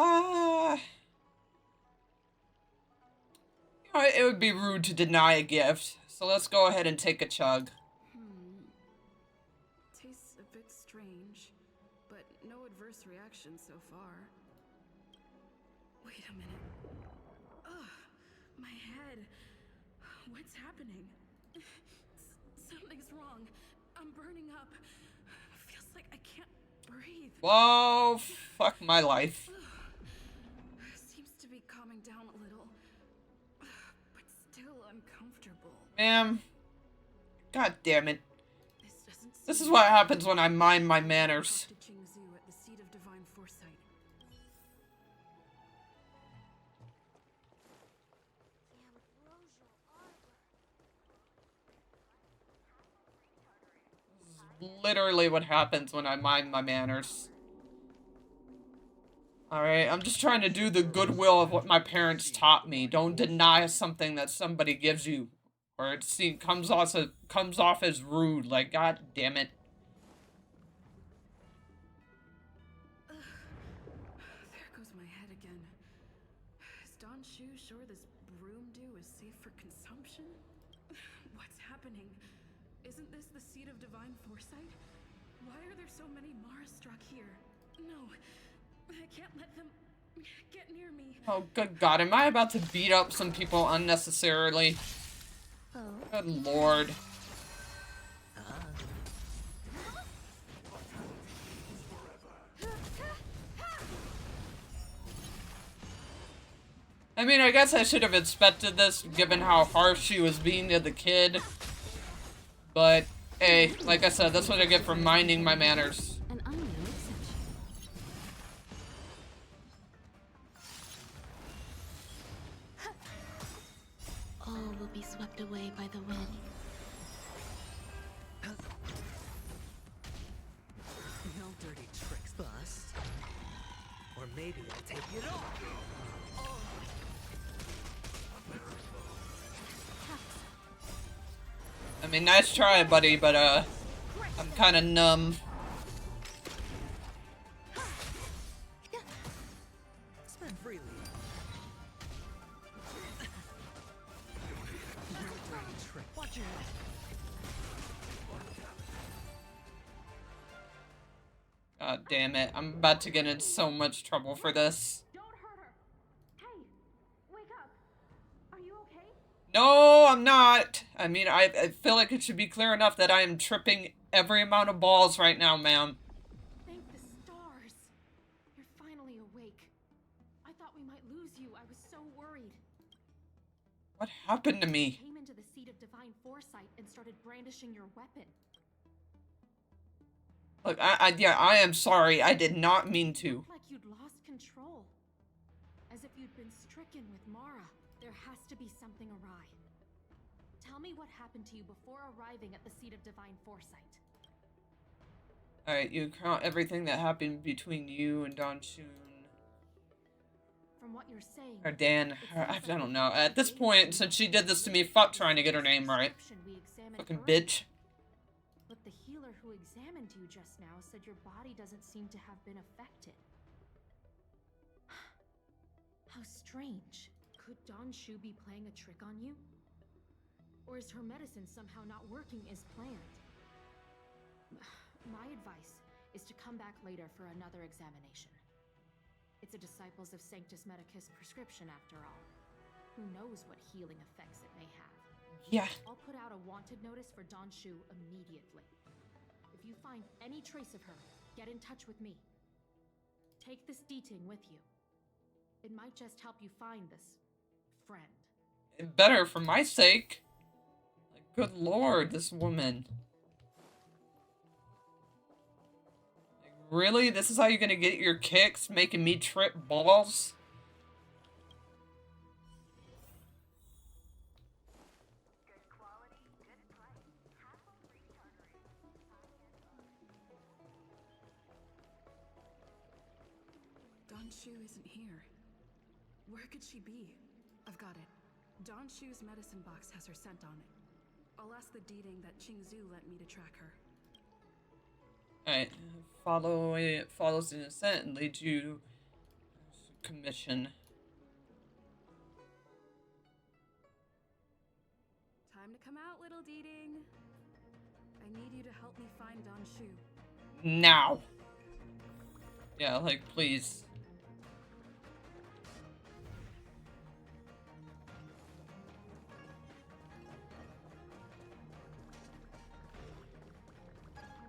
know, it would be rude to deny a gift. So let's go ahead and take a chug. Tastes a bit strange, but no adverse reaction so far. Wait a minute. Ugh, my head. What's happening? Something's wrong. I'm burning up. Feels like I can't breathe. Whoa, fuck my life. Seems to be calming down a little, but still uncomfortable. Ma'am. God damn it. This is what happens when I mind my manners. Xianzhou at the Seat of Divine Foresight. Literally what happens when I mind my manners. Alright, I'm just trying to do the goodwill of what my parents taught me. Don't deny something that somebody gives you. Or it comes off as rude. Like, god damn it. There goes my head again. Is Xianzhou sure this broomdew is safe for consumption? What's happening? Isn't this the Seat of Divine Foresight? Why are there so many Mara struck here? No, I can't let them get near me. Oh, good god. Am I about to beat up some people unnecessarily? Good lord. I mean, I guess I should have expected this, given how harsh she was being to the kid. But, hey, like I said, that's what I get for minding my manners. An unknown exception. All will be swept away by the wind. No dirty tricks, bust. Or maybe I'll take it off. I mean, nice try, buddy, but, I'm kinda numb. Spend freely. No dirty trick. Watch your head. God damn it. I'm about to get in so much trouble for this. Don't hurt her. Hey, wake up. Are you okay? No, I'm not. I mean, I feel like it should be clear enough that I am tripping every amount of balls right now, ma'am. Thank the stars. You're finally awake. I thought we might lose you. I was so worried. What happened to me? You came into the Seat of Divine Foresight and started brandishing your weapon. Look, yeah, I am sorry. I did not mean to. Like you'd lost control. As if you'd been stricken with Mara. There has to be something awry. Tell me what happened to you before arriving at the Seat of Divine Foresight. Alright, you count everything that happened between you and Don Shun. From what you're saying, Or Dan. I it seems like don't the know. At this point, since she did this to me, fuck trying to get her name right. we examined Fucking earlier. bitch. But the healer who examined you just now said your body doesn't seem to have been affected. How strange. Could Don Shu be playing a trick on you? Or is her medicine somehow not working as planned? My advice is to come back later for another examination. It's a Disciples of Sanctus Medicus prescription after all. Who knows what healing effects it may have? Yeah. I'll put out a wanted notice for Don Shu immediately. If you find any trace of her, get in touch with me. Take this deeting with you. It might just help you find this friend. Better for my sake. Like, good lord, this woman. Like, really? This is how you're gonna get your kicks? Making me trip balls? Don Shu isn't here. Where could she be? I've got it. Don Shu's medicine box has her scent on it. I'll ask the Deeding that Xianzhou lent me to track her. Alright. Follows the descent and leads you to commission. Time to come out, little Deeding. I need you to help me find Don Shu. Now. Yeah, like, please.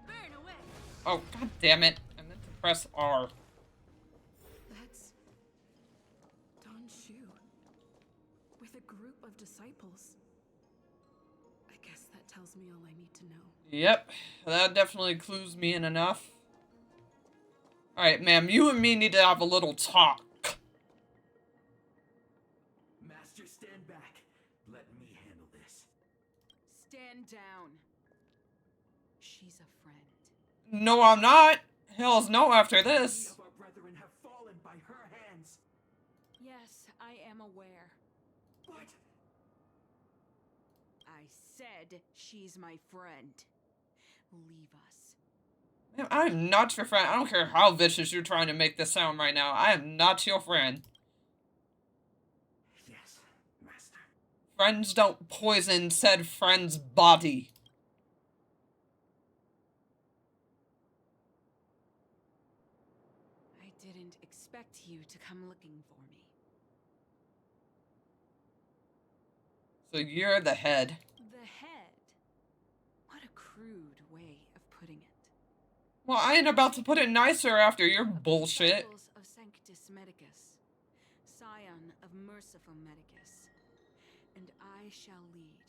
Burn away. Oh, god damn it. I meant to press R. That's Don Shu. With a group of disciples. I guess that tells me all I need to know. Yep, that definitely clues me in enough. Alright, ma'am, you and me need to have a little talk. Master, stand back. Let me handle this. Stand down. She's a friend. No, I'm not. Hell's no after this. Many of our brethren have fallen by her hands. Yes, I am aware. But I said she's my friend. Leave us. Ma'am, I am not your friend. I don't care how vicious you're trying to make this sound right now. I am not your friend. yes, Master. Friends don't poison said friend's body. I didn't expect you to come looking for me. So you're the head. The head? What a crude way of putting it. Well, I ain't about to put it nicer after your bullshit. Disciples of Sanctus Medicus, scion of merciful Medicus, and I shall lead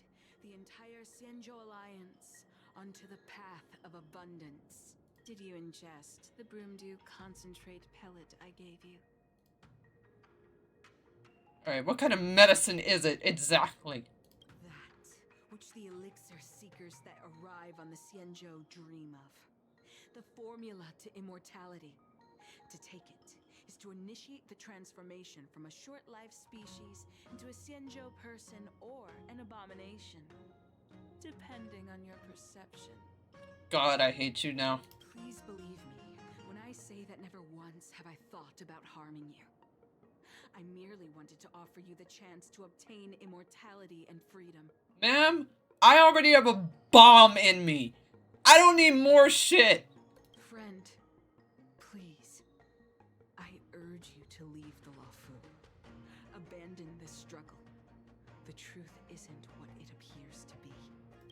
the entire Xianzhou Alliance onto the path of abundance. Did you ingest the Broomdew concentrate pellet I gave you? Alright, what kind of medicine is it exactly? That which the elixir seekers that arrive on the Xianzhou dream of. The formula to immortality. To take it is to initiate the transformation from a short-lived species into a Xianzhou person or an abomination, depending on your perception. God, I hate you now. Please believe me when I say that never once have I thought about harming you. I merely wanted to offer you the chance to obtain immortality and freedom. Ma'am, I already have a bomb in me. I don't need more shit. Friend, please. I urge you to leave the Luofu. Abandon this struggle. The truth isn't what it appears to be.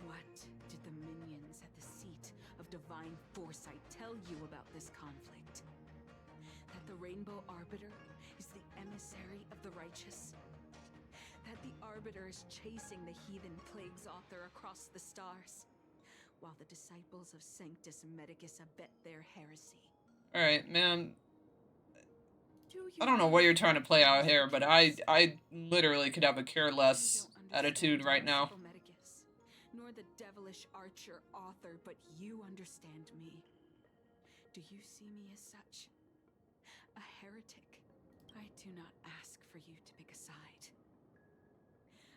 What did the minions at the seat of divine foresight tell you about this conflict? That the Rainbow Arbiter is the emissary of the righteous? That the Arbiter is chasing the heathen plague's author across the stars? While the disciples of Sanctus Medicus abet their heresy. Alright, ma'am. I don't know what you're trying to play out here, but I literally could have a care less attitude right now. Medicus, nor the devilish archer author, but you understand me. Do you see me as such? A heretic? I do not ask for you to pick a side.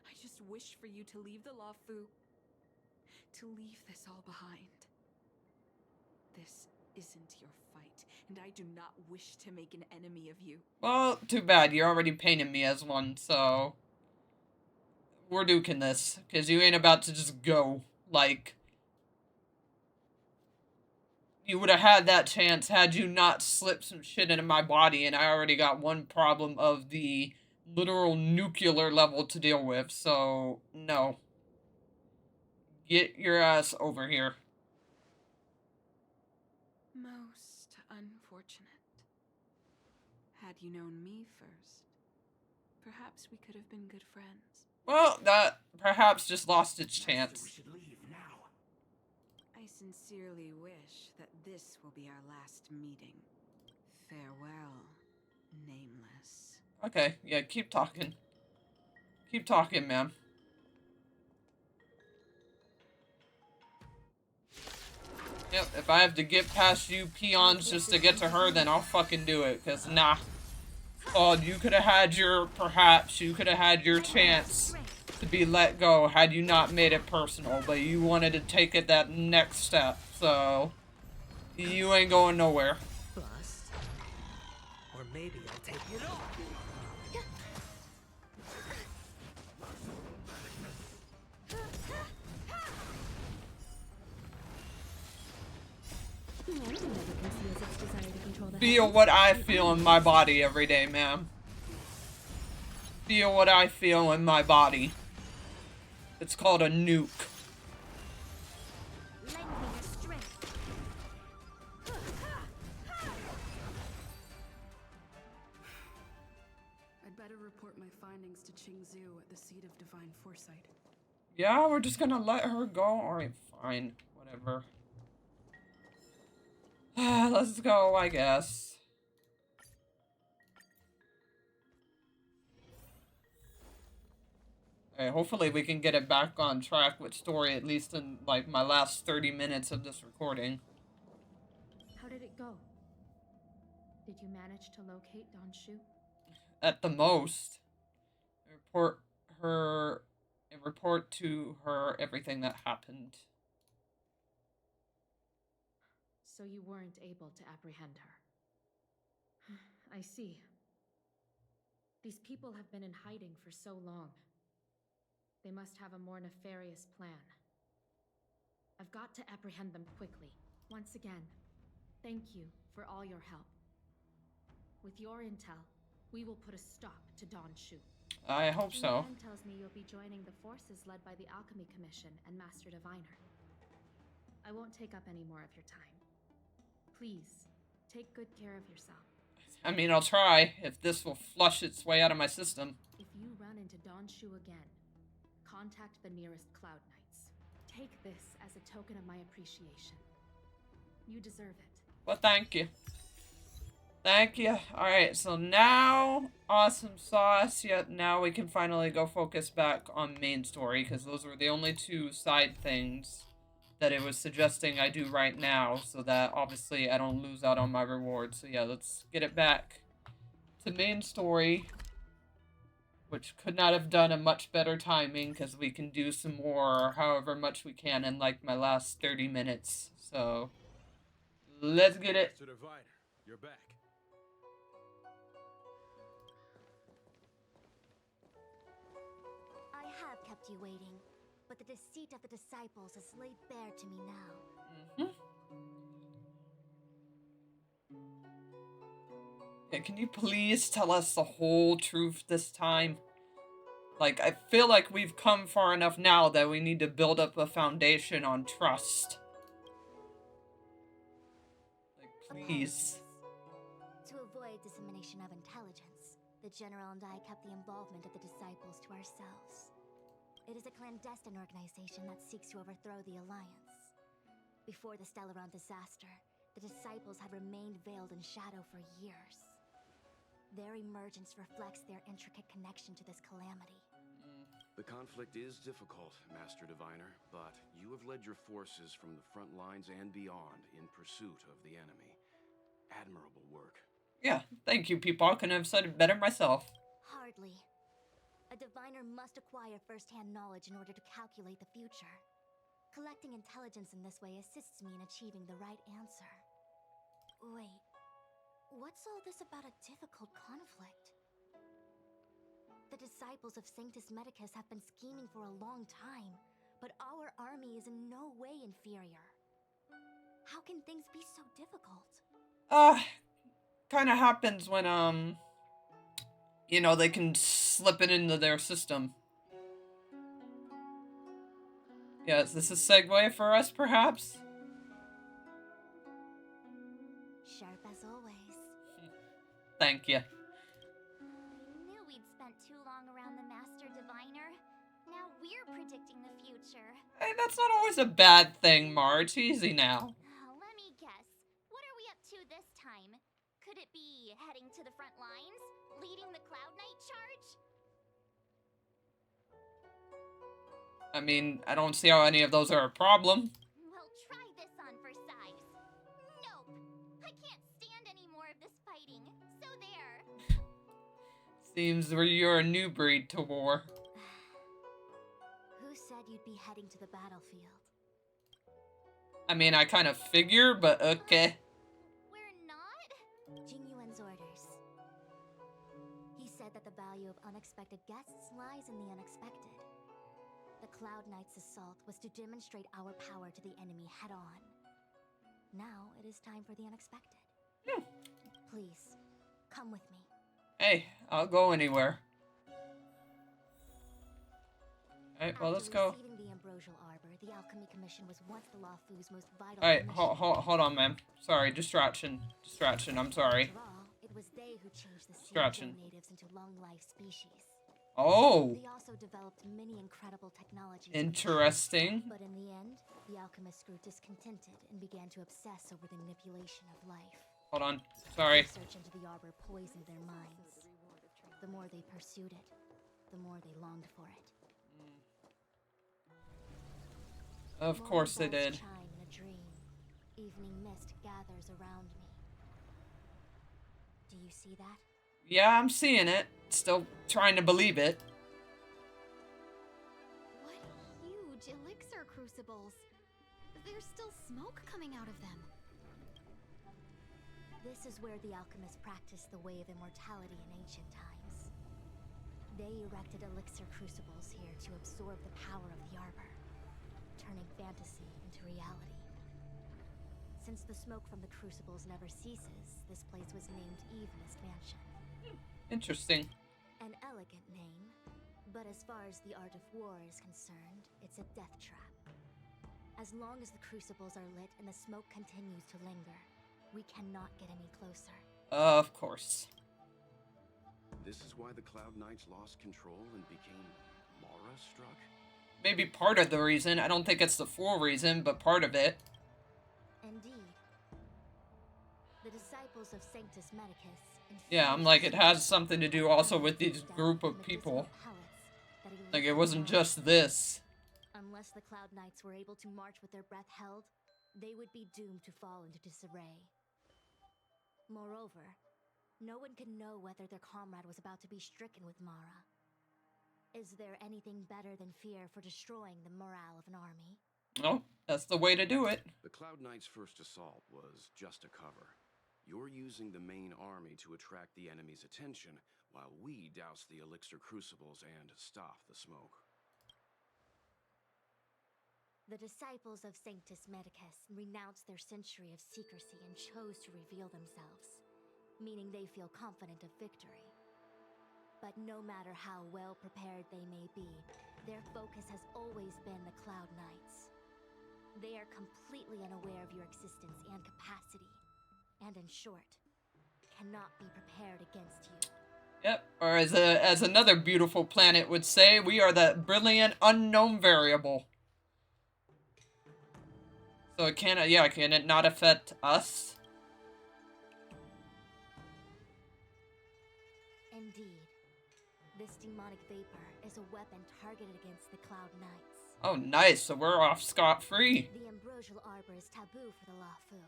I just wish for you to leave the Luofu, to leave this all behind. This isn't your fight, and I do not wish to make an enemy of you. Well, too bad. You're already painting me as one, so... we're duking this, because you ain't about to just go. Like... you would have had that chance had you not slipped some shit into my body, and I already got one problem of the literal nuclear level to deal with, so... no. Get your ass over here. Most unfortunate. Had you known me first, perhaps we could have been good friends. Well, that perhaps just lost its chance. We should leave now. I sincerely wish that this will be our last meeting. Farewell, Nameless. Okay, yeah, keep talking. Keep talking, ma'am. Yep, if I have to get past you peons just to get to her, then I'll fucking do it, because nah. Oh, you could have had your, perhaps, you could have had your chance to be let go had you not made it personal, but you wanted to take it that next step, so you ain't going nowhere. Bust. Or maybe I'll take it off. Feel what I feel in my body every day, ma'am. Feel what I feel in my body. It's called a nuke. I'd better report my findings to Xianzhou at the seat of divine foresight. Yeah, we're just gonna let her go. Alright, fine. Whatever. Let's go, I guess. Alright, hopefully we can get it back on track with story, at least in, like, my last 30 minutes of this recording. How did it go? Did you manage to locate Xianzhou? At the most. Report to her everything that happened. So you weren't able to apprehend her. I see. These people have been in hiding for so long. They must have a more nefarious plan. I've got to apprehend them quickly. Once again, thank you for all your help. With your intel, we will put a stop to Xianzhou. I hope so. Luofu tells me you'll be joining the forces led by the Alchemy Commission and Master Diviner. I won't take up any more of your time. Please, take good care of yourself. I mean, I'll try, if this will flush its way out of my system. If you run into Xianzhou again, contact the nearest Cloud Knights. Take this as a token of my appreciation. You deserve it. Well, thank you. Thank you. Alright, so now, awesome sauce. Yep, now we can finally go focus back on main story, because those were the only two side things that it was suggesting I do right now, so that obviously I don't lose out on my reward. So yeah, let's get it back to main story, which could not have done a much better timing, because we can do some more, however much we can, in like my last 30 minutes. So let's get it. Master Diviner, you're back. I have kept you waiting, but the deceit of the disciples is laid bare to me now. Yeah, can you please tell us the whole truth this time? Like, I feel like we've come far enough now that we need to build up a foundation on trust. Like, please. To avoid dissemination of intelligence, the General and I kept the involvement of the disciples to ourselves. It is a clandestine organization that seeks to overthrow the Alliance. Before the Stellaron disaster, the disciples had remained veiled in shadow for years. Their emergence reflects their intricate connection to this calamity. The conflict is difficult, Master Diviner, but you have led your forces from the front lines and beyond in pursuit of the enemy. Admirable work. Yeah, thank you, people. I couldn't have said it better myself. Hardly. A diviner must acquire first-hand knowledge in order to calculate the future. Collecting intelligence in this way assists me in achieving the right answer. Wait, what's all this about a difficult conflict? The disciples of Sanctus Medicus have been scheming for a long time, but our army is in no way inferior. How can things be so difficult? Kind of happens when, you know, they can slip it into their system. Yeah, is this a segue for us, perhaps? Sharp as always. Thank you. I knew we'd spent too long around the Master Diviner. Now we're predicting the future. Hey, that's not always a bad thing, Marge. Easy now. Let me guess. What are we up to this time? Could it be heading to the front lines? Leading the Cloud Knight charge? I mean, I don't see how any of those are a problem. Well, try this on for size. Nope. I can't stand any more of this fighting. So there. Seems you're a new breed to war. Who said you'd be heading to the battlefield? I mean, I kind of figure, but okay. We're not? Jingyuan's orders. He said that the value of unexpected guests lies in the unexpected. The Cloud Knight's assault was to demonstrate our power to the enemy head-on. Now it is time for the unexpected. Please, come with me. Hey, I'll go anywhere. Alright, well, let's go. After receiving the Ambrosial Arbor, the Alchemy Commission was once the Luofu's most vital Alright, commission. hold on, man. Sorry, distraction. I'm sorry. After all, it was they who changed the Distraction. Xianzhou natives into long-life species. Oh! They also developed many incredible technologies. Interesting. But in the end, the alchemists grew discontented and began to obsess over the manipulation of life. Hold on. Sorry. Research into the arbor poisoned their minds. The more they pursued it, the more they longed for it. Of course they did. Chime in a dream. Evening mist gathers around me. Do you see that? Yeah, I'm seeing it. Still trying to believe it. What huge elixir crucibles. There's still smoke coming out of them. This is where the alchemists practiced the way of immortality in ancient times. They erected elixir crucibles here to absorb the power of the arbor, turning fantasy into reality. Since the smoke from the crucibles never ceases, this place was named Evenest Mansion. Interesting. An elegant name, but as far as the art of war is concerned, it's a death trap. As long as the crucibles are lit and the smoke continues to linger, we cannot get any closer. Of course. This is why the Cloud Knights lost control and became Mara-struck? Maybe part of the reason. I don't think it's the full reason, but part of it. Indeed. The disciples of Sanctus Medicus. Yeah, I'm like, it has something to do also with this group of people. Like, it wasn't just this. Unless the Cloud Knights were able to march with their breath held, they would be doomed to fall into disarray. Moreover, no one could know whether their comrade was about to be stricken with Mara. Is there anything better than fear for destroying the morale of an army? No, that's the way to do it. The Cloud Knights' first assault was just a cover. You're using the main army to attract the enemy's attention, while we douse the elixir crucibles and stop the smoke. The disciples of Sanctus Medicus renounced their century of secrecy and chose to reveal themselves, meaning they feel confident of victory. But no matter how well prepared they may be, their focus has always been the Cloud Knights. They are completely unaware of your existence and capacity, and in short, cannot be prepared against you. Yep, or as another beautiful planet would say, we are the brilliant unknown variable. So it can it not affect us? Indeed. This demonic vapor is a weapon targeted against the Cloud Knights. Oh, nice, so we're off scot-free. The Ambrosial Arbor is taboo for the Luofu,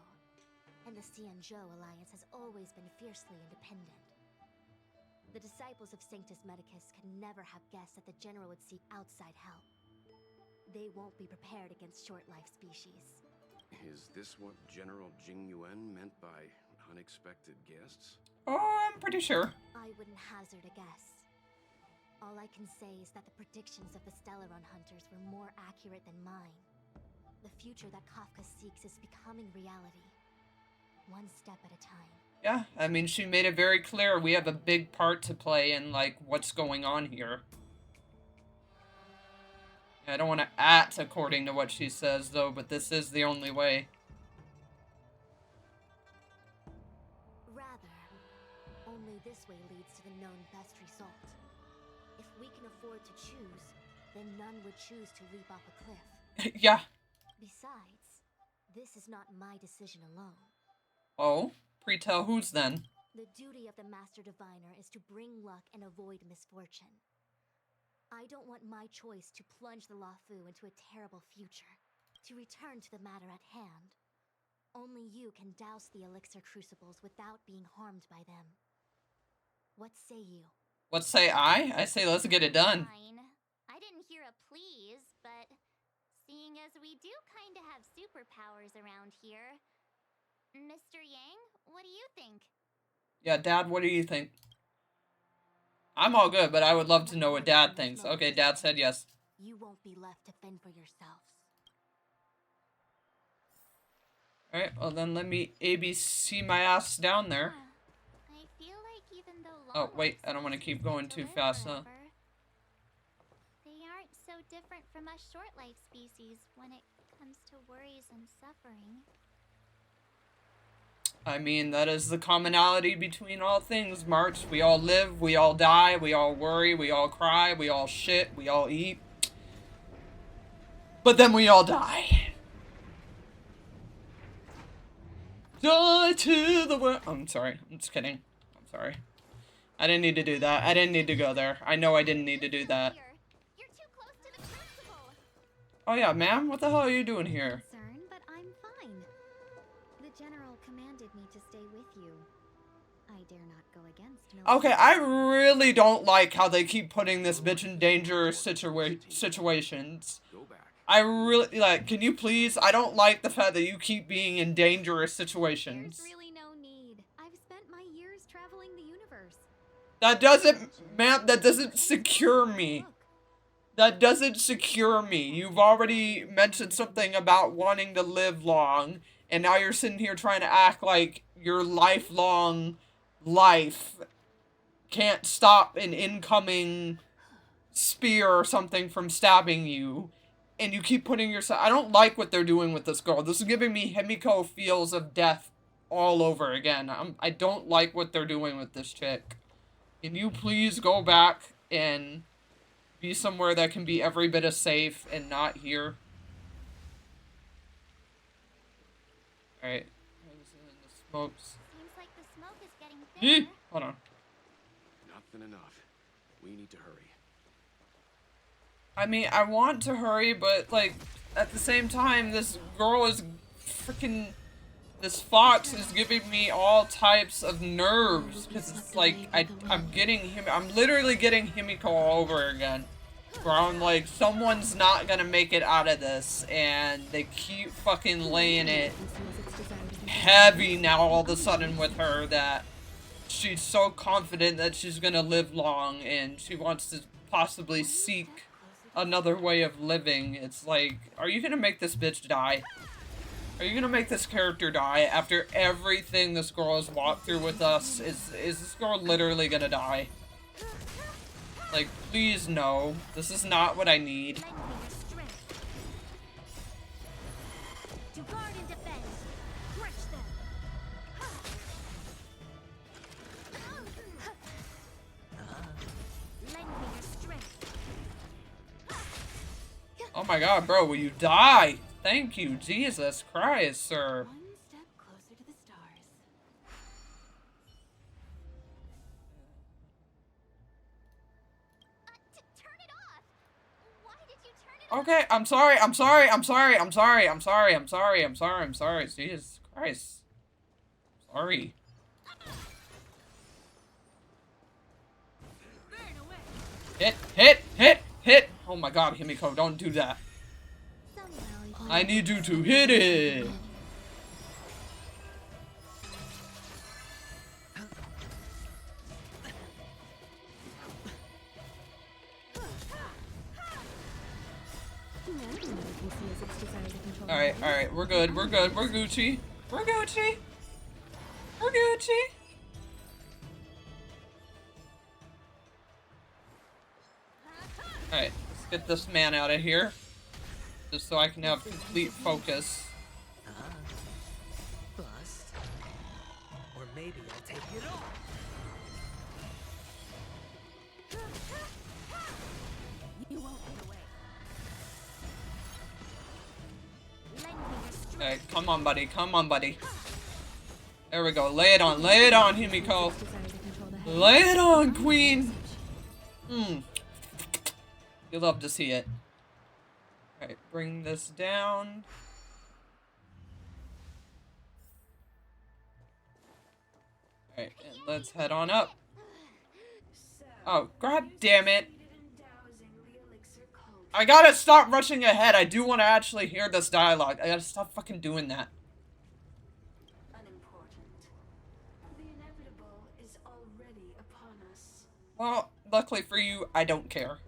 and the Xianzhou alliance has always been fiercely independent. The disciples of Sanctus Medicus could never have guessed that the General would seek outside help. They won't be prepared against short-life species. Is this what General Jingyuan meant by unexpected guests? Oh, I'm pretty sure. I wouldn't hazard a guess. All I can say is that the predictions of the Stellaron hunters were more accurate than mine. The future that Kafka seeks is becoming reality. One step at a time. Yeah, I mean, she made it very clear we have a big part to play in, like, what's going on here. I don't want to act according to what she says, though, but this is the only way. Rather, only this way leads to the known best result. If we can afford to choose, then none would choose to leap off a cliff. Yeah. Besides, this is not my decision alone. Oh? Pre-tell whose then? The duty of the Master Diviner is to bring luck and avoid misfortune. I don't want my choice to plunge the Luofu into a terrible future. To return to the matter at hand, only you can douse the elixir crucibles without being harmed by them. What say you? What say I? I say let's get it done. Fine. I didn't hear a please, but seeing as we do kinda have superpowers around here, Mr. Yang, what do you think? Yeah, Dad, what do you think? I'm all good, but I would love to know what Dad thinks. Okay, Dad said yes. You won't be left to fend for yourselves. Alright, well then let me ABC my ass down there. I feel like even though Oh, wait, I don't want to keep going too fast, huh? They aren't so different from us short-life species when it comes to worries and suffering. I mean, that is the commonality between all things, March. We all live, we all die, we all worry, we all cry, we all shit, we all eat. But then we all die. Die to the world. I'm sorry, I'm just kidding. I'm sorry. I didn't need to do that. I didn't need to go there. I know I didn't need to do that. Oh yeah, ma'am, what the hell are you doing here? But I'm fine. The General commanded me to stay with you. I dare not go against no. Okay, I really don't like how they keep putting this bitch in dangerous situations. I really, like, can you please? I don't like the fact that you keep being in dangerous situations. There's really no need. I've spent my years traveling the universe. That doesn't, ma'am, that doesn't secure me. That doesn't secure me. You've already mentioned something about wanting to live long, and now you're sitting here trying to act like your lifelong life can't stop an incoming spear or something from stabbing you. And you keep putting yourself... I don't like what they're doing with this girl. This is giving me Himiko feels of death all over again. I don't like what they're doing with this chick. Can you please go back and be somewhere that can be every bit as safe and not here? Alright. The smokes. Seems like the smoke is getting thinner. Hold on. Not thin enough. We need to hurry. I mean, I want to hurry, but, like, at the same time, this girl is freaking... This fox is giving me all types of nerves, because it's like, I'm getting him... I'm literally getting Himiko all over again. Where I'm like, someone's not gonna make it out of this, and they keep fucking laying it heavy now all of a sudden with her that she's so confident that she's gonna live long, and she wants to possibly seek another way of living. It's like, are you gonna make this bitch die? Are you gonna make this character die after everything this girl has walked through with us? Is this girl literally gonna die? Like, please no. This is not what I need. To guard and defend. Crush them. Lend me your strength. Oh my god, bro, will you die? Thank you, Jesus Christ, sir. One step closer to the stars. Turn it off. Why did you turn it Okay, I'm sorry. Jesus Christ. Sorry. Hit, hit, hit, hit! Oh my god, Himiko, don't do that. I need you to hit it! Alright, we're good, we're good, we're Gucci. We're Gucci! We're Gucci! Alright, let's get this man out of here. Just so I can have complete focus. Bust. Or maybe I'll take it all. You won't get away. Alright, come on, buddy. Come on, buddy. There we go. Lay it on, Himiko. Lay it on, queen. You love to see it. Alright, bring this down. Alright, and let's head on up. Oh, god damn it. I gotta stop rushing ahead. I do want to actually hear this dialogue. I gotta stop fucking doing that. Well, luckily for you, I don't care.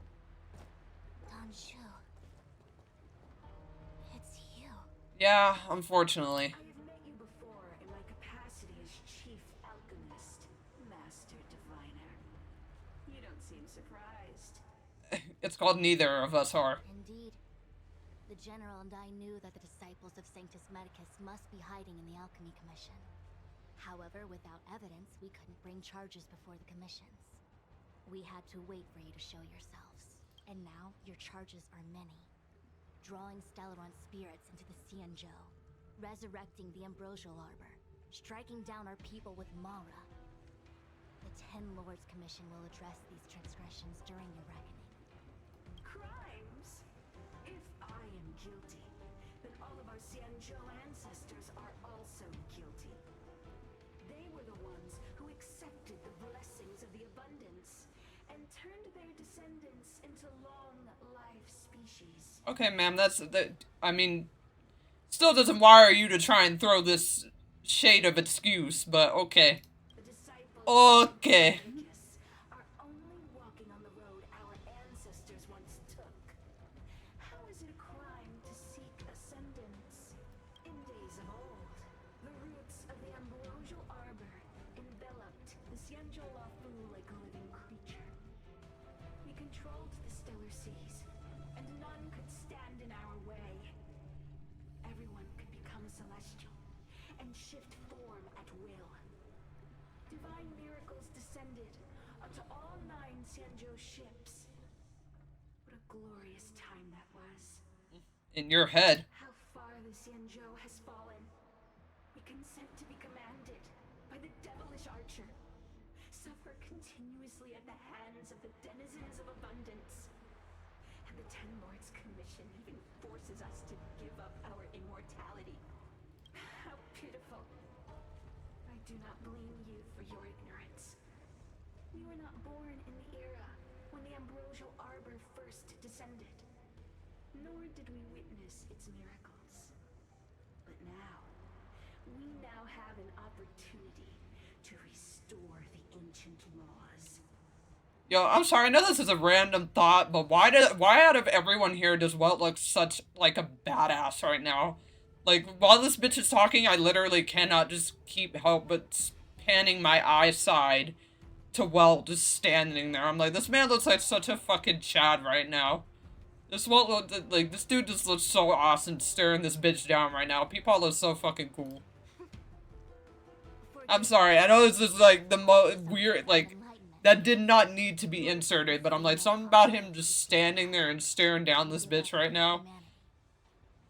It's you. Yeah, unfortunately. I have met you before in my capacity as Chief Alchemist, Master Diviner. You don't seem surprised. It's called neither of us are. Indeed. The General and I knew that the disciples of Sanctus Medicus must be hiding in the Alchemy Commission. However, without evidence, we couldn't bring charges before the commissions. We had to wait for you to show yourselves. And now, your charges are many. Drawing Stellaron spirits into the Xianzhou, resurrecting the Ambrosial Arbor, striking down our people with Mara. The Ten Lords Commission will address these transgressions during your reckoning. Crimes? If I am guilty, then all of our Xianzhou ancestors are also guilty. They were the ones who accepted the blessings of the abundance and turned their descendants into long-life species. Okay, ma'am, I mean, still doesn't wire you to try and throw this shade of excuse, but okay. Okay. Are only walking on the road our ancestors once took. How is it a crime to seek ascendance? In days of old, the roots of the Ambrosial Arbor enveloped the Xianzhou Luofu like a living creature. We controlled the stellar seas, and none could stand in our way. Everyone could become celestial and shift form at will. Divine miracles descended onto all 9 Xianzhou ships. What a glorious time that was. In your head. How far the Xianzhou has fallen. We consent to be commanded by the devilish archer. Suffer continuously at the hands of the denizens of abundance. And the Ten Lords Commission even forces us to give up our immortality. How pitiful. I do not blame you for your ignorance. We were not born in the era when the Ambrosial Arbor first descended, nor did we witness its miracles. But now, we now have an opportunity to restore the ancient laws. Yo, I'm sorry, I know this is a random thought, but why out of everyone here does Welt look such, like, a badass right now? Like, while this bitch is talking, I literally cannot just help but panning my eye side to Welt just standing there. I'm like, this man looks like such a fucking Chad right now. This dude just looks so awesome staring this bitch down right now. People look so fucking cool. I'm sorry, I know this is, like, the most weird, like, that did not need to be inserted, but I'm like, something about him just standing there and staring down this bitch right now.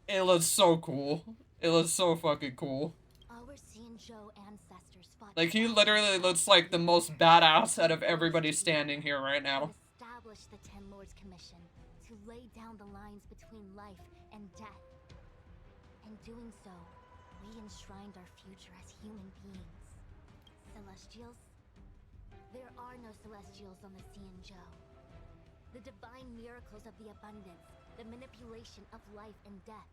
It looks so cool. It looks so fucking cool. Our Xianzhou ancestors fought. Like, he literally looks like the most badass out of everybody standing here right now. Establish the Ten Lords Commission to lay down the lines between life and death. In doing so, we enshrined our future as human beings. Celestials? There are no Celestials on the Xianzhou. The divine miracles of the abundance, the manipulation of life and death.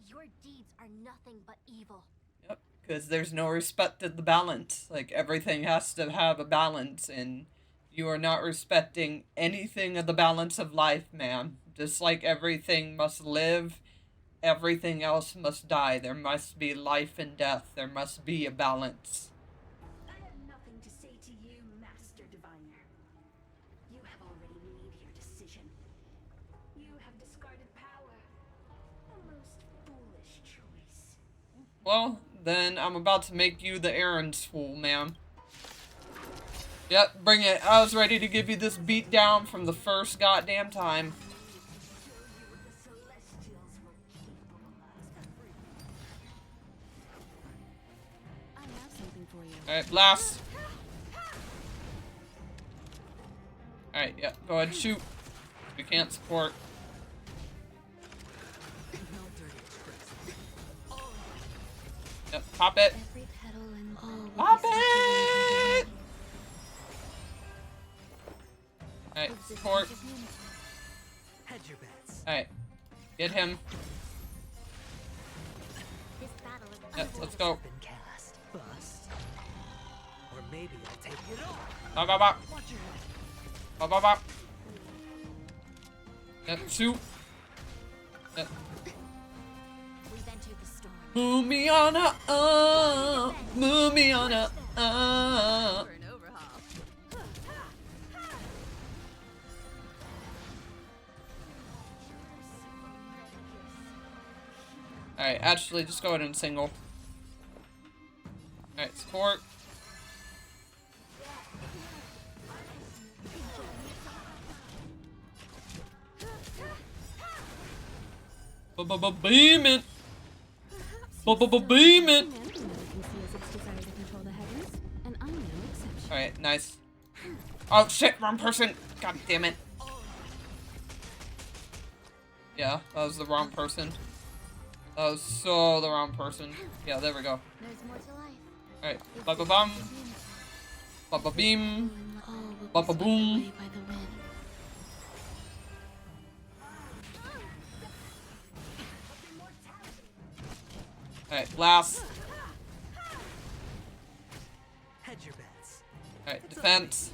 Your deeds are nothing but evil. Yep, because there's no respect of the balance. Like, everything has to have a balance, and you are not respecting anything of the balance of life, ma'am. Just like everything must live, everything else must die. There must be life and death. There must be a balance. I have nothing to say to you, Master Diviner. You have already made your decision. You have discarded power. A most foolish choice. Well, then I'm about to make you the errands fool, ma'am. Yep, bring it. I was ready to give you this beat down from the first goddamn time. I have something for you. Alright, blast. Alright, yeah, go ahead, shoot. We can't support. Yep, pop it. Pop it! Alright, support. Hedge your bets. Alright, get him. Yep, let's go. Been cast. Bust. Or maybe I'll take it all. Bop, bop, bop. Watch your head. Bop, bop, bop. Yep, shoot. Yep. We've entered the storm. Move me on a, move me on a, For an overhaul. Alright, actually, just go ahead and single. Alright, support. Beam it! Beam it! Alright, nice. Oh shit, wrong person! God damn it. Yeah, that was the wrong person. That was so the wrong person. Yeah, there we go. There's more to life. Alright, ba ba bum. Ba ba beam. Ba ba boom. Alright, blast. Hedge your bets. Alright, defense.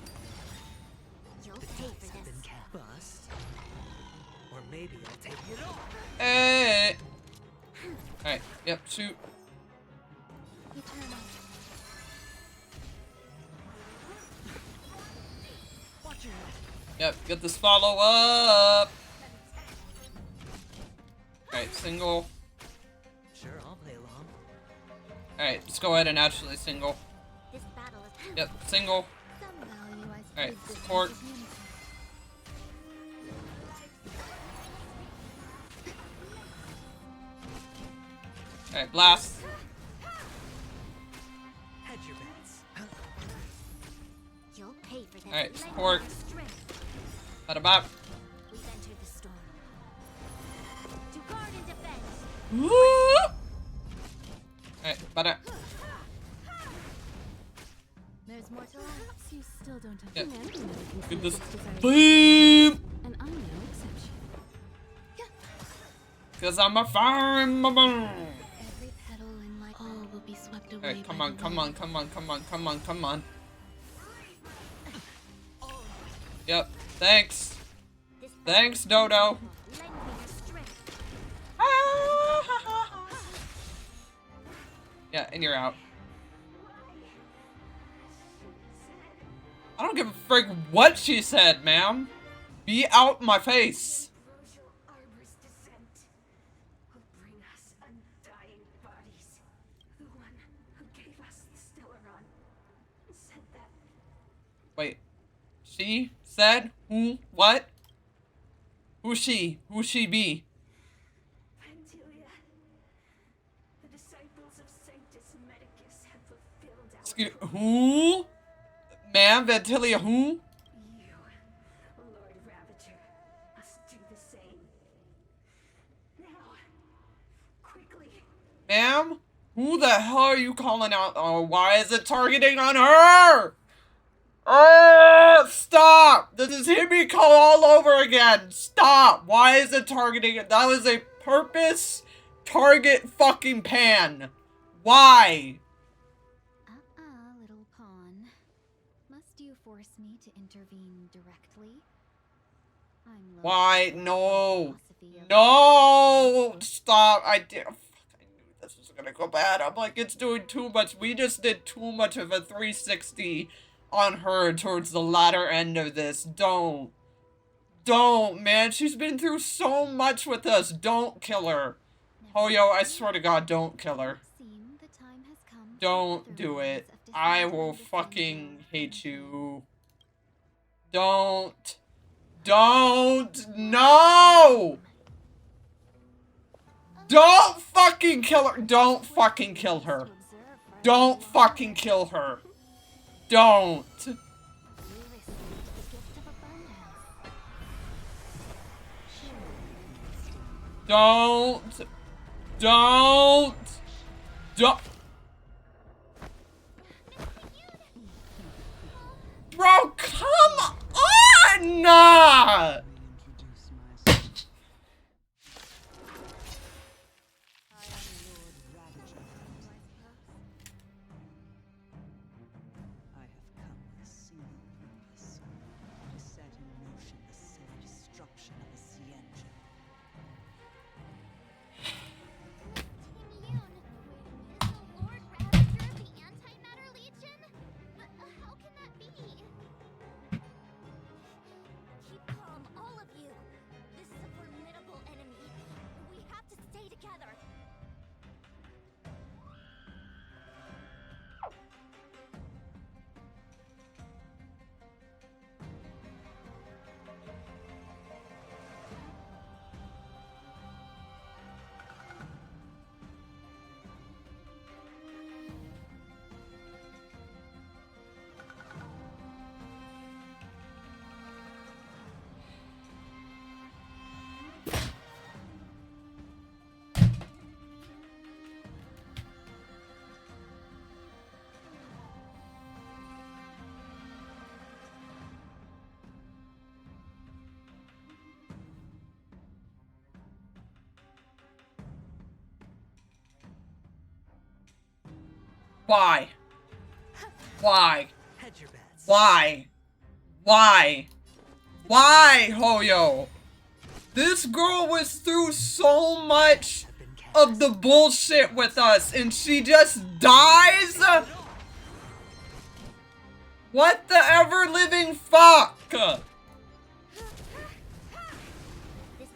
You'll pay for this. Bust. Or maybe I'll take it all. Hey! Alright, yep, shoot. Eternal. Watch your head. Yep, get this follow up. Alright, single. Sure, I'll play along. Alright, just go ahead and actually single. This battle is Yep, single. some value, I suppose. Alright, this support. is human. Alright, blast. Hedge your bets. You'll pay for this. Alright, Lend support. me your strength. Bada bop. We've entered the storm. To guard and defend. Woo! Alright, bada. There's more to life. Perhaps you still don't have Yep. humanity that can Get see this. its desire to Boom! and I'm no exception. Cause I'm a fire in my bone. Every petal in life, all will be swept away. Alright, come by on, the come wind. on, come on, come on, come on, come on. Yep, thanks. Thanks, Dodo. Lend me your strength. Yeah, and you're out. I don't give a frig what she said, ma'am. Be out my face. Ambrosial Arbor's descent will bring us undying bodies. The one who gave us the Stellaron said that Wait. She said who? What? Who's she? Who's she be? Vantilia, the disciples of Sanctus Medicus have fulfilled our Excuse who? Ma'am, Vantilia who? You, Lord Ravager, must do the same. Now, quickly. Ma'am? Who the hell are you calling out? Oh, why is it targeting on her? Oh, stop! This is Himiko all over again. Stop! Why is it targeting it? That was a purpose target fucking pan. Why? Little pawn. Must you force me to intervene directly? Why? No. No! Stop. I knew this was gonna go bad. I'm like, it's doing too much. We just did too much of a 360 on her towards the latter end of this. Don't. Don't, man. She's been through so much with us. Don't kill her. Oh, yo, I swear to God, don't kill her. Don't do it. I will fucking hate you. Don't. Don't. No! Don't fucking kill her. Don't fucking kill her. Don't fucking kill her. Don't. Don't. Don't. Don't. Bro, come on! Why? Why? Why? Why? Why, Hoyo? This girl was through so much of the bullshit with us and she just dies? What the ever-living fuck? This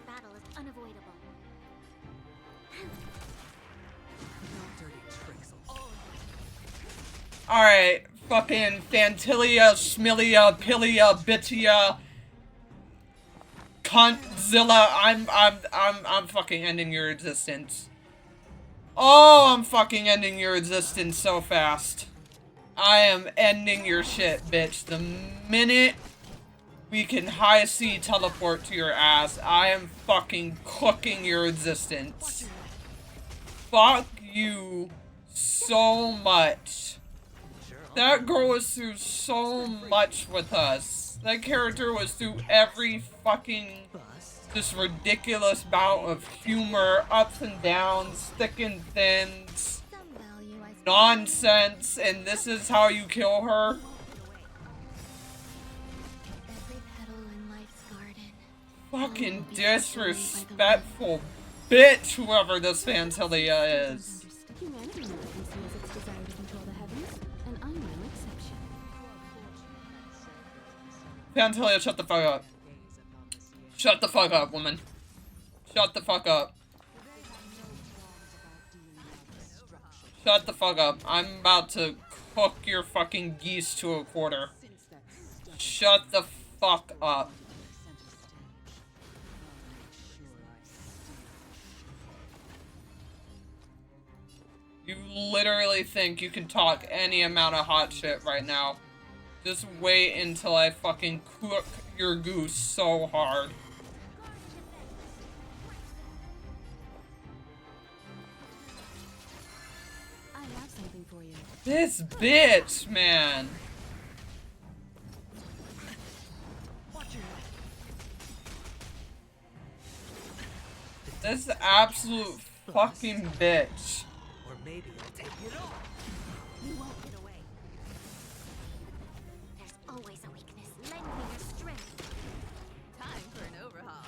battle is unavoidable. Alright, fucking Fantilia, Schmilia, Pilia, Bitia, Cuntzilla, I'm fucking ending your existence. Oh, I'm fucking ending your existence so fast. I am ending your shit, bitch. The minute we can high C teleport to your ass, I am fucking cooking your existence. Fuck you so much. That girl was through so much with us. That character was through every fucking just ridiculous bout of humor, ups and downs, thick and thins, nonsense, and this is how you kill her? Fucking disrespectful bitch, whoever this Fantilia is. Humanity never conceals its desire to control the heavens, and I'm no exception. Fantilia, shut the fuck up. Shut the fuck up, woman. Shut the fuck up. Shut the fuck up. I'm about to cook your fucking geese to a quarter. Shut the fuck up. You literally think you can talk any amount of hot shit right now. Just wait until I fucking cook your goose so hard. This bitch, man. This absolute fucking bitch. Or maybe I'll take it all. You won't get away. There's always a weakness. Lend me your strength. Time for an overhaul.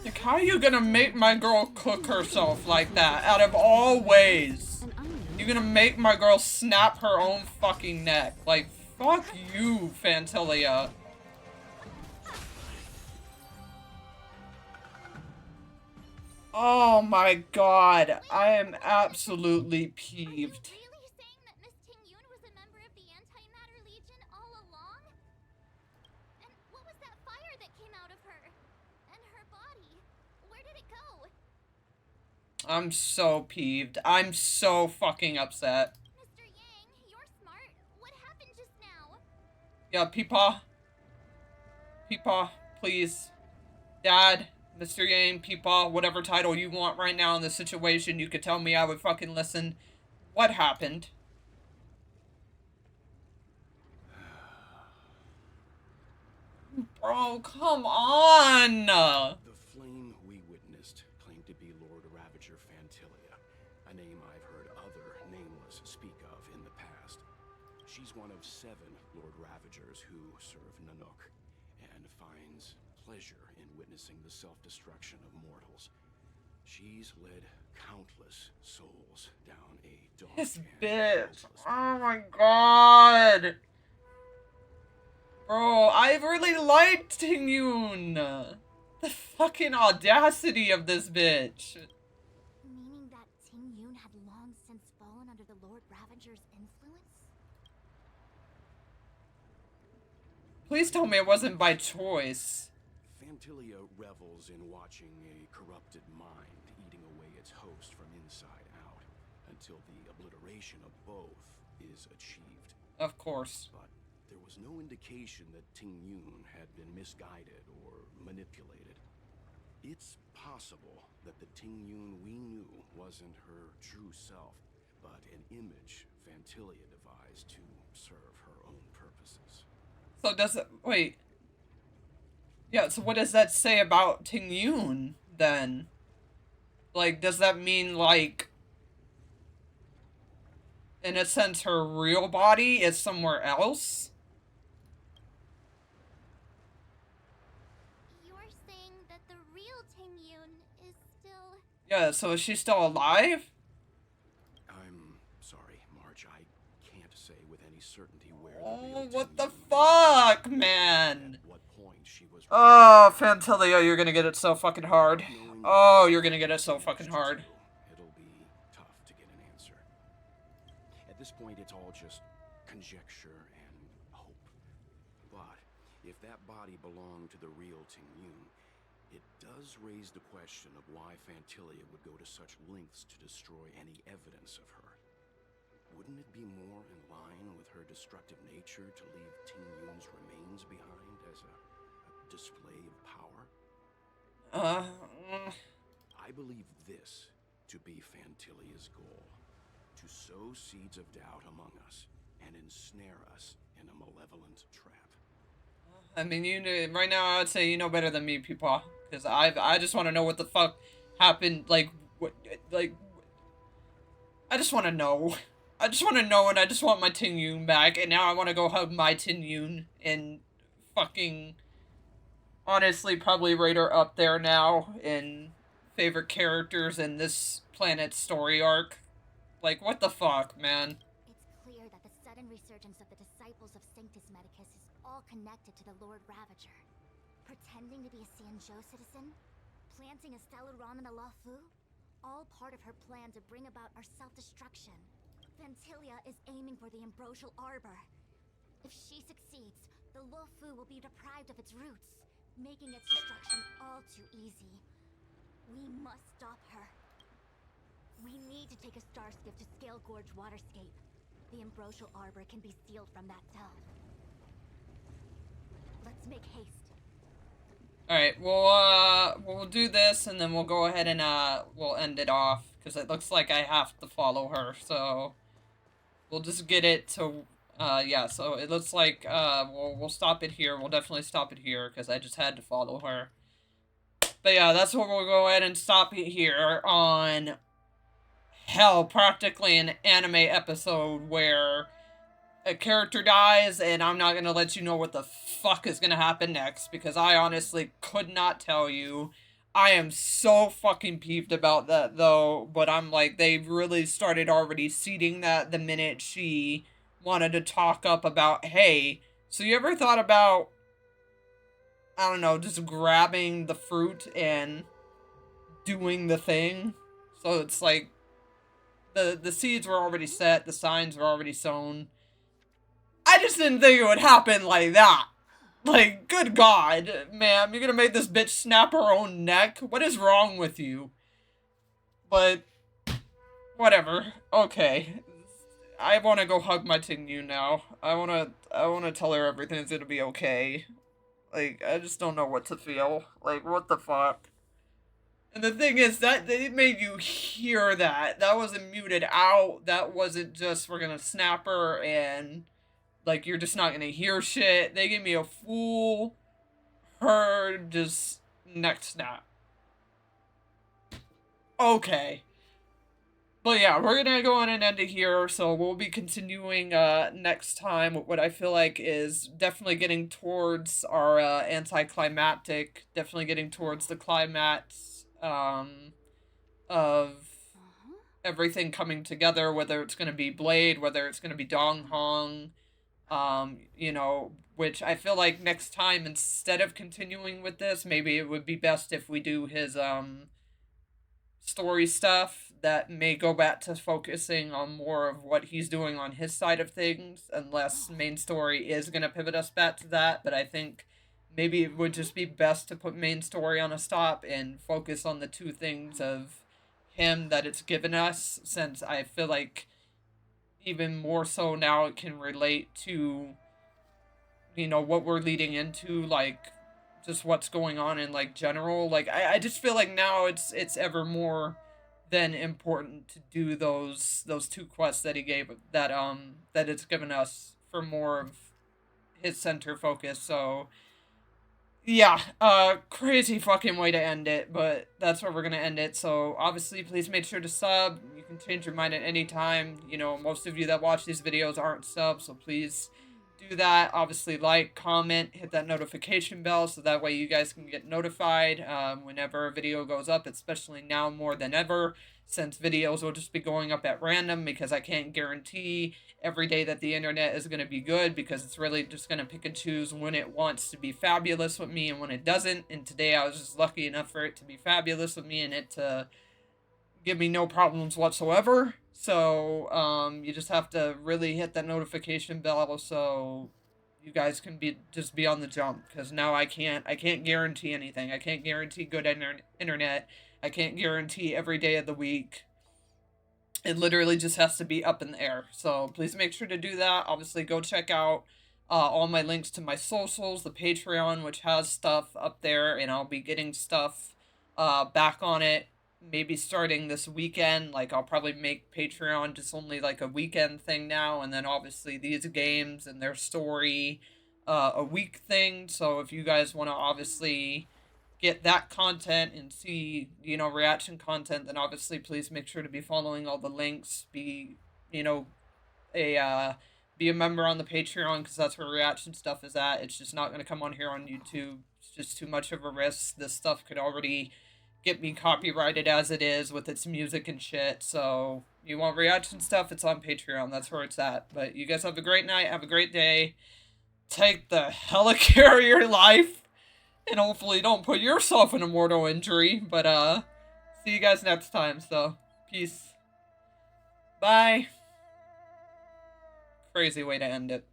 Like, how are you gonna make my girl cook herself like that? Out of all ways. You're gonna make my girl snap her own fucking neck. Like, fuck you, Fantilia. Oh my god, I am absolutely peeved. Really saying that Miss Tingyun was a member of the Antimatter Legion all along? And what was that fire that came out of her? And her body? Where did it go? I'm so peeved. I'm so fucking upset. Mr. Yang, you're smart. What happened just now? Yeah, Peepaw. Peepaw, please. Dad, Mr. Yang, Peepaw, whatever title you want right now in this situation, you could tell me, I would fucking listen. What happened? Bro, come on! The flame we witnessed claimed to be Lord Ravager Fantilia, a name I've heard other nameless speak of in the past. She's one of 7 Lord Ravagers who serve Nanook, and finds pleasure in witnessing the self-destruction of mortals. She's led countless souls down a dark This and bitch. hopeless Oh my god. Bro, I really liked Tingyun. The fucking audacity of this bitch. Meaning that Tingyun had long since fallen under the Lord Ravager's influence? Please tell me it wasn't by choice. Fantilia revels in watching a corrupted mind eating away its host from inside out, until the obliteration of both is achieved. Of course. But there was no indication that Tingyun had been misguided or manipulated. It's possible that the Tingyun we knew wasn't her true self, but an image Fantilia devised to serve her own purposes. So does it... Wait. Yeah, so what does that say about Tingyun, then? Like, does that mean, like... in a sense, her real body is somewhere else? You're saying that the real Tingyun is still... Yeah, so is she still alive? I'm sorry, Marge. I can't say with any certainty where Oh, what the fuck, man? At what point she was... Oh, Fantilia, you're gonna get it so fucking hard. Oh, you're gonna get it so fucking hard. It'll be tough to get an answer. At this point, it's all just conjecture and hope. But if that body belonged to the real Tingyun, it does raise the question of why Fantilia would go to such lengths to destroy any evidence of her. Wouldn't it be more in line with her destructive nature to leave Tingyun's remains behind as a display of power? I believe this to be Fantilia's goal. To sow seeds of doubt among us and ensnare us in a malevolent trap. I mean, you know, right now I'd say you know better than me, Peepaw. Because I just want to know what the fuck happened, like, I just want to know. I just want to know, and I just want my Tingyun back, and now I want to go hug my Tingyun, and fucking, honestly, probably rate her up there now in favorite characters in this planet's story arc. Like, what the fuck, man? It's clear that the sudden resurgence of the disciples of Sanctus Medicus is all connected to the Lord Ravager. Pretending to be a Xianzhou citizen? Planting a Stellaron in the Luofu? All part of her plan to bring about our self-destruction. Fantilia is aiming for the Ambrosial Arbor. If she succeeds, the Luofu will be deprived of its roots, making its destruction all too easy. We must stop her. We need to take a star skiff to Scale Gorge Waterscape. The Ambrosial Arbor can be sealed from that delve. Let's make haste. Alright, we'll do this, and then we'll go ahead and, we'll end it off. because it looks like I have to follow her, so we'll just get it to, yeah, so it looks like, we'll stop it here. We'll definitely stop it here, because I just had to follow her. But yeah, that's what we'll go ahead and stop it here on, hell, practically an anime episode where a character dies, and I'm not gonna let you know what the fuck is gonna happen next, because I honestly could not tell you. I am so fucking peeved about that, though, but I'm like, they really started already seeding that the minute she wanted to talk up about, hey, so you ever thought about, I don't know, just grabbing the fruit and doing the thing? So it's like, the seeds were already set, the signs were already sown. I just didn't think it would happen like that. Like, good God, ma'am, you're gonna make this bitch snap her own neck? What is wrong with you? But, whatever. Okay. I wanna go hug my Tingyu now. I wanna tell her everything's gonna be okay. Like, I just don't know what to feel. Like, what the fuck? And the thing is, that they made you hear that. That wasn't muted out. That wasn't just, we're gonna snap her and, like, you're just not gonna hear shit. They gave me a full, heard, just, neck snap. Okay. But yeah, we're gonna go on and end it here, so we'll be continuing, next time with what I feel like is definitely getting towards our, anticlimactic, definitely getting towards the climax, of everything coming together, whether it's gonna be Blade, whether it's gonna be Dong Hong, you know, which I feel like next time, instead of continuing with this, maybe it would be best if we do his, story stuff that may go back to focusing on more of what he's doing on his side of things, unless main story is gonna pivot us back to that, but I think maybe it would just be best to put main story on a stop and focus on the two things of him that it's given us, since I feel like even more so now it can relate to, you know, what we're leading into, like, just what's going on in, like, general. Like, I just feel like now it's ever more than important to do those two quests that he gave, that it's given us for more of his center focus. So yeah, crazy fucking way to end it, but that's where we're gonna end it. So obviously, please make sure to sub. You can change your mind at any time. You know, most of you that watch these videos aren't subs, so please do that. Obviously, like, comment, hit that notification bell, so that way you guys can get notified whenever a video goes up, especially now more than ever, since videos will just be going up at random, because I can't guarantee every day that the internet is going to be good, because it's really just going to pick and choose when it wants to be fabulous with me and when it doesn't. And today I was just lucky enough for it to be fabulous with me and it to give me no problems whatsoever. So you just have to really hit that notification bell so you guys can just be on the jump, because now I can't guarantee anything. I can't guarantee good internet. I can't guarantee every day of the week. It literally just has to be up in the air. So please make sure to do that. Obviously, go check out all my links to my socials, the Patreon, which has stuff up there, and I'll be getting stuff back on it maybe starting this weekend. Like, I'll probably make Patreon just only like a weekend thing now, and then obviously these games and their story a week thing. So if you guys want to obviously get that content and see, you know, reaction content, then obviously please make sure to be following all the links, be, you know, be a member on the Patreon, because that's where reaction stuff is at. It's just not going to come on here on YouTube. It's just too much of a risk. This stuff could already get me copyrighted as it is with its music and shit. So you want reaction stuff, it's on Patreon. That's where it's at. But you guys have a great night. Have a great day. Take the hella care of your life. And hopefully don't put yourself in a mortal injury. But, see you guys next time. So, peace. Bye. Crazy way to end it.